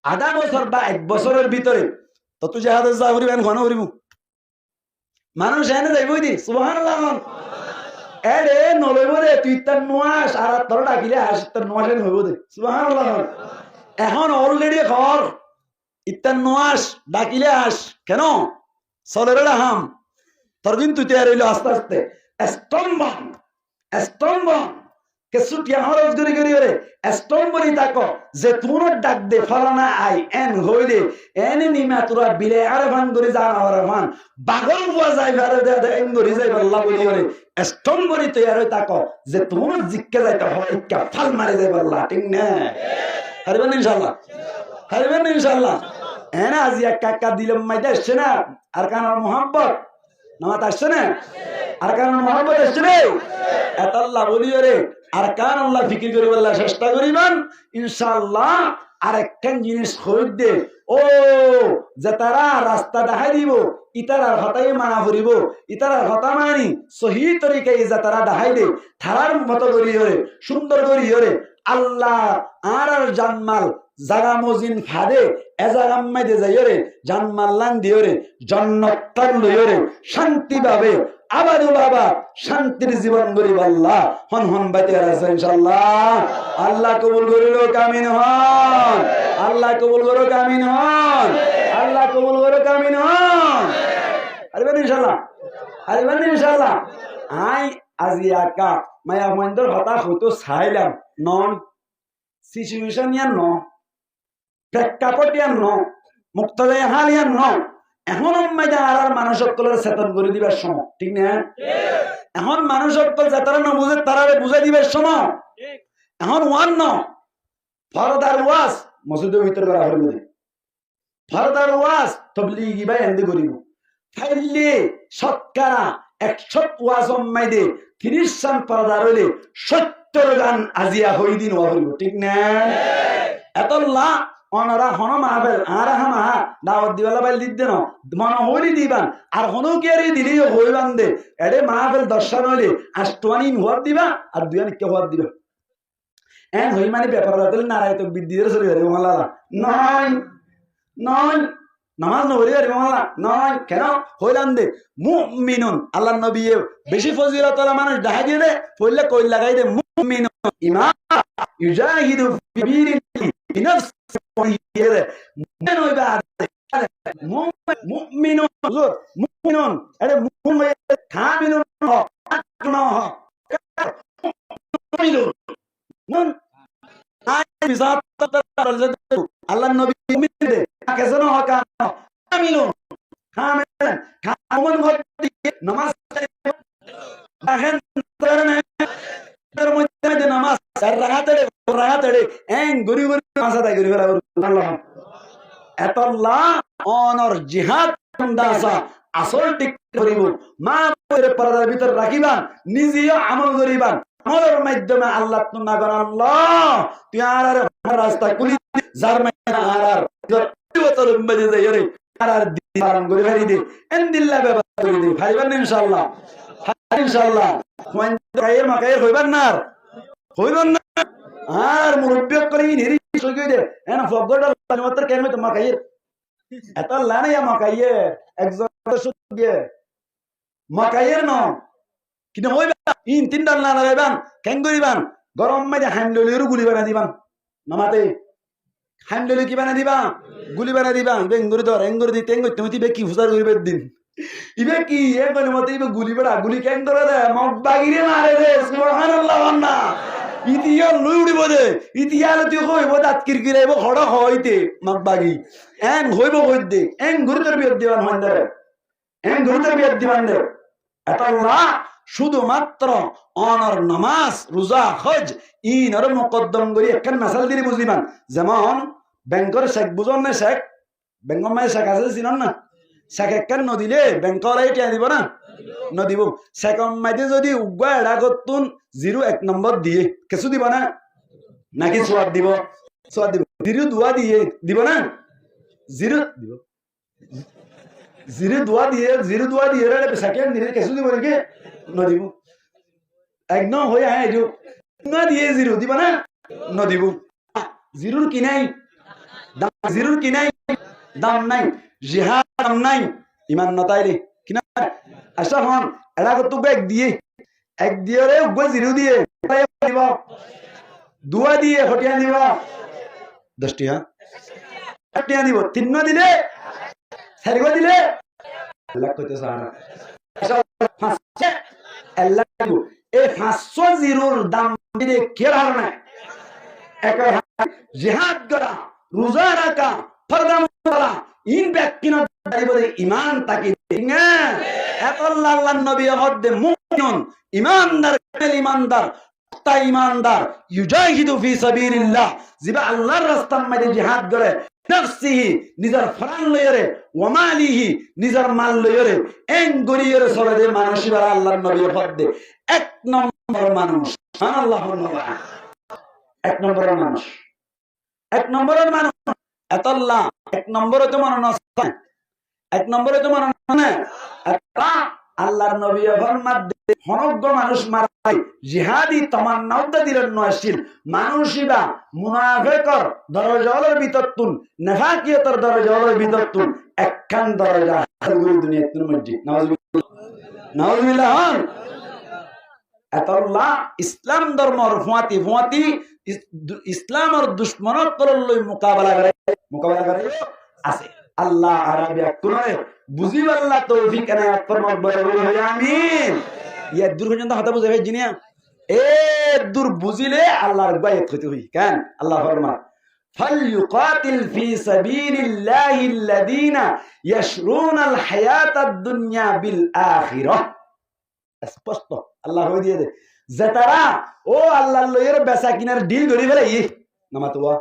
আধা বছর বা 1 বছরের ভিতরে তো তুই জাহাজ যা করিবেন ঘন করিব মানুষ এনে যাইবই দি সুবহানাল্লাহ এরে নলইব রে তুই তার নোয়াস আর তোর ডাকিলে আস তার নোয়াসেন হইব দে সুবহানাল্লাহ এখন অলরেডি খবর ইত্যান নোয়াস ডাকিলে আস কেন চলের হাম তোর কিন্তু তৈরি হইল আস্তে আস্তে স্তম্ভ কেসুটিয়া হরজ গরি গরি রে স্তম্ভরি তাকো যে তুনো ডাক দে ফলানা আই এন হইলে এনে নিমা তোরা বিলে আরফান গরি যা আরফান বাগল বুয়া যাই বারে দে এন গরি যাই আল্লাহ বলি রে স্তম্ভরি তৈরি তাকো যে তুনো জিক্কে যাইতা হয় কা ফাল মারে যাই আল্লাহ ঠিক না হরবেন ইনশাআল্লাহ এনা আজি এক কাকা দিলাম মাইদা আসছে না আর কানার মোহাম্মত নামাত আসছে না আর কানার মোহাম্মত আসছে রে এত আল্লাহ বলিও রে আর কান আল্লাহ ফিকির করিবার চেষ্টা করিবেন ইনশাআল্লাহ আরেকখান জিনিস খরিদ দে ও যে তারা রাস্তা দেখাই দিব ইতারার হতাই মানা ফুরিব ইতারার হতা মানি সহি তরিকায় যে তারা দেখাই দে থারার মতো করি হরে সুন্দর করি হরে আল্লাহ আর জানমাল জাগা মজিন ফাদে এজাগাম্মাই দে যাইরে জানমাল্লান দিয়রে জন্নতার লইরে শান্তি পাবে আবারও বাবা শান্তির জীবন গরিব আল্লাহ হন হন বাইতে আছে ইনশাআল্লাহ আল্লাহ কবুল করিল কামিন হন আল্লাহ কবুল করো কামিন হন আল্লাহ কবুল করো কামিন হন আরিবেন ইনশাআল্লাহ আরিবেন ইনশাআল্লাহ আই আজি আকা মায়া মন্দর হতা হতো ছাইলাম নন সিচুয়েশন ইয়ান ন প্রেক্ষাপট ইয়ান ন মুক্তদে হাল ইয়ান ন এখন আর মানুষ সকলের চেতন করে দিবার সময় ঠিক না এখন মানুষ সকল যারা না বুঝে তারা বুঝাই দিবার সময় এখন ওয়ান ন ফরদার ওয়াজ মসজিদের ভিতরে করা হবে ফরদার ওয়াজ তবলিগি ভাই এন্দি করিব ফাইলে শতকরা 100 ওয়াজ অম্মাই দে 30 সান পর্দা হইলে 70 গান আজিয়া হই দিন ওয়া হইব ঠিক না এতল্লা অনরা হন মাহবেল আর হামা দাওয়াত দিওয়ালা বাইল দিতে ন মন হইলি দিবান আর হনো কি আর দিলি হইবান দে এডে মাহবেল দর্শন হইলে আষ্টওয়ানি হুয়ার দিবা আর দুয়ানি কে হুয়ার দিবা এন হই মানে ব্যাপার রাতলে নারায় তো বিদ্যিদের সরি হরে মালা নয় নয় নামাজ নবরি হরে মালা নয় কেন হইলান দে মুমিনুন আল্লাহর নবী বেশি ফজিলত ওয়ালা মানুষ দেখা দিয়ে দে পড়লে কই লাগাই দে মুমিনুন ইমান ইউজাহিদু ফি বিরিহি বিনফস মুমিনুন হুজুর মুমিনুন আরে মুমিন কামিলুন মুমিনুন আই বিজাত আল্লাহর নবী মুমিন দে কেন হকা কামিলুন কামিলুন কামন ভক্তি নামাজ দেখেন তার মধ্যে নামাজ চার রাহাতে এন গরি গরি নামাজ আদায় করি আল্লাহ এতল্লাহ অনর জিহাদ দাসা আসল ঠিক করিব মা পরে পর্দার ভিতর রাখিবা নিজেও আমল করিবান আমলের মাধ্যমে আল্লাহ তুনা কর আল্লাহ তুই আর রাস্তা কুলি যার মাধ্যমে আর বতল মধ্যে যাই রে আর দিবান করে ফেরি দে এন্দিল্লাহ ব্যবহার করে দে ফাইবান ইনশাআল্লাহ ইনশাআল্লাহ কোন কায়ের মাকায়ের হইবান না হইবান না আর মুরব্বি করে নিরি সগই দে এন ফগড় মাত্র কেন তো মাকায়ের এত লানা ইয়া মাকায়ের একজন সুগিয়ে মাকায়ের ন কিন্তু হইবা ইন তিন ডাল না লাগাইবান কেন করিবান গরম মাঝে হ্যান্ডলিরও গুলি বানা দিবান নামাতে হ্যান্ডলি কি বানা দিবা গুলি বানা দিবা বেঙ্গুরি ধর এঙ্গুরি দিতে এঙ্গুরি তুমি দিবে কি ফুসার করিবে দিন ইবে কি এ কোন মতে ইবে গুলি বড়া গুলি কেন ধরে দে মগবাগিরে মারে দে সুবহানাল্লাহ আল্লাহ ইতিয়া লই উড়িব দে ইতিয়ালে তুই কইব দাঁত কিরকিরাইব খড় হইতে মগবাগি এন হইব কই দে এন গুরুতর বিয়াদ দিবান হন্দরে এন গুরুতর বিয়াদ দিবান দে আল্লাহ শুধুমাত্র অনর নামাজ রোজা হজ ইনর মুকদ্দম করি একখান মাসাল দিলি বুঝলিবান যেমন ব্যাংকর শেখ বুঝন না শেখ ব্যাংক মাই শেখ আছে চিনন না শেখ একখান নদিলে ব্যাংকর এইটা দিব না নদিব শেখ মাইতে যদি উগা এড়া করতুন 01 নম্বর দিয়ে কিছু দিব না নাকি সোয়াদ দিব সোয়াদ দিব 02 দিয়ে দিব না 0 দিব 02 দিয়ে রে সেকেন্ড দিলে কিছু দিব নাকি নদিব একদম হয়ে আয় দিও না দিয়ে 0 দিব না নদিব 0 কি নাই দাম 0 কি নাই দাম নাই জিহাদ দাম নাই ইমান নতাইলে কিনা আচ্ছা হন এরা কত এক দিয়ে রে উগো 0 দিয়ে দিব দুয়া দিয়ে হটিয়া দিব 10 টিয়া হটিয়া দিব 3 দিলে 4 দিলে লাখ কইতে সারা আল্লাহ এই 500 জিরোর দাম দিলে কি কারণে এক জিহাদ করা রোজা রাখা ফরজ করা ইন ব্যক্তির দায়িত্বে ঈমান তাকে দিনে এত আল্লাহর নবী হদ্দে মুমিনুন ঈমানদার কামেল ঈমানদার তা ঈমানদার ইউজাহিদু ফি সাবিলিল্লাহ জিবা আল্লাহর রাস্তার মধ্যে জিহাদ করে নফসিহি নিজের ফরান লয়রে ওয়া মালিহি নিজের মাল লয়রে এন গরিয়রে সরে দে মানুষিবার আল্লাহর নবী হদ্দে এক নম্বর মানুষ সুবহানাল্লাহ এক নম্বর মানুষ এক নম্বরের মানুষ এতল্লাহ, এক নম্বরে তো মনে নয়, এক নম্বরে তো মনে নয় আল্লাহর নবী ফরমান হনজ্ঞ মানুষ মারাই জিহাদি তামান্নাউদা দিলেন নয়শীল মানুষিবা মুনাফিকর দরজার ভিতরতুন নেফাকিয়তর দরজার ভিতরতুন একখান দরজা গুলি দুনিয়ার মধ্যে নাউজুবিল্লাহ এতল্লাহ ইসলাম ধর্মর ফুয়াতি ইসলামের দুশ্মনত্বর লই মোকাবেলা করে আছে আল্লাহ আরাবিয়া কোনে বুঝিবাল্লাহ তৌফিক এনায়াত ফরমাক বলে আমিন। ইয়া দূর পর্যন্ত কথা বুঝে ভাই জিনিয়া এ দূর বুঝিলে আল্লাহর বাইত হইতে হই কেন আল্লাহ ফরমান ফালইউকাতিল ফি সাবিলিল্লাহি আল্লাযিনা ইয়াশরুনাল হায়াতাদ দুনিয়া বিল আখিরাহ। স্পষ্ট আল্লাহ হই দিয়ে দে যে তারা ও আল্লাহর লয়ের বেচা কিনার ডিল করি ফেলে ই নামাতোয়া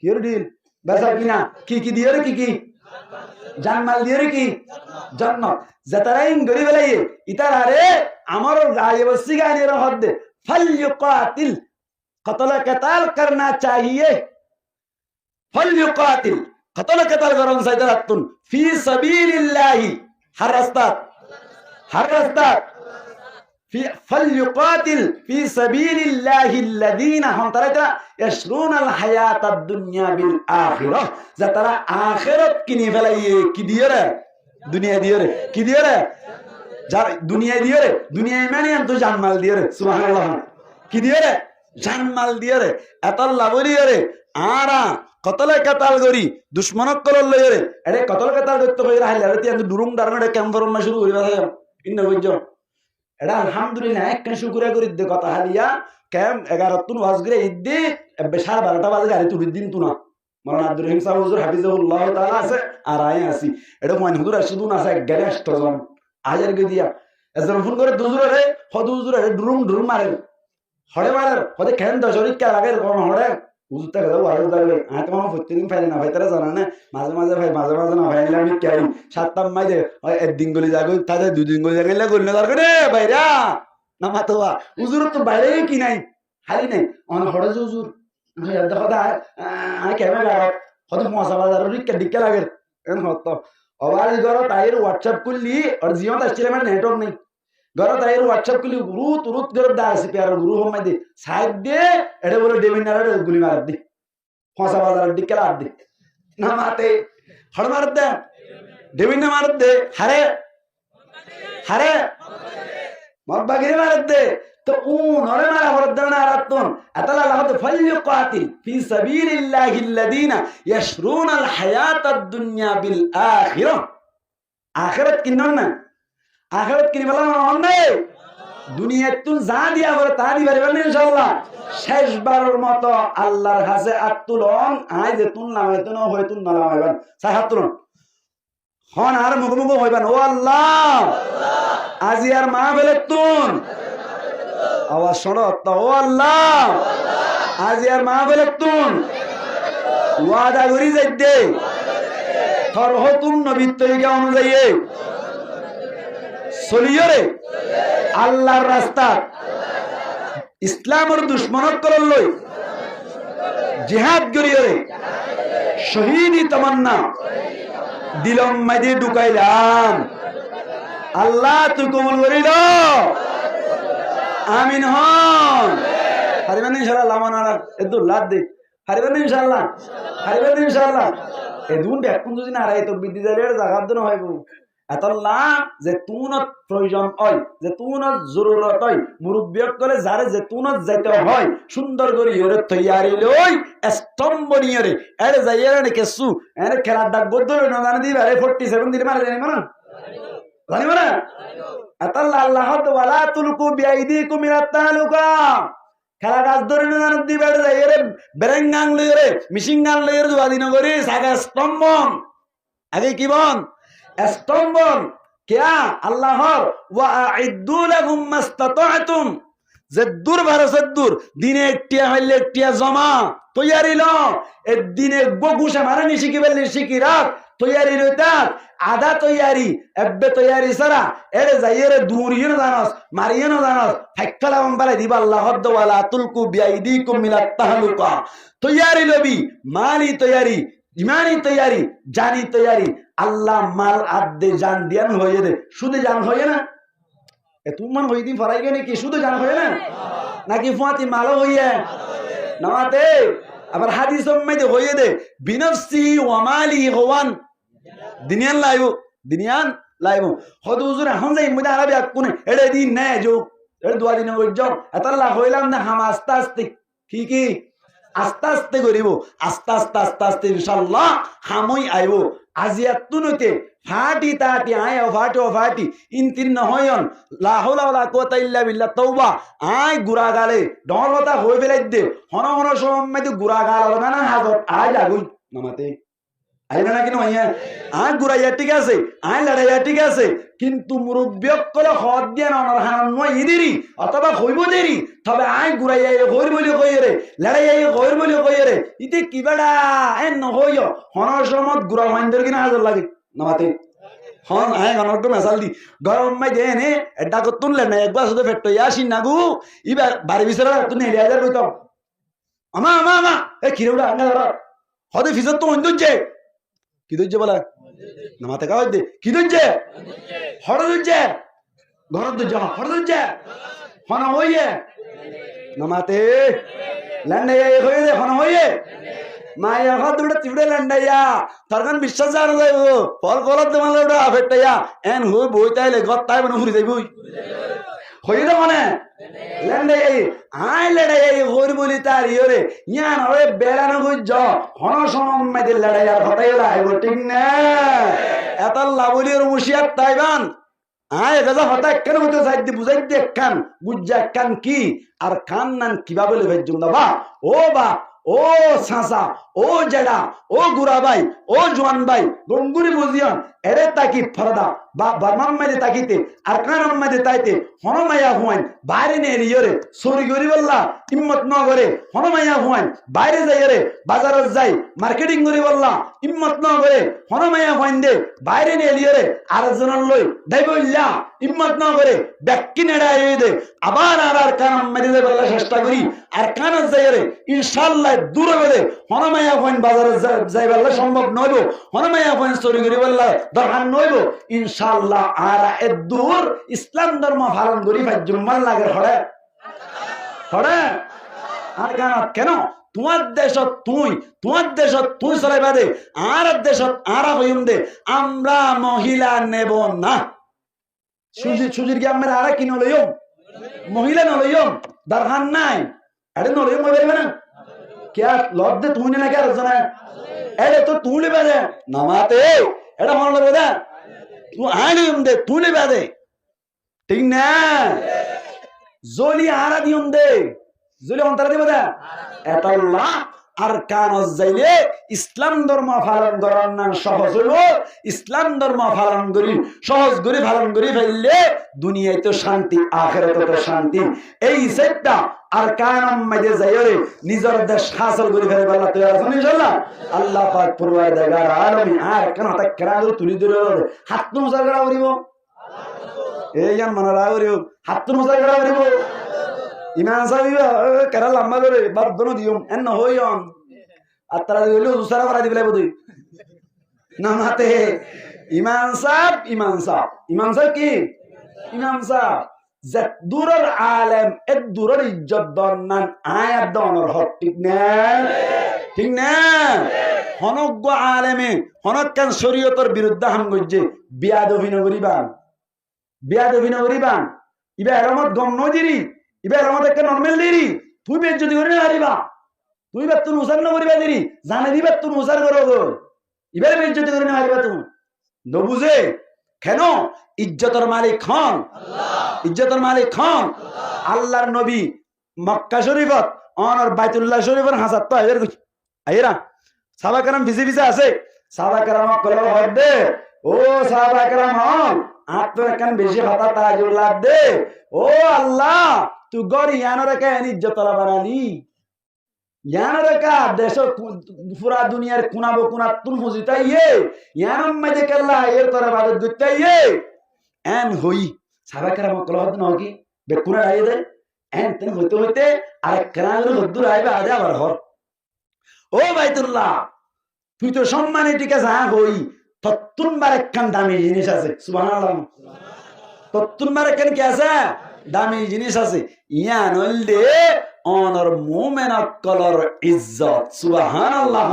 কির ডিল বেচা কিনা কি দিয়ে রে কি জানমাল দিয়ে রে কি জান্নাত যে তারা ইন করি ফেলে ইতারা রে আমার গায়ে বসি গানে রহত দে ফালইউকাতিল কতল কতাল করনা চাহিए ফালইউকাতিল কতল কতাল করন সাইদাতুন ফি সাবিলিল্লাহি হর রাস্তা فليقاتل في سبيل الله الذين هم ترى يشرون الحياة الدنيا بالآخرة زترى آخرت كني فلاي كديره دنيا ديره كديره دنيا ديره دنيا ماني أنتو جان مال ديره سبحان الله كديره جان مال ديره أتلا بوليره آرا قتل قتال غوري دشمنك كل الله يره أره قتل قتال دكتور غير هاي لارتي أنتو دروم دارنا ده كم فرم ما شروع غير هذا إنه وجه এটা আলহামদুলিল্লাহ একটা শুকরিয়া করি দে কথা হালিয়া কেম 11 তুন ওয়াজ করে ইদ্দি 12:30 বাজে গাড়ি তুলি দিন তুনা মাওলানা আব্দুর রহিম সাহেব হুজুর হাফিজাহুল্লাহ তাআলা আছে আর আই আছি এটা কোন হুজুর আসুন আছে গাড়ি আসতজন আজার গে দিয়া এজন ফোন করে হুজুরে হদু হুজুরে ড্রুম মারে হড়ে মারে হদে কেন দশরি কে লাগে কোন হড়ে হুজুর তা দাও আর দাও আই তো মামা প্রত্যেকদিন ফাইলে না ভাই তারা জানা না মাঝে ভাই মাঝে না ভাইলে আমি কেই সাতটা মাইদে একদিন গলি যাগো তাদের দুদিন গলি যাগলে গলি দরকার রে ভাইরা না মাতোয়া হুজুর তো বাইরে কি নাই হারি নাই অন হড়ে হুজুর দেখো দা আই কেমন গায় হদে মশা বাজার রিক্কা ডিক্কা লাগে এন হত আবার গর তাইর WhatsApp করলি আর জিওত আসছিল মানে নেটওয়ার্ক নাই গর তাইর WhatsApp করলি রুত গর দা আছে প্যার গুরু হমাই দে সাইড দে এটা বলে ডেমিনারে গুলি মার দে মশা বাজার ডিক্কা লাগ দে না মাতে হড় মার দে ডেমিনা মার দে হারে মরবাগিরি মার দে তো উনরে মারা হরদনা রাতন আতালা লাহদ ফালইউকাতিল ফি সাবিলিল্লাহি আল্লাযিনা ইয়াশরুনাল হায়াতাদ দুনিয়া বিল আখিরাহ আখিরাত কিনন না আখিরাত কিনি বলা অন্যায় দুনিয়াতুন যা দিয়া করে তা দিবারে বলেন ইনশাআল্লাহ শেষবারের মতো আল্লাহর কাছে আত্তুলন আই যে তুন নাম হয়তো না হয়তো না হইবেন সাহাতুলন হন আর মুখমুখ হইবেন ও আল্লাহ আজি আর মা বলে তুন আওয়াজ শোনো তো ও আল্লাহ আজি আর মা বলে তুন ওয়াদা করি যাই দে তোর হুকুম নবীর তরিকা অনুযায়ী চলিয়রে আল্লাহর রাস্তা ইসলামের দুশ্মনক করল লই জিহাদ করিয়রে শহীদি তামান্না দিলম মাঝে ঢুকাইলাম আল্লাহ তুই কবুল করিল আমিন হন হারিবেন ইনশাআল্লাহ মানারা এদু লাদ দে হারিবেন ইনশাআল্লাহ এদুন দেখুন যদি না রাই তো বিদ্যালয়ের জায়গা দন হইব এতলা যে তুনত প্রয়োজন হয় যে তুনত জরুরত হয় মুরব্বিয়ক করে যারে যে তুনত যাইতে হয় সুন্দর করে ইরে তৈয়ারি লই স্তম্ভনিয়রে এরে যাইয়ারে নে কেসু এরে খেলা ডাক বদল না জানি দিবা রে 47 দিন মারা জানি মানা আতাল্লাহ আল্লাহ ওয়ালা তুলকু বিআইদিকুম ইলা তালুকা খেলা গাছ ধরে না জানি দিবা রে যাইয়ারে বেরেঙ্গাং লইরে মিশিংগাং লইরে দুয়াদিন করি সাগা স্তম্ভন আগে কি বন স্তম্ভন কিয়া আল্লাহর ওয়া আইদ্দু লাহুম মাস্তাতাতুম জদ্দুর ভারসদ্দুর দিনে একটিয়া হইলে একটিয়া জমা তৈয়ারি ল এ দিনে বগুশা মারানি শিখি বললি শিখি রাখ তৈয়ারি রইতার আধা তৈয়ারি এব্বে তৈয়ারি সারা এরে যাইরে দূরিও না জানাস মারিও না জানাস ফাইকালা বাম্বালে দিবা আল্লাহ হদ্দওয়ালা তুলকু বিআইদিকুম মিনাত তাহলুকা তৈয়ারি লবি মালি তৈয়ারি ইমানি তৈয়ারি জানি তৈয়ারি আল্লাহ মাল আদে জান দিয়ান হয়ে দে শুধু জান হয়ে না তুমান হই দিন ফরাই গে নাকি শুধু জান হয়ে না নাকি ফুয়াতি মালও হইয়া নামাতে আবার হাদিসের মধ্যে হয়ে দে বিনফসি ওয়া মালি হওয়ান দিনিয়ান লাইব হদ হুজুর এখন যাই মুদা আরবি কোনে এড়ে দিন নে যো এড়ে দুয়া দিন ওই যাও এতাল্লা হইলাম না হাম আস্তে আস্তে কি আস্তে আস্তে করিব আস্তে আস্তে আস্তে আস্তে ইনশাআল্লাহ হামই আইব আজিয়াতুনতে ফাটি তাটি আয় ফাটি ইনতিন নহয়ন লা হাওলা ওয়ালা কুওয়াতা ইল্লা বিল্লাহ তওবা আয় গুরা গালে ডরলতা হই ফেলাই দে হন হন সময় গুরা গাল না হাজত আয় লাগুই নামাতে আইনা না কিনো আইয়া আয় গুরাইয়া ঠিক আছে আয় লড়াইয়া ঠিক আছে কিন্তু মুরব্বিয়কল হদ দিয়া নর হান নয় ইদিরি অথবা হইব দেরি তবে আয় গুরাইয়া হইর বলি কইরে লড়াইয়া হইর বলি কইরে ইতে কিবাডা এন নহইও হন সমত গুরা মাইন্দের কিনা হাজার লাগে নামাতে হন আয় গনটো মেসাল দি গরম মাই দেনে এডা কো তুললে না একবার শুধু ফেট্টো ইয়াসি নাগু ইবার বাড়ি বিছরা তুই 9000 কইতো আমা এ কিরেউডা আঙ্গা হদে ফিজত তো অন্ধুজে কি দইছে বলা নামাতে কাজ দে কি দইছে হড় দইছে ঘর দইছে হড় দইছে হন হইয়ে নামাতে লন্ডাইয়া হইয়ে দে হন হইয়ে মায়া হাত দুটো তিবড়ে লন্ডাইয়া তরকান বিশ্বাস জানো যাইব ফল কলত তোমালে ওটা আফেটাইয়া এন হই বই তাইলে গত তাই মনে ঘুরি যাইবই হই রে মানে লন্ডাইয়া আই লড়াইয়া হই বলি তার ইরে ইয়ান ওরে বেড়ানো গুজ হন সমমাইতে লড়াইয়া হটাইলা আইব ঠিক না এত লাবলির মুশিয়াত তাইবান আয় রাজা হঠাৎ কেন হইতে যাইতে বুঝাই দে কান বুঝা কান কি আর কান নান কিভাবে লেবে জুন্দা ও বা ও সাসা ও জেডা ও গুরাবাই ও জোয়ান ভাই গঙ্গুরি বুঝিয়ন এরে তাকি ফরদা বা বর্মান মাইতে তাকিতে আর কান মাইতে তাইতে হনমাইয়া হুয়াইন বাইরে নে রিয়রে সরি গরি বললা হিম্মত ন করে হনমাইয়া হুয়াইন বাইরে যাই রে বাজারত যাই মার্কেটিং করি বললা হিম্মত ন করে হনমাইয়া হুয়াইন দে বাইরে নে রিয়রে আর জনন লই দাইবইল্লা হিম্মত ন করে ব্যাক্কি নেড়া আই দে আবার আর কান মাইতে যাই বললা চেষ্টা করি আর কানত যাই রে ইনশাআল্লাহ দূর হবে হনমাইয়া হুয়াইন বাজারে যাই বললা সম্ভব নইব হনমাইয়া হুয়াইন সরি গরি বললা দরকার নইব ইনশাআল্লাহ আর এদুর ইসলাম ধর্ম পালন করি ভাই জুম্মাল লাগে হড়ে আর কেন তোমার দেশত তুই চলাইবা দে আর দেশত আরা হইম দে আমরা মহিলা নেব না সুজির কি আমরা আরা কি নলইম মহিলা নলইম দরকার নাই আরে নলইম পারবে না কে লব দে তুই না কে রজনা এরে তো তুই লেবে দে নামাতে এটা মনে লাগবে দে তুই আইলিম দে তুই লেবে দে ঠিক না জলি আরা দিম দে জলি অন্তরা দিব দে এটা আল্লাহ আর কানজ যাইলে ইসলাম ধর্ম পালন করার নাম সহজ হইব ইসলাম ধর্ম পালন করি সহজ করে পালন করি ফেললে দুনিয়ায় তো শান্তি আখিরাতে তো শান্তি এই সেটটা আর কানম মাঝে যাইরে নিজের দেশ হাসিল করে ফেলবে আল্লাহ তৈরি আছেন ইনশাআল্লাহ আল্লাহ পাক পরওয়ারদিগার আলামিন আর কেন তা কেরালো তুলি ধরে হাত তো মুসার করা করিব এই জান মনে রাগরিব হাত তো মুসার করা করিব ইমান সাহেব কেরা লম্বা করে বারদনো দিও এন হইয়ন আর তারা হইলো উসারা করা দিবে বদই না মাতে ইমান সাহেব কি ইমাম সাহেব যে দূরের আলেম এক দূরের ইজ্জত দরনান আয়াত দনর হক ঠিক না হনজ্ঞ আলেমে হনকান শরীয়তের বিরুদ্ধে হাম গজ্জে বিয়াদবি নগরিবান ইবা এরমত গম নদিরি ইবা এরমত একটা নরমাল দিরি তুই বেজ যদি করে না হারিবা তুই বে তুই মুসার না করিবা দিরি জানে দিবা তুই মুসার করো গো ইবা বেজ যদি করে না হারিবা তুমি নবুঝে কেন ইজ্জতের মালিক খান আল্লাহর নবী মক্কা শরীফত আর বাইতুল্লাহ শরীফের হাসাত তো আইবার কই আইরা সাহাবা کرام ভিজে আছে সাহাবা کرام কল হদ দে ও সাহাবা کرام হন আত্মর কান বেশি কথা তাজুল লাভ দে ও আল্লাহ তুই গরি ইয়ানরে কেন ইজ্জত লা বানালি ইয়ানরে কা দেশ পুরা দুনিয়ার কুনাবো কুনাতুন হুজিতাইয়ে ইয়ানম মাঝে কেল্লা এর তরে বাদ দুইতাইয়ে এন হই সাবাকার মকলহদ নকি বেকুনা আইয়ে দে এন তেন হইতে হইতে আর কেনাগুলো হদ্দুর আইবে আদে আবার হর ও বাইতুল্লাহ তুই তো সম্মানে টিকে যা হই তত্তুনবার একখান দামি জিনিস আছে সুবহানাল্লাহ তত্তুনবার একখান কি আছে দামি জিনিস আছে ইয়া নইলে অনর মুমিন অকলর ইজ্জত সুবহানাল্লাহ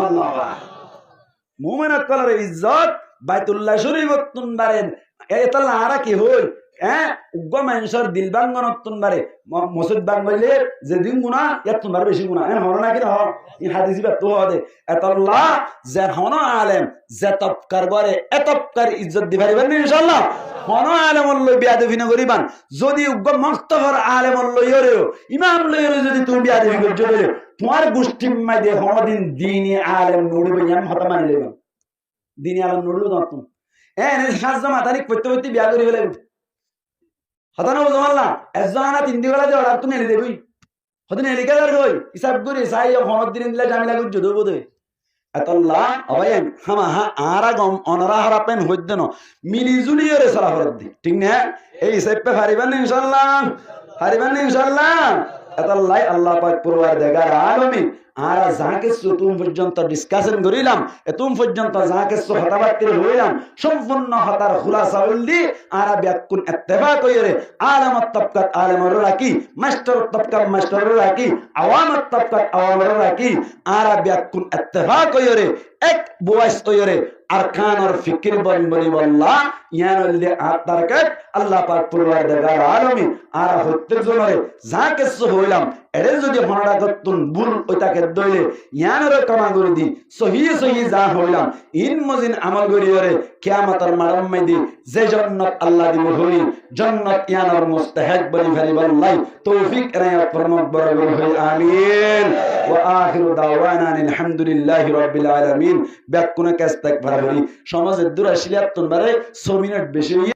মুমিন অকলর ইজ্জত বাইতুল্লাহ শরীফ তুনবারেন এতলা আরা কি হই হ্যাঁ উগ্র মানুষের দিল বাঙ্গন তুনবারে মসজিদ বাঙ্গলে যেদিন গুণা এত তুনবার বেশি গুণা এন হর না কি হর ই হাদিসি বা তো হদে এতলা যে হন আলেম যে তপকার করে এতপকার ইজ্জত দি পারিবেন ইনশাআল্লাহ হন আলেম লই বিয়াদবি না করিবান যদি উগ্র মস্তফর আলেম লই হরেও ইমাম লই হরে যদি তুমি বিয়াদবি করছো বলে তোমার গোষ্ঠী মাই দে হদিন দিনী আলেম নড়িবে এম হতা মানে লইবেন দিনী আলেম নড়িবে না তুমি এন সাজমা তারিখ পড়তে পড়তে বিয়া করি ফেলে হতানো বুঝমাল্লা এজনা তিন দিগলা যে অর্ডার তুমি এনে দেবই হদিন এলিকাদার কই হিসাব করি সাই হমদ দিন দিলা জামিলা কই জদো বদে আতাল্লাহ অবায়েন হামা হা আরা গম অনরা হারাপেন হইদেন মিলি জুলিয়রে সারা হরদি ঠিক না এই হিসাবে পারিবেন ইনশাআল্লাহ পারিবেন ইনশাআল্লাহ আতাল্লাহ আল্লাহ পাক পরওয়ারদিগার আলামিন আরা যাকে তুমি পর্যন্ত ডিসকাশন করিলাম তুমি পর্যন্ত যাকে কথাবার্তা হইলাম সম্পূর্ণ হতার খুলাসা হইলি আরা ব্যাকুন ইত্তেফাক কইরে আলামত তবকাত আলেমর রাখি মাস্টার তবকাত মাস্টার রাখি আওয়ামত তবকাত আওয়ামর রাখি আরা ব্যাকুন ইত্তেফাক কইরে এক বয়স কইরে আরকানর ফিকির বলি বল্লাহ ইয়ানলে আতারকাত আল্লাহ পাক পরওয়ারদিগার আলামিন আরা প্রত্যেক জনরে যাকে হইলাম এরে যদি হনড়া করতুন ভুল ওইটাকে দইলে ইয়ানরে কামা করে দি সহি সহি যা হইলাম ইন মজিন আমল করিয়রে কিয়ামতের মারাম মাইদি যে জান্নাত আল্লাহ দিব হই জান্নাত ইয়ানর মুস্তাহিক বলি ফেলিবাল্লাহ তৌফিক রায়াত ফরমাত বরাবর হই আমিন ওয়া আখিরু দাওয়ানা আলহামদুলিল্লাহি রাব্বিল আলামিন ব্যাকুনা কাস্তাক ভরাবরি সমাজের দুরাশিয়াত তুনবারে 6 মিনিট বেশি